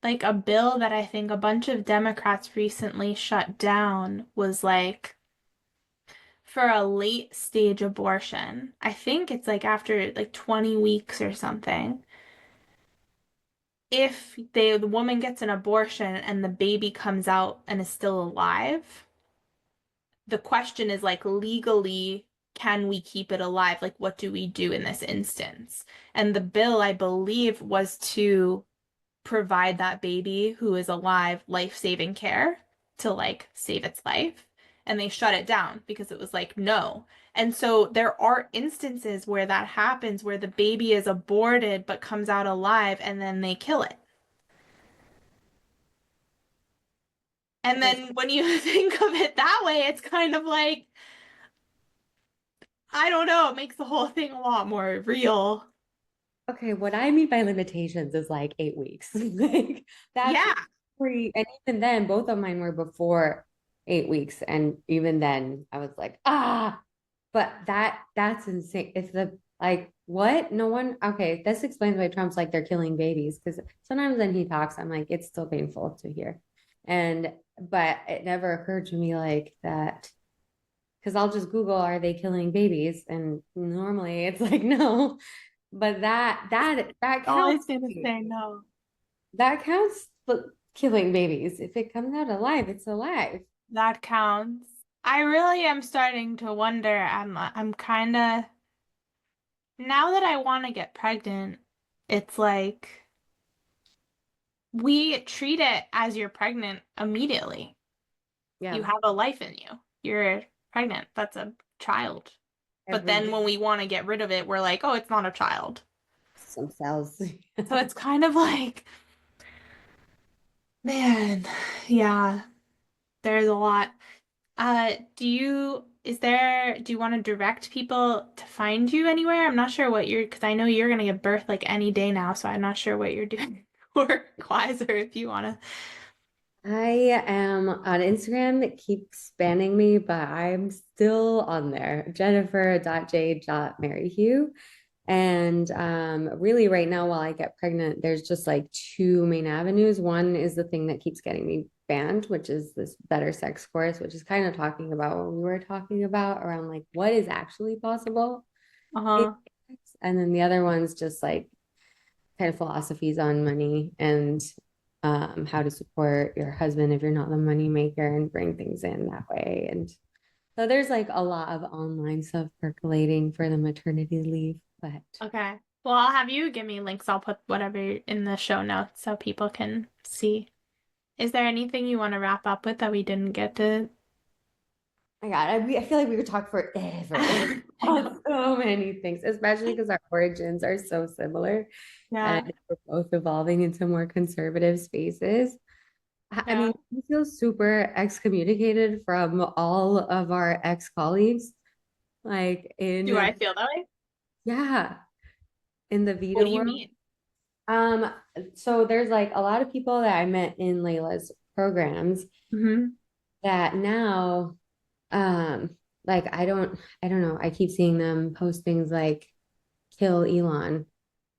a bill that I think a bunch of Democrats recently shut down was like for a late stage abortion. I think it's like after like 20 weeks or something. If the woman gets an abortion and the baby comes out and is still alive, the question is like legally, can we keep it alive? Like, what do we do in this instance? And the bill, I believe, was to provide that baby who is alive life-saving care to like save its life. And they shut it down because it was like, no. And so there are instances where that happens, where the baby is aborted but comes out alive and then they kill it. And Okay. then when you think of it that way, it's kind of like, I don't know, it makes the whole thing a lot more real. Okay, what I mean by limitations is like 8 weeks. Like that's Yeah. free. And even then, both of mine were before 8 weeks. And even then I was like, ah, but that's insane. If the like what? No one okay, this explains why Trump's like they're killing babies. Because sometimes when he talks, I'm like, it's still painful to hear. And but it never occurred to me like that because I'll just Google, are they killing babies? And normally it's like no. But that counts. Always gonna say no. That counts for killing babies. If it comes out alive, it's alive. That counts. I really am starting to wonder. I'm kind of now that I want to get pregnant, it's like we treat it as you're pregnant immediately. You Yeah. have a life in you. You're pregnant. That's a child. But Every then day, when we want to get rid of it, we're like, oh, it's not a child. some cells. So it's kind of like, man, yeah, there's a lot. Do you want to direct people to find you anywhere? I'm not sure what because I know you're gonna give birth like any day now, so I'm not sure what you're doing work-wise or if you wanna. I am on Instagram. It keeps spanning me, but I'm still on there. Jennifer.jade.merrihue. And really, right now, while I get pregnant, there's just like two main avenues. One is the thing that keeps getting me banned, which is this better sex course, which is kind of talking about what we were talking about around like what is actually possible. Uh-huh. And then the other one's just like kind of philosophies on money and how to support your husband if you're not the money maker and bring things in that way. And so there's like a lot of online stuff percolating for the maternity leave, but Okay. Well, I'll have you give me links. I'll put whatever in the show notes so people can see. Is there anything you want to wrap up with that we didn't get to? my God, I feel like we could talk forever I on know. so many things, especially because our origins are so similar Yeah. and we're both evolving into more conservative spaces. I Yeah. mean, we feel super excommunicated from all of our ex-colleagues, like Do in, I feel that way? yeah, in the What Vita do you world. mean? Um, so there's like a lot of people that I met in Layla's programs Hmm. that now, um, like I don't know, I keep seeing them post things like kill Elon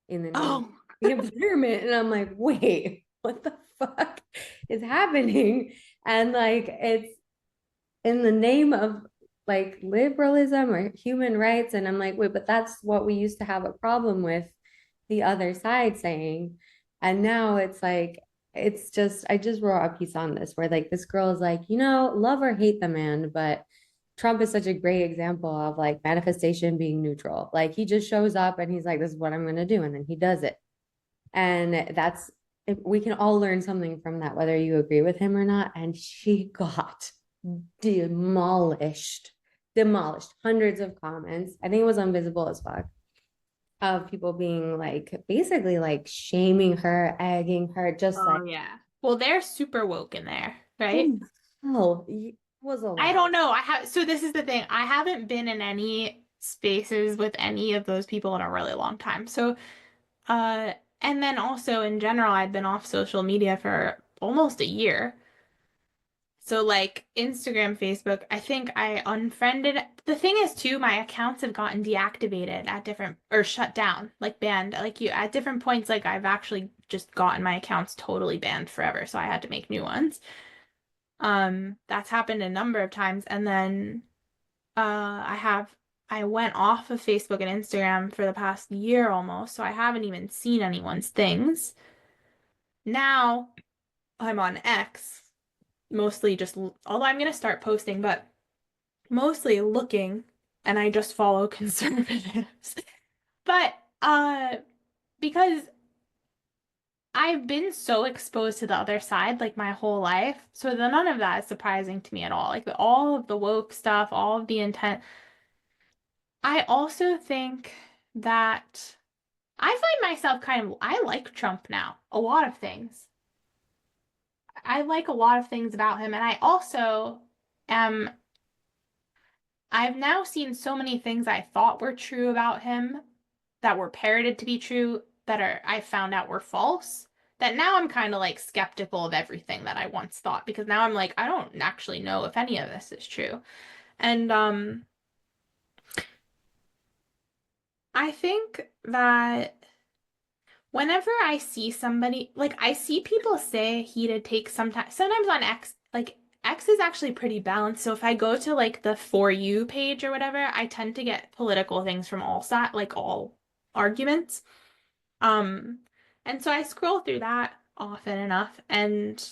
in the name of Oh, the environment. And I'm like, wait, what the fuck is happening? And like, it's in the name of like liberalism or human rights. And I'm like, wait, but that's what we used to have a problem with the other side saying. And now it's like, it's just, I just wrote a piece on this where like this girl is like, love or hate the man, but Trump is such a great example of like manifestation being neutral. Like he just shows up and he's like, this is what I'm going to do. And then he does it. And that's, we can all learn something from that, whether you agree with him or not. And she got demolished, demolished. Hundreds of comments. I think it was invisible as fuck of people being like, basically like shaming her, egging her, just like, oh yeah. Well, they're super woke in there, right? oh, hell, it was a I lot. don't know. So this is the thing. I haven't been in any spaces with any of those people in a really long time. So, uh, and then also in general, I'd been off social media for almost a year. So like Instagram, Facebook, I think I unfriended. The thing is too, my accounts have gotten deactivated at different or shut down, like banned. Like you at different points, like I've actually just gotten my accounts totally banned forever, so I had to make new ones. That's happened a number of times. And then I went off of Facebook and Instagram for the past year almost, so I haven't even seen anyone's things. Now I'm on X, mostly just although I'm gonna start posting, but mostly looking, and I just follow conservatives. But because I've been so exposed to the other side like my whole life, so none of that is surprising to me at all. Like all of the woke stuff, all of the intent. I also think that I find myself I like Trump now. A lot of things. I like a lot of things about him, and I also am I've now seen so many things I thought were true about him that were parroted to be true that are I found out were false. That now I'm kind of like skeptical of everything that I once thought because now I'm like I don't actually know if any of this is true. And I think that whenever I see somebody, like I see people say heated takes sometimes on X, like X is actually pretty balanced. So if I go to like the For You page or whatever, I tend to get political things from all side, like all arguments. Um, and so I scroll through that often enough. And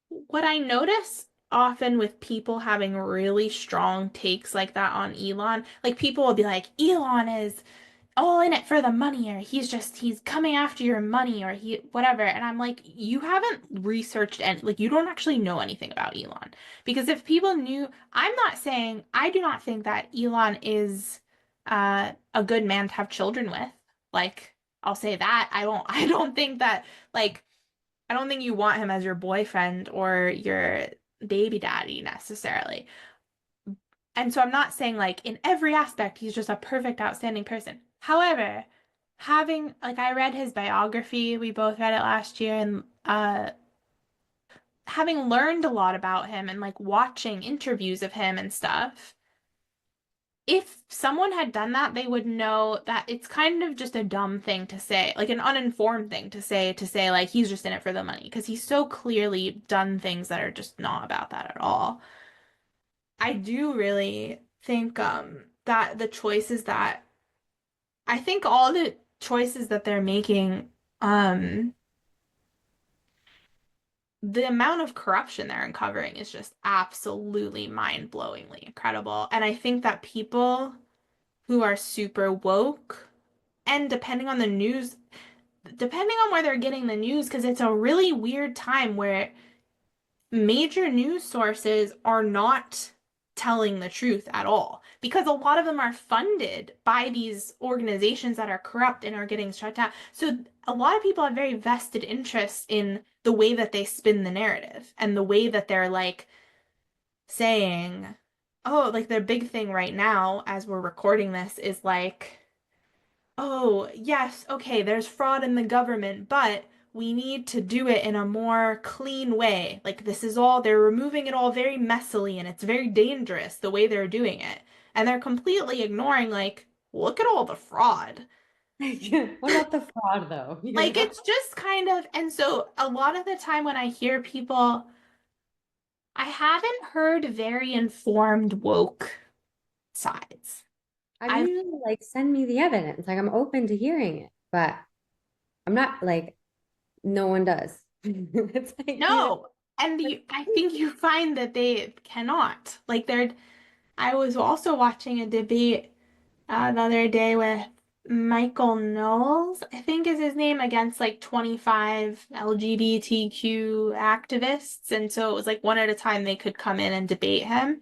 what I notice often with people having really strong takes like that on Elon, like people will be like, Elon is all in it for the money, or he's coming after your money, or he whatever. And I'm like, you haven't researched and like you don't actually know anything about Elon. Because if people knew, I do not think that Elon is a good man to have children with. Like, I'll say that. I don't think that like I don't think you want him as your boyfriend or your baby daddy necessarily. And so I'm not saying like in every aspect he's just a perfect, outstanding person. However, having like I read his biography, we both read it last year, and having learned a lot about him and like watching interviews of him and stuff, if someone had done that, they would know that it's kind of just a dumb thing to say, like an uninformed thing to say like he's just in it for the money, because he's so clearly done things that are just not about that at all. I do really think that the choices that I think all the choices that they're making, the amount of corruption they're uncovering is just absolutely mind-blowingly incredible. And I think that people who are super woke, and depending on where they're getting the news, because it's a really weird time where major news sources are not telling the truth at all because a lot of them are funded by these organizations that are corrupt and are getting shut down. So a lot of people have very vested interests in the way that they spin the narrative and the way that they're like saying, oh, like their big thing right now as we're recording this is like, oh, yes, okay, there's fraud in the government, but we need to do it in a more clean way. Like, this is all, they're removing it all very messily and it's very dangerous the way they're doing it. And they're completely ignoring, like, look at all the fraud. What about the fraud though? You Like, know? it's just kind of, and so a lot of the time when I hear people, I haven't heard very informed woke sides. I'm I've usually like, send me the evidence. Like I'm open to hearing it, but I'm not like no one does. It's like, no, and I think you find that they cannot. Like they're I was also watching a debate the other day with Michael Knowles, I think is his name, against like 25 LGBTQ activists. And so it was like one at a time they could come in and debate him.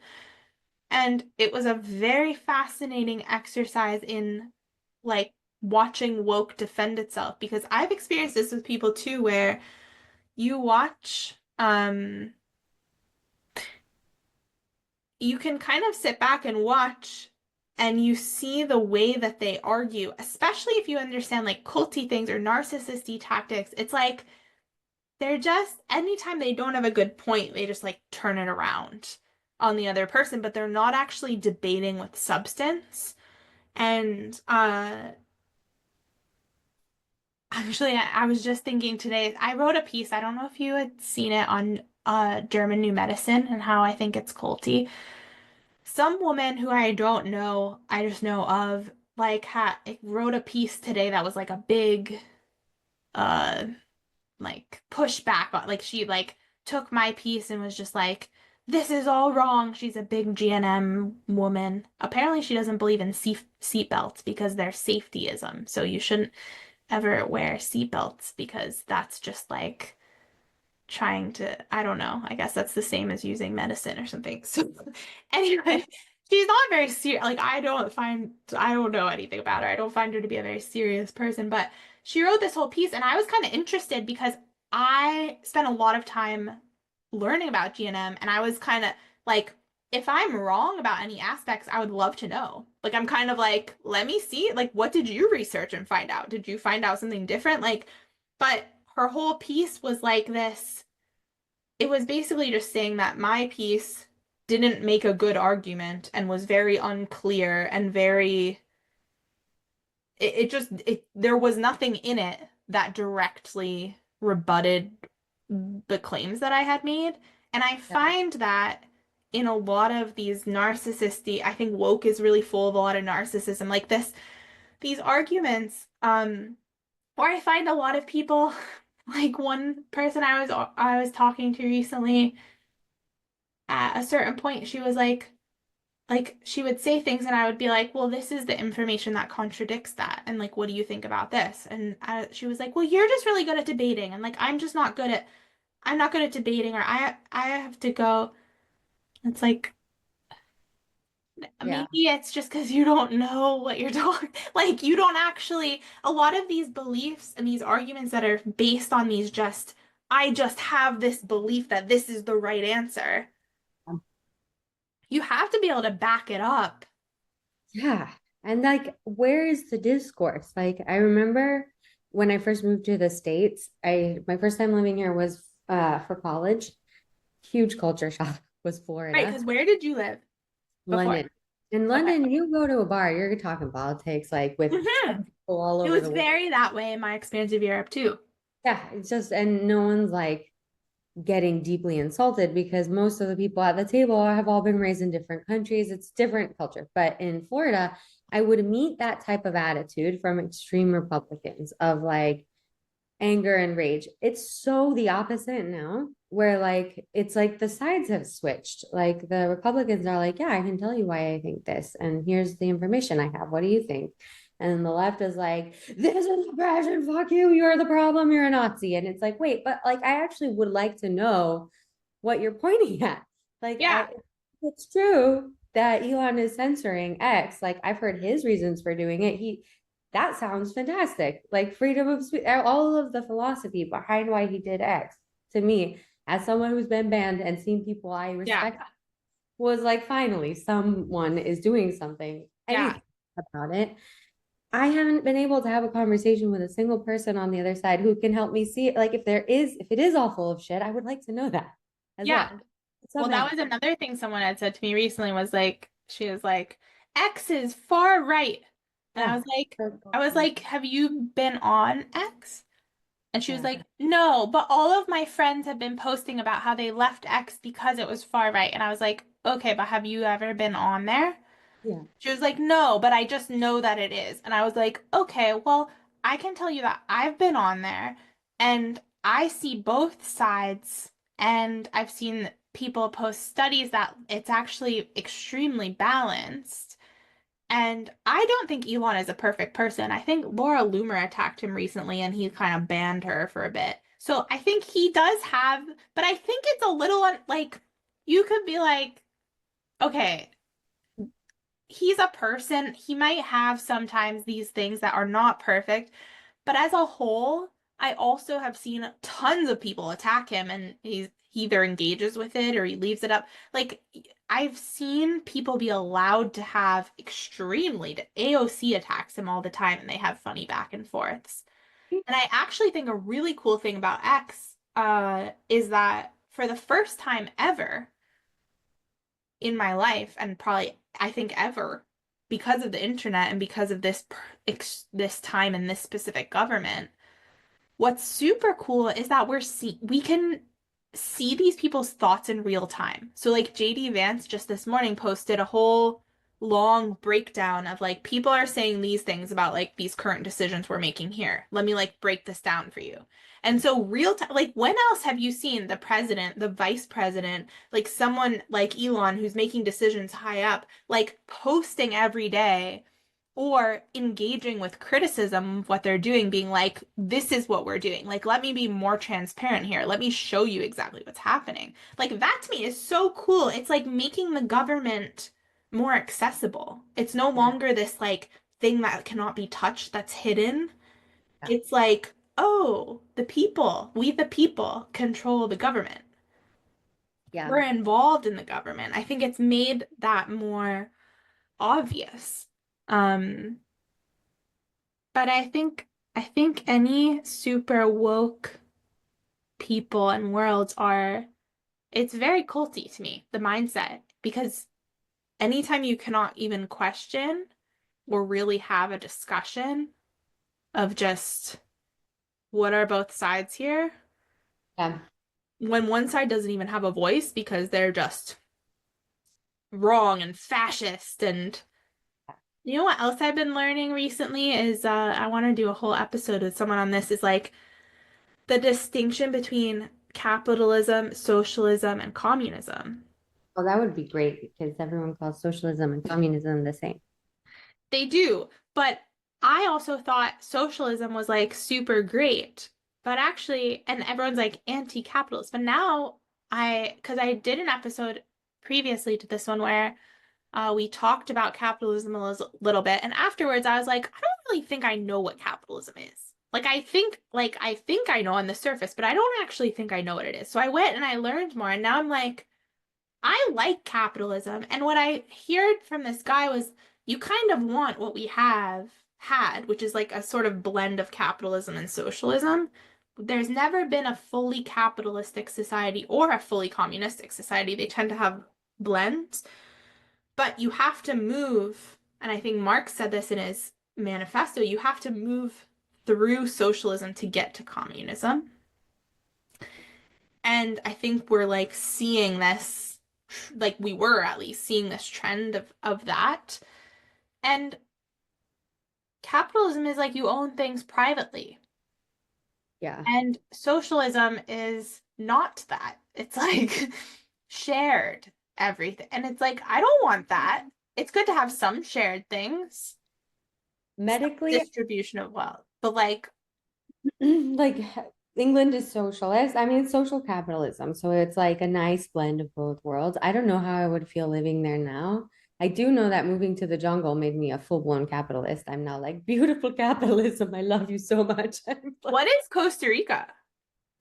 And it was a very fascinating exercise in like watching woke defend itself because I've experienced this with people too, where you watch you can kind of sit back and watch and you see the way that they argue, especially if you understand like culty things or narcissisty tactics. It's like they're just, anytime they don't have a good point, they just like turn it around on the other person, but they're not actually debating with substance. And actually, I was just thinking today, I wrote a piece, I don't know if you had seen it on German New Medicine and how I think it's culty. Some woman who I don't know, I just know of, like wrote a piece today that was like a big uh like pushback on, like she like took my piece and was just like, this is all wrong. She's a big GNM woman. Apparently she doesn't believe in seat belts because they're safetyism. So you shouldn't ever wear seat belts because that's just like trying to, I don't know. I guess that's the same as using medicine or something. So anyway, she's not very serious. Like I don't know anything about her. I don't find her to be a very serious person, but she wrote this whole piece and I was kind of interested because I spent a lot of time learning about GNM and I was kind of like, if I'm wrong about any aspects, I would love to know. Like I'm kind of like, let me see. Like, what did you research and find out? Did you find out something different? Like, but her whole piece was like this, it was basically just saying that my piece didn't make a good argument and was very unclear and very it just it there was nothing in it that directly rebutted the claims that I had made. And I Yeah. find that in a lot of these narcissistic, I think woke is really full of a lot of narcissism like this, these arguments, or I find a lot of people like one person I was talking to recently, at a certain point she was like she would say things and I would be like, well, this is the information that contradicts that. And like, what do you think about this? And she was like, well, you're just really good at debating. And like, I'm not good at debating, or I have to go. It's like, Yeah. maybe it's just because you don't know what you're talking. Like, you don't actually, a lot of these beliefs and these arguments that are based on these just, I just have this belief that this is the right answer. You have to be able to back it up. Yeah. And like, where is the discourse? Like, I remember when I first moved to the States, my first time living here was for college. Huge culture shock was Right, Florida, because where did you live before? London. In Okay. London, you go to a bar, you're talking politics like with Hmm. people all It over was the world. very that way in my experience of Europe too. Yeah, it's just, and no one's like getting deeply insulted because most of the people at the table have all been raised in different countries. It's different culture. But in Florida, I would meet that type of attitude from extreme Republicans of like anger and rage. It's so the opposite now, where like it's like the sides have switched. Like the Republicans are like, yeah, I can tell you why I think this, and here's the information I have. What do you think? And the left is like, this is oppression. Fuck you. You're the problem. You're a Nazi. And it's like, wait, but like, I actually would like to know what you're pointing at. Like, Yeah. it's true. that Elon is censoring X. Like I've heard his reasons for doing it. That sounds fantastic. Like freedom of speech, all of the philosophy behind why he did X to me, as someone who's been banned and seen people I Yeah. respect, was like finally someone is doing something, Yeah. anything about it. I haven't been able to have a conversation with a single person on the other side who can help me see it. Like if it is all full of shit, I would like to know that as Yeah. well. Well, Somehow. that was another thing someone had said to me recently was like, she was like, X is far right. And Yeah. I was like, have you been on X? And she was Yeah. like, no, but all of my friends have been posting about how they left X because it was far right. And I was like, okay, but have you ever been on there? Yeah. She was like, no, but I just know that it is. And I was like, okay, well, I can tell you that I've been on there and I see both sides. And I've seen people post studies that it's actually extremely balanced. And I don't think Elon is a perfect person. I think Laura Loomer attacked him recently and he kind of banned her for a bit. So I think he does have, but I think it's a little like, you could be like, okay, he's a person. He might have sometimes these things that are not perfect, but as a whole, I also have seen tons of people attack him and he either engages with it or he leaves it up. Like I've seen people be allowed to have extremely AOC attacks him all the time and they have funny back and forths. And I actually think a really cool thing about X is that for the first time ever, in my life and probably I think ever because of the internet and because of this time in this specific government. What's super cool is that we can see these people's thoughts in real time. So like JD Vance just this morning posted a whole long breakdown of like people are saying these things about like these current decisions we're making here. Let me like break this down for you. And so real time, like when else have you seen the president, the vice president, like someone like Elon who's making decisions high up, like posting every day or engaging with criticism of what they're doing, being like, this is what we're doing. Like, let me be more transparent here. Let me show you exactly what's happening. Like, that to me is so cool. It's like making the government more accessible. It's no Yeah. longer this like thing that cannot be touched, that's hidden. Yeah. It's like, oh, the people, we the people control the government. Yeah. We're involved in the government. I think it's made that more obvious. Um, But I think any super woke people and worlds are it's very culty to me, the mindset, because anytime you cannot even question or really have a discussion of just what are both sides here, Yeah. when one side doesn't even have a voice because they're just wrong and fascist and you know what else I've been learning recently is I want to do a whole episode with someone on this is like the distinction between capitalism, socialism, and communism. Well, that would be great because everyone calls socialism and communism the same. They do, but I also thought socialism was like super great. But actually, and everyone's like anti-capitalist. But now because I did an episode previously to this one where we talked about capitalism a little bit, and afterwards I was like, I don't really think I know what capitalism is. Like I think I know on the surface, but I don't actually think I know what it is. So I went and I learned more, and now I'm like, I like capitalism. And what I heard from this guy was you kind of want what we have had, which is like a sort of blend of capitalism and socialism. There's never been a fully capitalistic society or a fully communistic society. They tend to have blends, but you have to move. And I think Marx said this in his manifesto, you have to move through socialism to get to communism. And I think we're like seeing this, like we were at least seeing this trend of that. And capitalism is like you own things privately. Yeah. And socialism is not that. It's like shared everything. And it's like, I don't want that. It's good to have some shared things, some Medically, distribution of wealth, but like, like England is socialist. I mean, it's social capitalism. So it's like a nice blend of both worlds. I don't know how I would feel living there now I do know that moving to the jungle made me a full-blown capitalist. I'm now like, beautiful capitalism. I love you so much. I'm like, What is Costa Rica?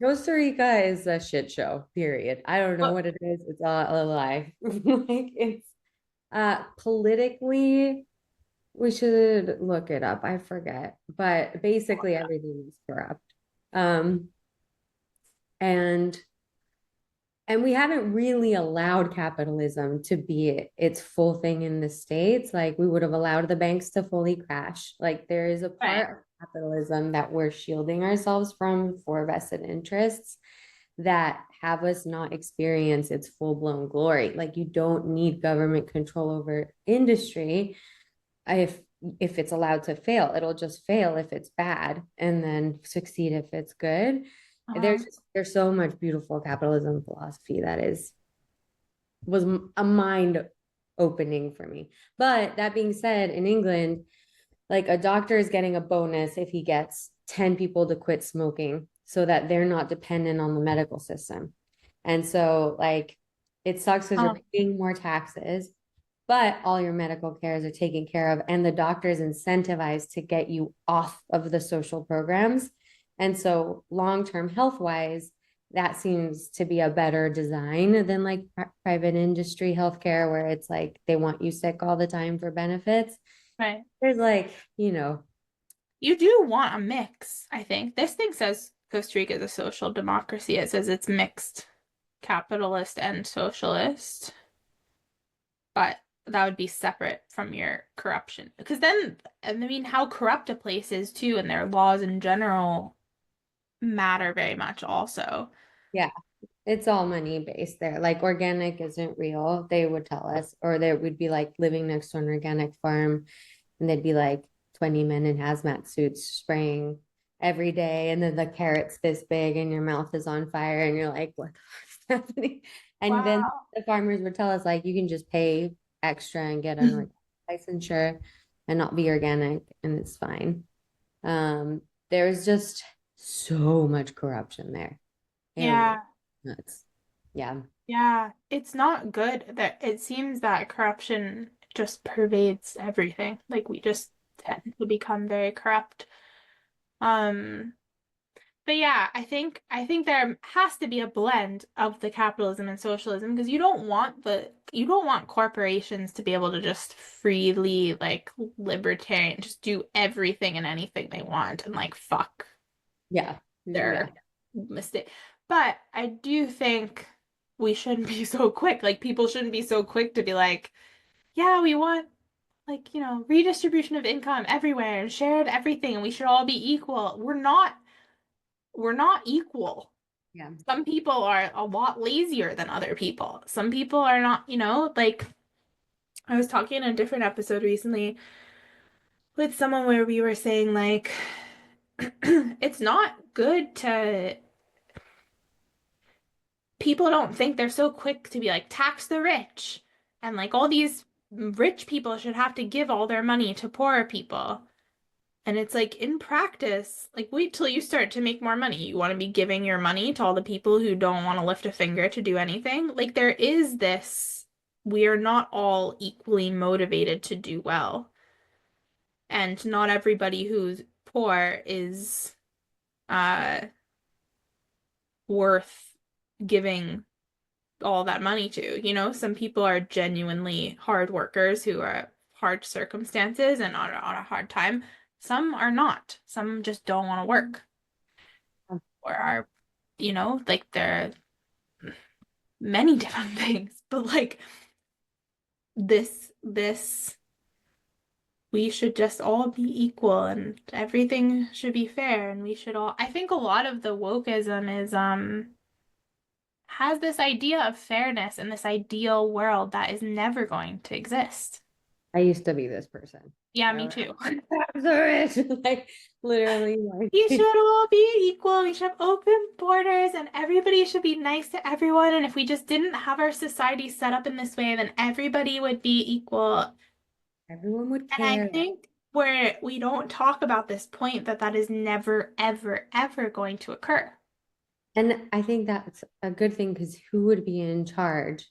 Costa Rica is a shit show, period. I don't know What? what it is. It's all a lie. Like it's politically, we should look it up. I forget. But basically everything is corrupt. Um, and and we haven't really allowed capitalism to be its full thing in the States. Like we would have allowed the banks to fully crash. Like there is a Right. part of capitalism that we're shielding ourselves from for vested interests that have us not experience its full-blown glory. Like you don't need government control over industry if if it's allowed to fail. It'll just fail if it's bad and then succeed if it's good. Uh-huh. There's so much beautiful capitalism philosophy that is was a mind opening for me. But that being said, in England, like a doctor is getting a bonus if he gets 10 people to quit smoking so that they're not dependent on the medical system. And so like it sucks because you're Oh, paying more taxes, but all your medical cares are taken care of and the doctor is incentivized to get you off of the social programs. And so long-term health wise, that seems to be a better design than like private industry healthcare where it's like they want you sick all the time for benefits. right. There's like, you know, You do want a mix, I think. This thing says Costa Rica is a social democracy. It says it's mixed capitalist and socialist, but that would be separate from your corruption. Because then, I mean, how corrupt a place is too, and their laws in general matter very much also. yeah, it's all money based there. Like organic isn't real, they would tell us, or there would be like living next to an organic farm and they'd be like 20 men in hazmat suits spraying every day. And then the carrot's this big and your mouth is on fire and you're like, what the fuck is happening? And then Wow. the farmers would tell us like you can just pay extra and get an organic licensure and not be organic and it's fine. There's just so much corruption there. It was Yeah, nuts. Yeah. yeah. It's not good that it seems that corruption just pervades everything. Like we just tend to become very corrupt. Um, But yeah, I think there has to be a blend of the capitalism and socialism because you don't want corporations to be able to just freely like libertarian just do everything and anything they want and like fuck Yeah. their Yeah. mistake. But I do think we shouldn't be so quick. Like people shouldn't be so quick to be like, yeah, we want like, redistribution of income everywhere and shared everything and we should all be equal. We're not equal. Yeah. Some people are a lot lazier than other people. Some people are not, like I was talking in a different episode recently with someone where we were saying like it's not good to people don't think they're so quick to be like tax the rich and like all these rich people should have to give all their money to poorer people. And it's like in practice, like wait till you start to make more money. You want to be giving your money to all the people who don't want to lift a finger to do anything. Like there is this, we are not all equally motivated to do well. And not everybody who's poor is uh worth giving all that money to. Some people are genuinely hard workers who are hard circumstances and on a hard time. Some are not. Some just don't want to work. Or are, like there are many different things, but like this we should just all be equal and everything should be fair and we should all I think a lot of the wokeism is has this idea of fairness and this ideal world that is never going to exist. I used to be this person. Yeah, me I'm too. so rich. Like literally like We should all be equal. We should have open borders and everybody should be nice to everyone. And if we just didn't have our society set up in this way, then everybody would be equal. everyone would And I care. think where we don't talk about this point that is never, ever, ever going to occur. And I think that's a good thing because who would be in charge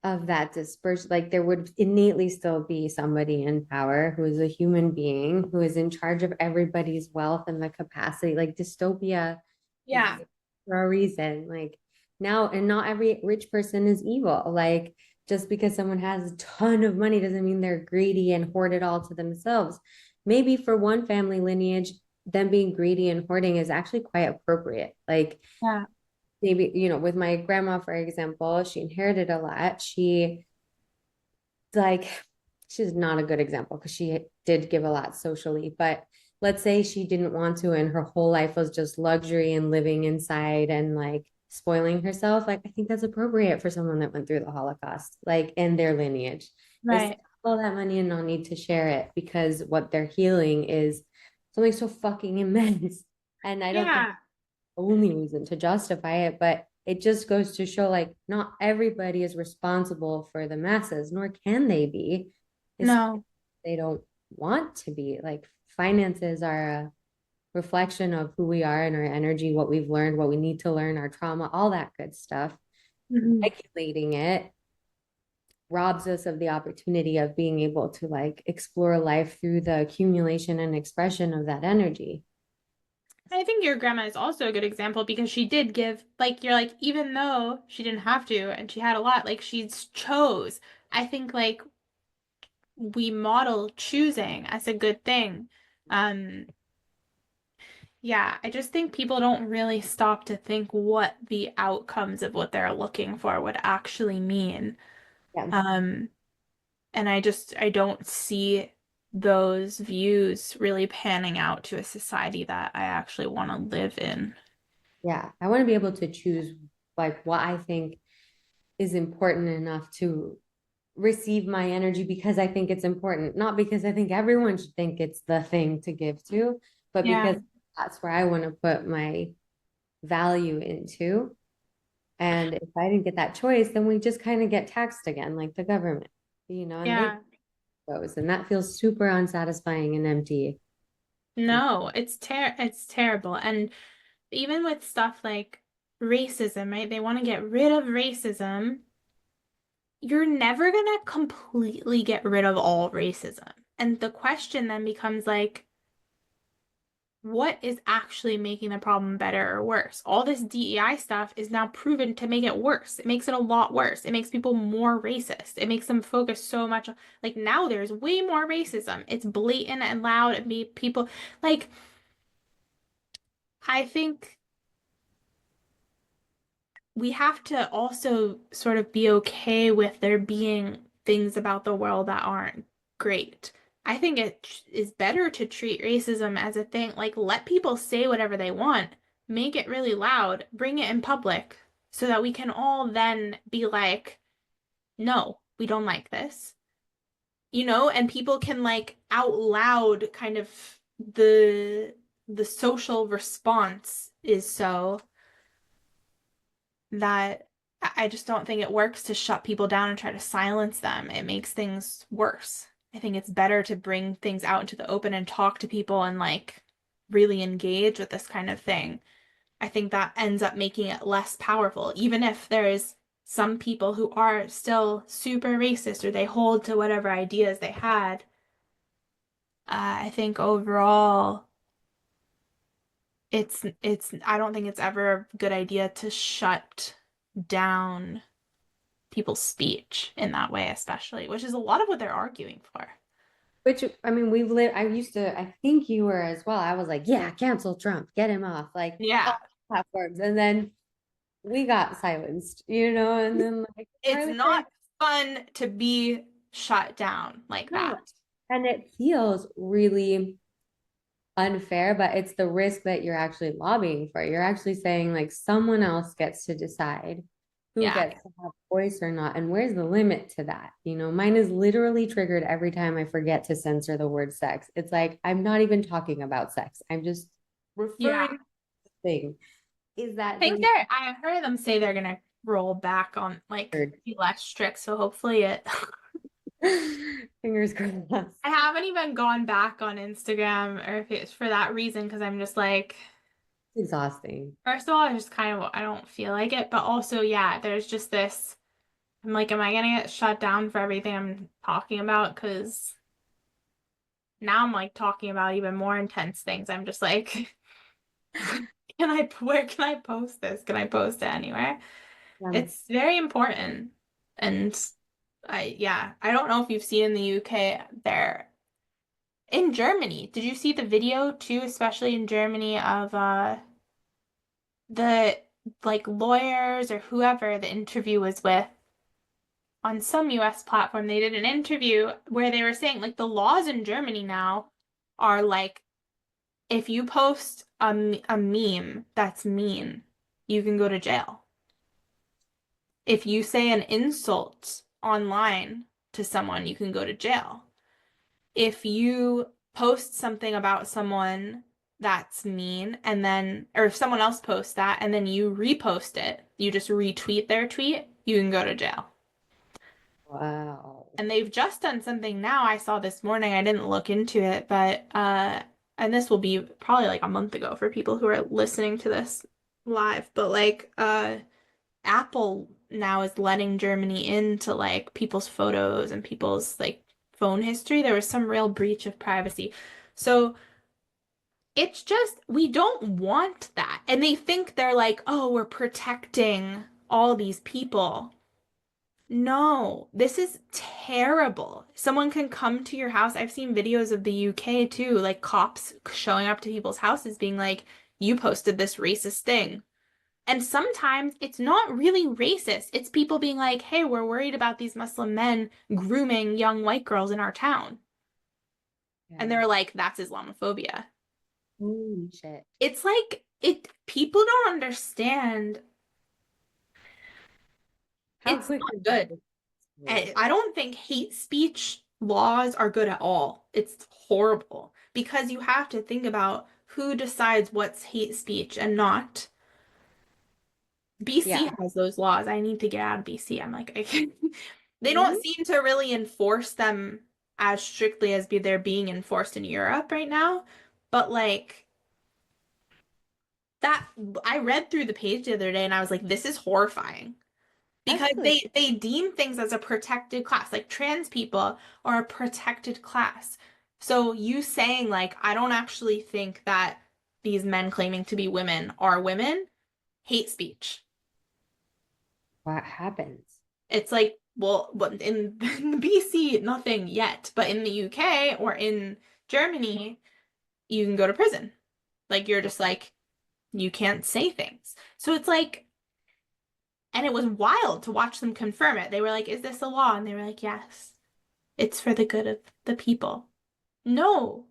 of that dispersion. Like there would innately still be somebody in power who is a human being who is in charge of everybody's wealth and the capacity. Like dystopia Yeah. exists for a reason. Like now, and not every rich person is evil. Like just because someone has a ton of money doesn't mean they're greedy and hoard it all to themselves. Maybe for one family lineage, them being greedy and hoarding is actually quite appropriate. Like Yeah. maybe, you know, with my grandma, for example, she inherited a lot. She like, she's not a good example because she did give a lot socially, but let's say she didn't want to and her whole life was just luxury and living inside and like spoiling herself. Like, I think that's appropriate for someone that went through the Holocaust, like in their lineage, is to Right. have all that money and not need to share it because what they're healing is something so fucking immense. And I don't think Yeah. only reason to justify it, but it just goes to show like not everybody is responsible for the masses, nor can they be, especially if No. they don't want to be. Like finances are a reflection of who we are and our energy, what we've learned, what we need to learn, our trauma, all that good stuff. Mhm. Regulating it robs us of the opportunity of being able to like explore life through the accumulation and expression of that energy. I think your grandma is also a good example because she did give, like, you're like, even though she didn't have to and she had a lot, like, she chose. I think, like, we model choosing as a good thing. Um, yeah, I just think people don't really stop to think what the outcomes of what they're looking for would actually mean. Yeah. Um, and I don't see those views really panning out to a society that I actually want to live in. Yeah. I want to be able to choose like what I think is important enough to receive my energy because I think it's important, not because I think everyone should think it's the thing to give to, but Yeah. because that's where I want to put my value into. And if I didn't get that choice, then we just kind of get taxed again, like the government, you know, and they Yeah. goes, and that feels super unsatisfying and empty. No, it's terrible. And even with stuff like racism, right? They want to get rid of racism. You're never gonna completely get rid of all racism. And the question then becomes like, what is actually making the problem better or worse? All this DEI stuff is now proven to make it worse. It makes it a lot worse. It makes people more racist. It makes them focus so much like now there's way more racism. It's blatant and loud and people like I think we have to also sort of be okay with there being things about the world that aren't great. I think it is better to treat racism as a thing, like let people say whatever they want, make it really loud, bring it in public so that we can all then be like, no, we don't like this. And people can like out loud kind of the the social response is so that I just don't think it works to shut people down and try to silence them. It makes things worse. I think it's better to bring things out into the open and talk to people and like really engage with this kind of thing. I think that ends up making it less powerful, even if there's some people who are still super racist or they hold to whatever ideas they had. I think overall it's I don't think it's ever a good idea to shut down people's speech in that way, especially, which is a lot of what they're arguing for. Which I mean, we've lived. I used to. I think you were as well. I was like, yeah, cancel Trump, get him off, like Yeah. all platforms, and then we got silenced, you know, and then like It's Charlie Kirk, not fun to be shut down like no, that. and it feels really unfair, but it's the risk that you're actually lobbying for. You're actually saying like someone else gets to decide who Yeah. gets to have voice or not, and where's the limit to that? You know, mine is literally triggered every time I forget to censor the word sex. It's like I'm not even talking about sex. I'm just Yeah. referring to the thing. Is I that think the I heard them say they're gonna roll back on like word? be less strict, so hopefully it Fingers crossed. I haven't even gone back on Instagram or if it's for that reason because I'm just like It's exhausting. first of all, I just kind of I don't feel like it, but also yeah, there's just this I'm like, am I gonna get shut down for everything I'm talking about? Because now I'm like talking about even more intense things. I'm just like, where can I post this? Can I post it anywhere? Um, It's very important. And yeah, I don't know if you've seen in the UK there. In Germany, did you see the video too, especially in Germany of the like lawyers or whoever the interview was with on some US platform? They did an interview where they were saying like the laws in Germany now are like if you post a meme that's mean, you can go to jail. If you say an insult online to someone, you can go to jail. If you post something about someone that's mean and then, or if someone else posts that and then you repost it, you just retweet their tweet, you can go to jail. wow. And they've just done something now I saw this morning. I didn't look into it, but and this will be probably like a month ago for people who are listening to this live, but like Apple now is letting Germany into like people's photos and people's like phone history. There was some real breach of privacy. So it's just, we don't want that. And they think they're like, oh, we're protecting all these people. No, this is terrible. Someone can come to your house. I've seen videos of the UK too, like cops showing up to people's houses being like, you posted this racist thing. And sometimes it's not really racist. It's people being like, hey, we're worried about these Muslim men grooming young white girls in our town. And Yeah. they're like, that's Islamophobia. Holy shit. It's like people don't understand. How It's quickly not did good. this escalate? I don't think hate speech laws are good at all. It's horrible because you have to think about who decides what's hate speech and not. BC Yeah. has those laws. I need to get out of BC. I'm like, I can't. They don't Mhm. seem to really enforce them as strictly as they're being enforced in Europe right now. But like that, I read through the page the other day and I was like, this is horrifying because Escalate. they deem things as a protected class, like trans people are a protected class. So you saying like, I don't actually think that these men claiming to be women are women, hate speech. What happens? It's like, well, but in BC, nothing yet, but in the UK or in Germany, you can go to prison. Like you're just like, you can't say things. So it's like, and it was wild to watch them confirm it. They were like, is this a law? And they were like, yes, it's for the good of the people. No.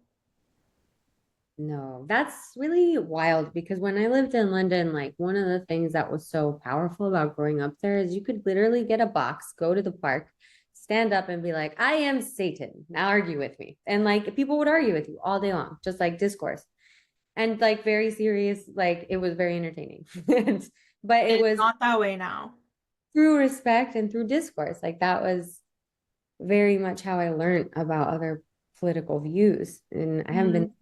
No, that's really wild because when I lived in London, like one of the things that was so powerful about growing up there is you could literally get a box, go to the park, stand up and be like, I am Satan. Now argue with me. And like people would argue with you all day long, just like discourse. And like very serious, like it was very entertaining. But it It's was not that way now. through respect and through discourse. Like that was very much how I learned about other political views. And I haven't been Mhm.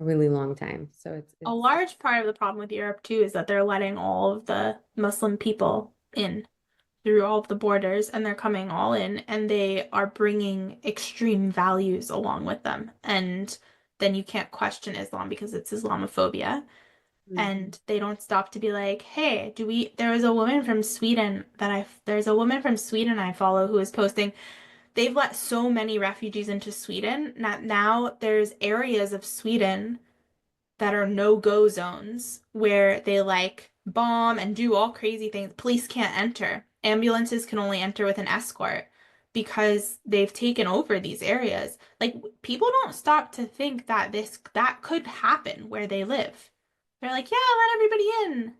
a really long time. So A it's large part of the problem with Europe too is that they're letting all of the Muslim people in through all of the borders and they're coming all in and they are bringing extreme values along with them. And then you can't question Islam because it's Islamophobia. Mhm. And they don't stop to be like, hey, there was a woman from Sweden there's a woman from Sweden I follow who is posting, they've let so many refugees into Sweden. Now there's areas of Sweden that are no-go zones where they like bomb and do all crazy things. Police can't enter. Ambulances can only enter with an escort because they've taken over these areas. Like people don't stop to think that that could happen where they live. They're like, yeah, let everybody in.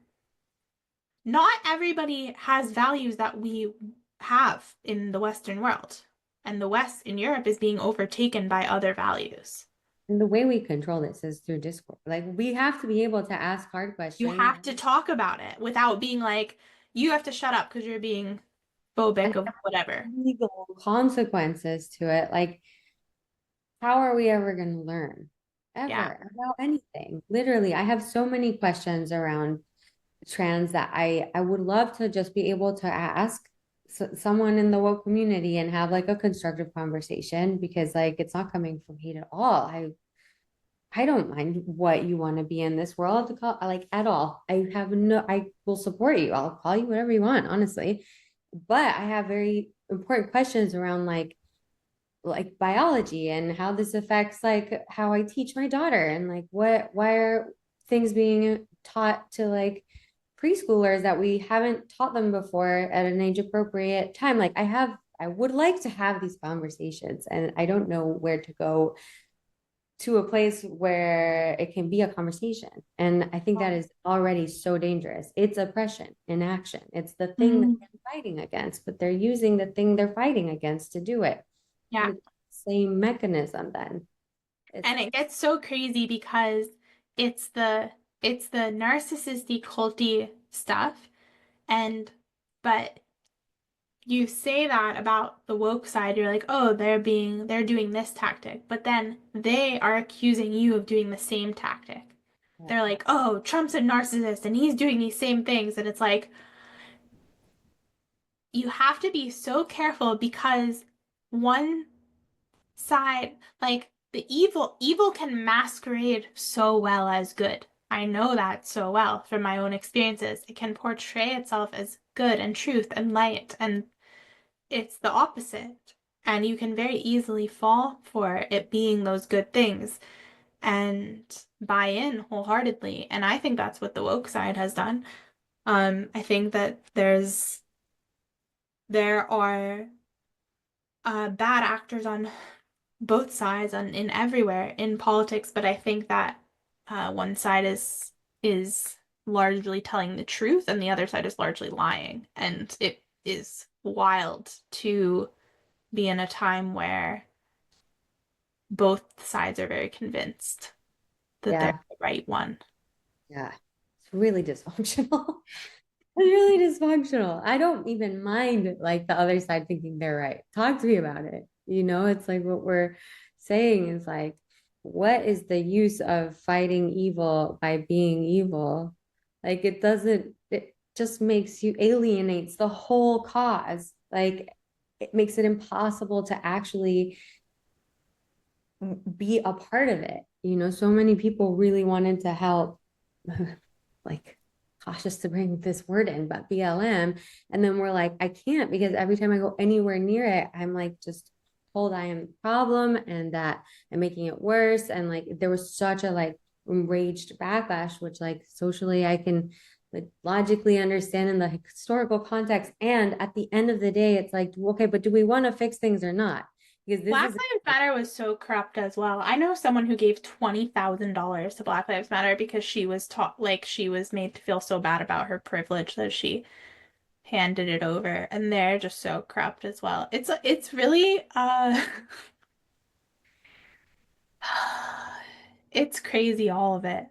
Not everybody has values that we have in the Western world. And the West in Europe is being overtaken by other values. And the way we control this is through Discord. Like we have to be able to ask hard You questions have to talk about it without being like, you have to shut up because you're being and phobic of have whatever. legal consequences to it. Like, how are we ever going to learn Yeah. ever about anything? Literally, I have so many questions around trans that I would love to just be able to ask someone in the woke community and have like a constructive conversation, because like it's not coming from hate at all. I don't mind what you want to be in this world, like at all. I will support you. I'll call you whatever you want, honestly. But I have very important questions around like biology and how this affects like how I teach my daughter, and like why are things being taught to like preschoolers that we haven't taught them before at an age appropriate time. Like I would like to have these conversations, and I don't know where to go to a place where it can be a conversation. And I think that is already so dangerous. It's oppression in action. It's the thing that Mm, they're fighting against, but they're using the thing they're fighting against to do it. And yeah. it's the same mechanism then. It's And it gets so crazy because it's the it's the narcissistic culty stuff and but you say that about the woke side, you're like, oh, they're doing this tactic, but then they are accusing you of doing the same tactic. yeah, They're like, oh, Trump's a narcissist and he's doing these same things. And it's like, you have to be so careful because one side, like the evil can masquerade so well as good. I know that so well from my own experiences. It can portray itself as good and truth and light, and it's the opposite. And you can very easily fall for it being those good things and buy in wholeheartedly. And I think that's what the woke side has done. I think that there are bad actors on both sides on in everywhere in politics, but I think that one side is largely telling the truth and the other side is largely lying. And it is wild to be in a time where both sides are very convinced that they're yeah, the right one. yeah. It's really dysfunctional. It's really dysfunctional. I don't even mind like the other side thinking they're right. Talk to me about it. It's like what we're saying is like, what is the use of fighting evil by being evil? Like it just makes you alienates the whole cause. Like it makes it impossible to actually be a part of it. So many people really wanted to help, like cautious to bring this word in, but BLM. And then we're like, I can't, because every time I go anywhere near it, I'm like just told I am the problem and that I'm making it worse. And like there was such a like enraged backlash, which like socially I can like logically understand in the historical context. And at the end of the day, it's like, okay, but do we want to fix things or not? Because this Black is Lives Matter was so corrupt as well. I know someone who gave $20,000 to Black Lives Matter because she was taught, like, she was made to feel so bad about her privilege that she handed it over. And they're just so corrupt as well. It's really it's crazy, all of it.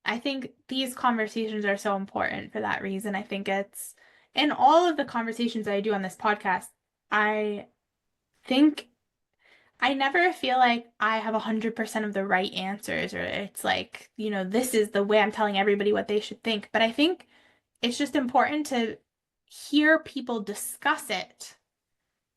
I think these conversations are so important for that reason. I think it's in all of the conversations I do on this podcast, I think I never feel like I have 100% of the right answers, or it's like, this is the way I'm telling everybody what they should think. But I think it's just important to hear people discuss it.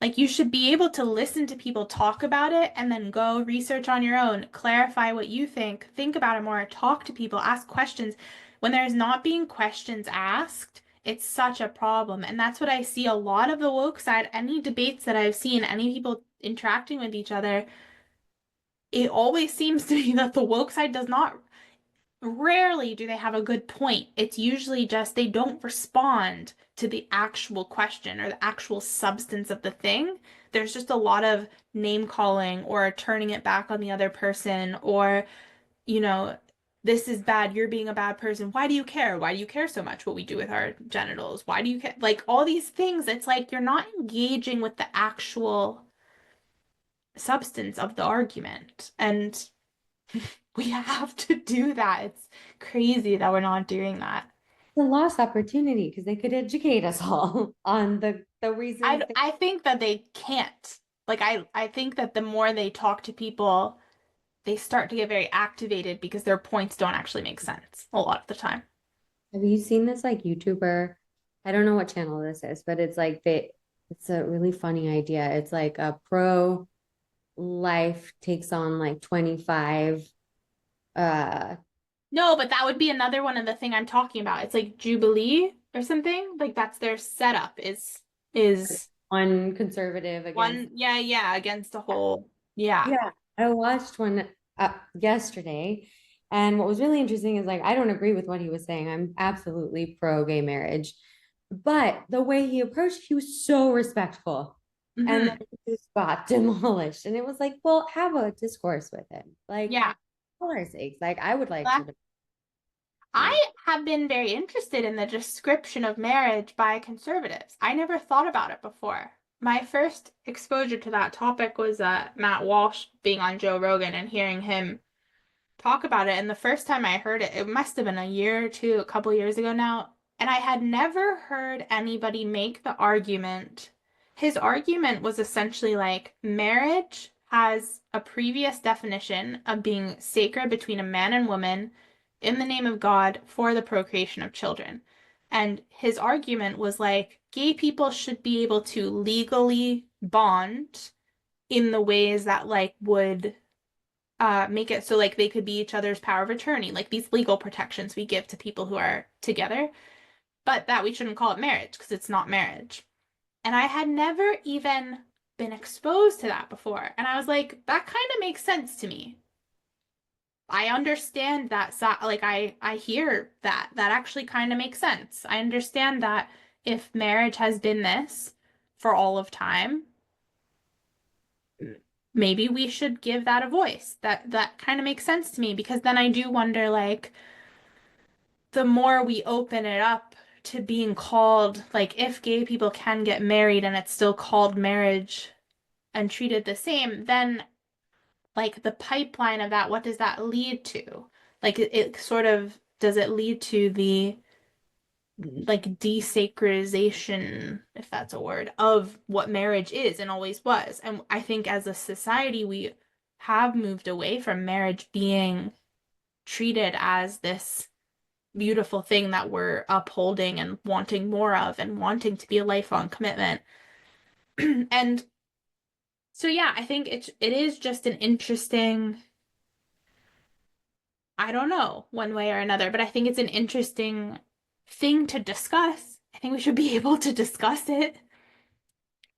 Like, you should be able to listen to people talk about it and then go research on your own, clarify what you think about it more, talk to people, ask questions. When there's not being questions asked, it's such a problem. And that's what I see a lot of the woke side, any debates that I've seen, any people interacting with each other, it always seems to be that the woke side does not, rarely do they have a good point. It's usually just they don't respond to the actual question or the actual substance of the thing. There's just a lot of name calling or turning it back on the other person or, you know, this is bad, you're being a bad person. Why do you care? Why do you care so much what we do with our genitals? Why do you care? Like all these things, it's like you're not engaging with the actual substance of the argument. And we have to do that. It's crazy that we're not doing that. a lost opportunity because they could educate us all on the reasons. I think that they can't. Like I think that the more they talk to people, they start to get very activated because their points don't actually make sense a lot of the time. Have you seen this like YouTuber? I don't know what channel this is, but it's like they. It's a really funny idea. It's like a pro life takes on like 25. Uh, No, but that would be another one of the thing I'm talking about. It's like Jubilee or something. Like that's their setup is one conservative against. one, yeah, yeah, against a whole, yeah. Yeah, I watched one yesterday, and what was really interesting is like I don't agree with what he was saying. I'm absolutely pro gay marriage, but the way he approached, he was so respectful, and then Hmm. he just got demolished. And it was like, well, have a discourse with him, like Yeah. for our sakes. Like I would like Well, to, you know, I have been very interested in the description of marriage by conservatives. I never thought about it before. My first exposure to that topic was Matt Walsh being on Joe Rogan and hearing him talk about it. And the first time I heard it, it must have been a year or two, a couple years ago now. And I had never heard anybody make the argument. His argument was essentially like marriage has a previous definition of being sacred between a man and woman in the name of God for the procreation of children. And his argument was like gay people should be able to legally bond in the ways that like would make it so like they could be each other's power of attorney, like these legal protections we give to people who are together, but that we shouldn't call it marriage because it's not marriage. And I had never even been exposed to that before. And I was like, that kind of makes sense to me. I understand that, like I hear that. That actually kind of makes sense. I understand that if marriage has been this for all of time, maybe we should give that a voice. That kind of makes sense to me because then I do wonder like the more we open it up to being called, like, if gay people can get married and it's still called marriage and treated the same, then, like, the pipeline of that, what does that lead to? Like, it sort of, does it lead to the, like, desacralization, if that's a word, of what marriage is and always was? And I think as a society, we have moved away from marriage being treated as this beautiful thing that we're upholding and wanting more of and wanting to be a lifelong commitment. And so yeah, I think it is just an interesting, I don't know, one way or another, but I think it's an interesting thing to discuss. I think we should be able to discuss it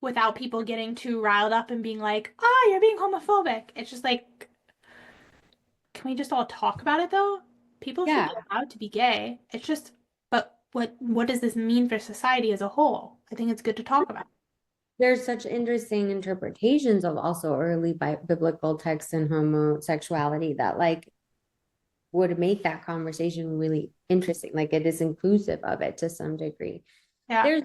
without people getting too riled up and being like, "Ah, you're being homophobic." It's just like, can we just all talk about it though? People should be yeah. allowed to be gay. It's just, but what does this mean for society as a whole? I think it's good to talk about. There's such interesting interpretations of also early biblical texts and homosexuality that like would make that conversation really interesting. Like it is inclusive of it to some degree. Yeah. There's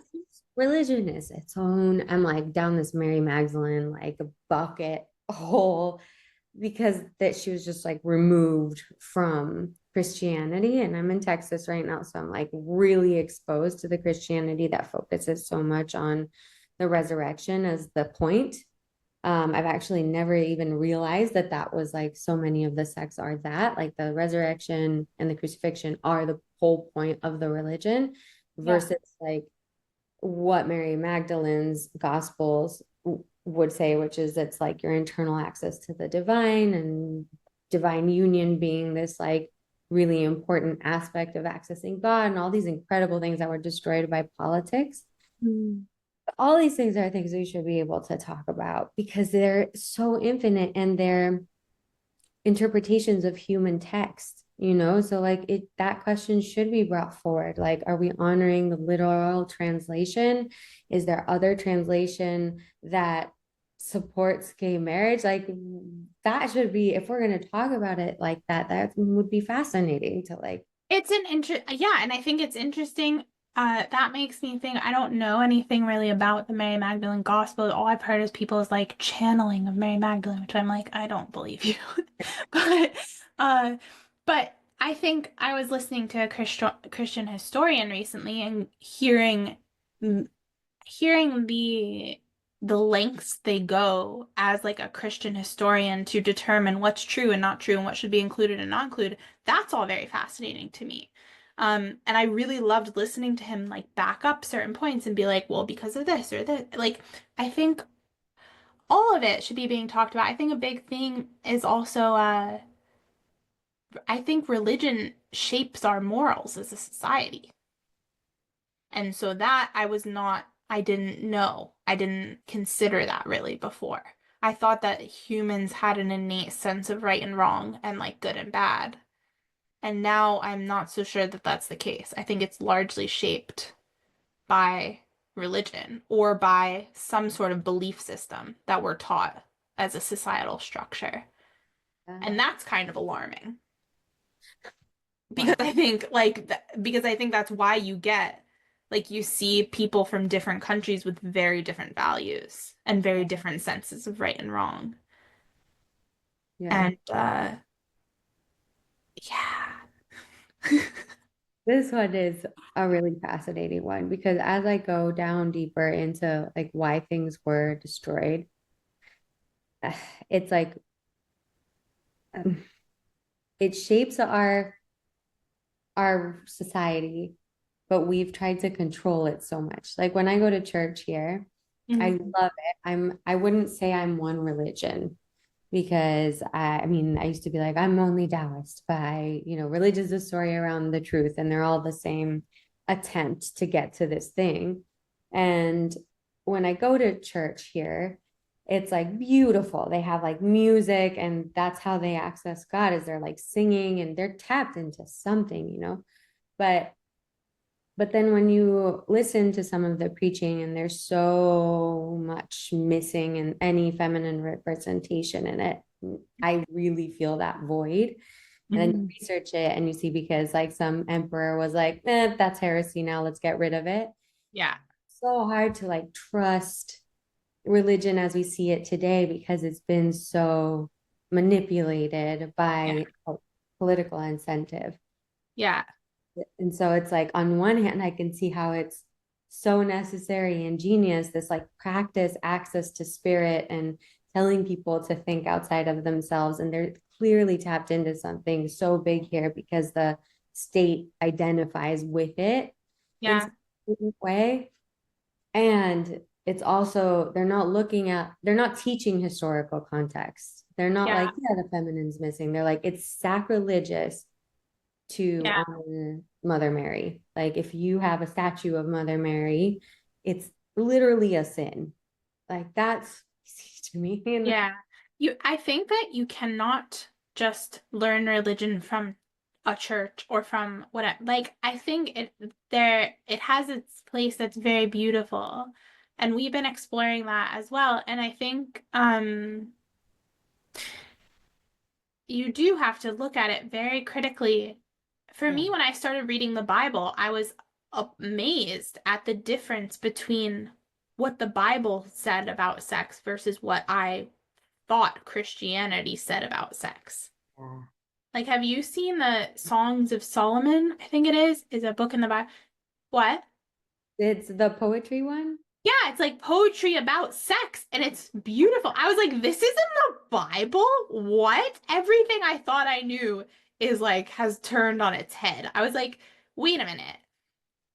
religion is its own. I'm like down this Mary Magdalene like a bucket hole because that she was just like removed from Christianity. And I'm in Texas right now, so I'm like really exposed to the Christianity that focuses so much on the resurrection as the point. I've actually never even realized that that was like so many of the sects are that like the resurrection and the crucifixion are the whole point of the religion Yeah. versus like what Mary Magdalene's gospels would say, which is it's like your internal access to the divine and divine union being this like really important aspect of accessing God and all these incredible things that were destroyed by politics. Mm. All these things are things we should be able to talk about because they're so infinite and they're interpretations of human text, you know? So like it that question should be brought forward. Like, are we honoring the literal translation? Is there other translation that supports gay marriage? Like that should be, if we're gonna talk about it like that, that would be fascinating to like, It's an yeah, and I think it's interesting. That makes me think I don't know anything really about the Mary Magdalene gospel. All I've heard is people's like channeling of Mary Magdalene, which I'm like, I don't believe you. But uh but I think I was listening to a Christian historian recently and hearing the lengths they go as like a Christian historian to determine what's true and not true and what should be included and not included, that's all very fascinating to me. And I really loved listening to him like back up certain points and be like, well, because of this or this. Like, I think all of it should be being talked about. I think a big thing is also, I think religion shapes our morals as a society. And so that I didn't know. I didn't consider that really before. I thought that humans had an innate sense of right and wrong and like good and bad. And now I'm not so sure that that's the case. I think it's largely shaped by religion or by some sort of belief system that we're taught as a societal structure. And that's kind of alarming because Wow. I think like because I think that's why you get like you see people from different countries with very different values and very different senses of right and wrong. Yeah. And yeah. This one is a really fascinating one because as I go down deeper into like why things were destroyed, it's like um, it shapes our society, but we've tried to control it so much. Like when I go to church here, I Mhm. love it. I wouldn't say I'm one religion because I mean, I used to be like, I'm only Taoist, but religion is a story around the truth and they're all the same attempt to get to this thing. And when I go to church here, it's like beautiful. They have like music and that's how they access God is they're like singing and they're tapped into something. But then when you listen to some of the preaching and there's so much missing in any feminine representation in it, I really feel that void. And then you Mhm. research it and you see because like some emperor was like, that's heresy now, let's get rid of it. Yeah. So hard to like trust religion as we see it today because it's been so manipulated Yeah. by political incentive. Yeah. And so it's like on one hand, I can see how it's so necessary and genius, this like practice access to spirit and telling people to think outside of themselves. And they're clearly tapped into something so big here because the state identifies with it in Yeah. some way. And it's also, they're not teaching historical context. They're not Yeah. like, yeah, the feminine's missing. They're like, it's sacrilegious to Yeah. honor Mother Mary. Like if you have a statue of Mother Mary, it's literally a sin. Like that's easy to me. And Yeah. I think that you cannot just learn religion from a church or from whatever. Like, I think it has its place that's very beautiful. And we've been exploring that as well. And I think, you do have to look at it very critically. For yeah, me, when I started reading the Bible, I was amazed at the difference between what the Bible said about sex versus what I thought Christianity said about sex. yeah. Like, have you seen the Songs of Solomon? I think it is a book in the Bible. What? It's the poetry one. Yeah, it's like poetry about sex, and it's beautiful. I was like, this isn't the Bible? What? Everything I thought I knew is like has turned on its head. I was like, wait a minute.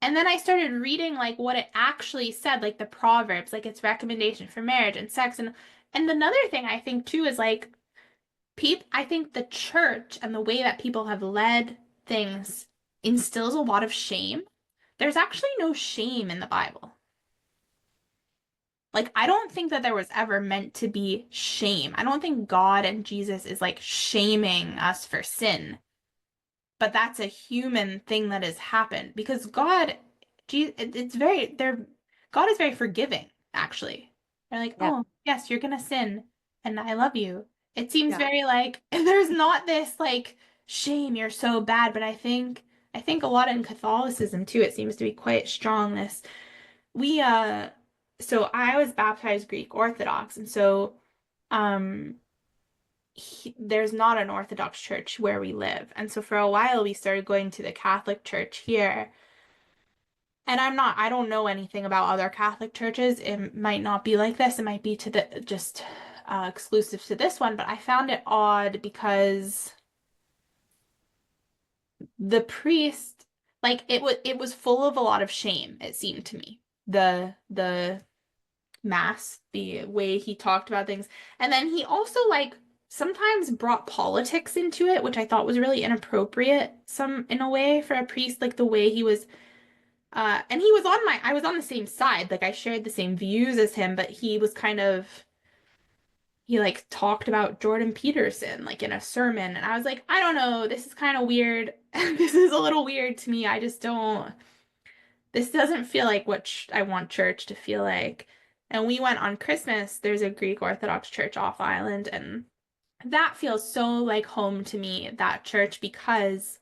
And then I started reading like what it actually said, like the Proverbs, like its recommendation for marriage and sex. And another thing I think too is like I think the church and the way that people have led things instills a lot of shame. There's actually no shame in the Bible. Like, I don't think that there was ever meant to be shame. I don't think God and Jesus is like shaming us for sin, but that's a human thing that has happened because it's God is very forgiving, actually. They're like, Yeah, oh, yes, you're gonna sin, and I love you. It seems yeah, very like there's not this like shame, you're so bad, but I think a lot in Catholicism too, it seems to be quite strong. We so I was baptized Greek Orthodox, and so um there's not an Orthodox church where we live. And so for a while we started going to the Catholic church here. And I don't know anything about other Catholic churches. It might not be like this. It might be to the just exclusive to this one, but I found it odd because the priest like it was full of a lot of shame, it seemed to me. The mass, the way he talked about things. And then he also like sometimes brought politics into it, which I thought was really inappropriate some in a way for a priest, like the way he was and he was on my I was on the same side, like I shared the same views as him, but he was kind of he like talked about Jordan Peterson like in a sermon and I was like, I don't know, this is kind of weird. This is a little weird to me. I just don't this doesn't feel like what I want church to feel like. And we went on Christmas. There's a Greek Orthodox church off island, and that feels so like home to me, that church, because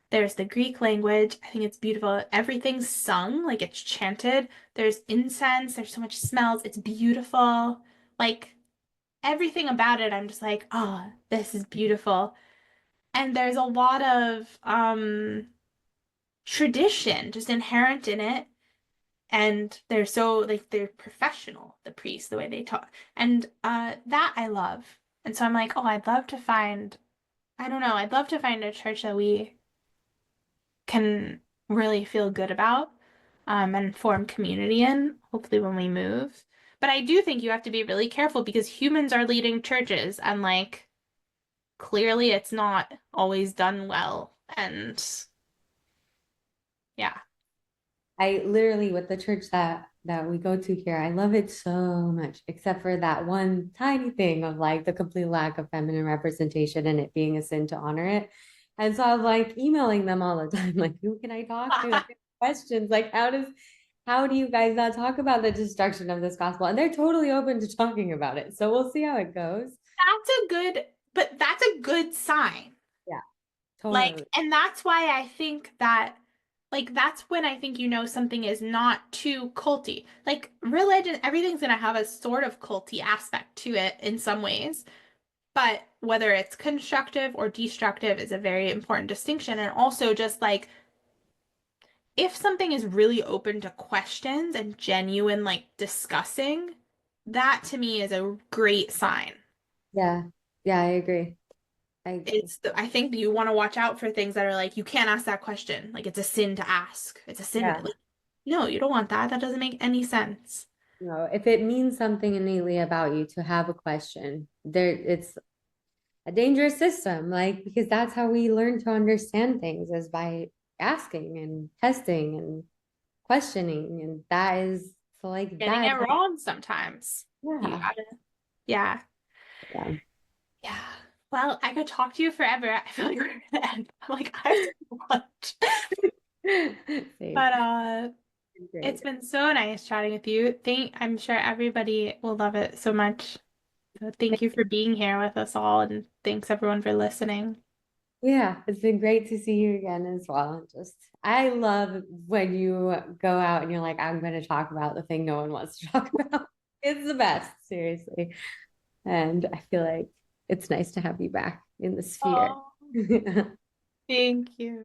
there's the Greek language. I think it's beautiful. Everything's sung, like it's chanted. There's incense, there's so much smells. It's beautiful. Like everything about it, I'm just like, oh, this is beautiful. And there's a lot of tradition just inherent in it, and they're so like they're professional, the priests, the way they talk, and that I love. And so I'm like, oh, I'd love to find, I don't know, I'd love to find a church that we can really feel good about, and form community in, hopefully when we move. But I do think you have to be really careful because humans are leading churches, and like clearly it's not always done well, and yeah. I literally, with the church that we go to here, I love it so much, except for that one tiny thing of like the complete lack of feminine representation and it being a sin to honor it. And so I'm like emailing them all the time, like, who can I talk to? I have questions like, how do you guys not talk about the destruction of this gospel? And they're totally open to talking about it. So we'll see how it goes. That's a good sign. Yeah, Like, totally. and that's why I think that, like, that's when I think you know something is not too culty. Like, religion, everything's gonna have a sort of culty aspect to it in some ways, but whether it's constructive or destructive is a very important distinction. And also, just like, if something is really open to questions and genuine, like, discussing, that to me is a great sign. Yeah. Yeah, I agree. I agree. I think you want to watch out for things that are like, you can't ask that question. Like it's a sin to ask. It's a sin. Yeah. Like, no, you don't want that. That doesn't make any sense. You know, if it means something innately about you to have a question, there it's a dangerous system, like because that's how we learn to understand things is by asking and testing and questioning. And that is so like Getting it that, wrong sometimes. You yeah. gotta, yeah, Yeah. yeah. Well, I could talk to you forever. I feel like we're gonna end. I'm like, I have to go lunch. Same. But it's Great. been so nice chatting with you. I'm sure everybody will love it so much. So thank you for being here with us all, and thanks everyone for listening. Yeah, it's been great to see you again as well. Just I love when you go out and you're like, I'm going to talk about the thing no one wants to talk about. It's the best, seriously. And I feel like it's nice to have you back in the sphere. Oh, thank you.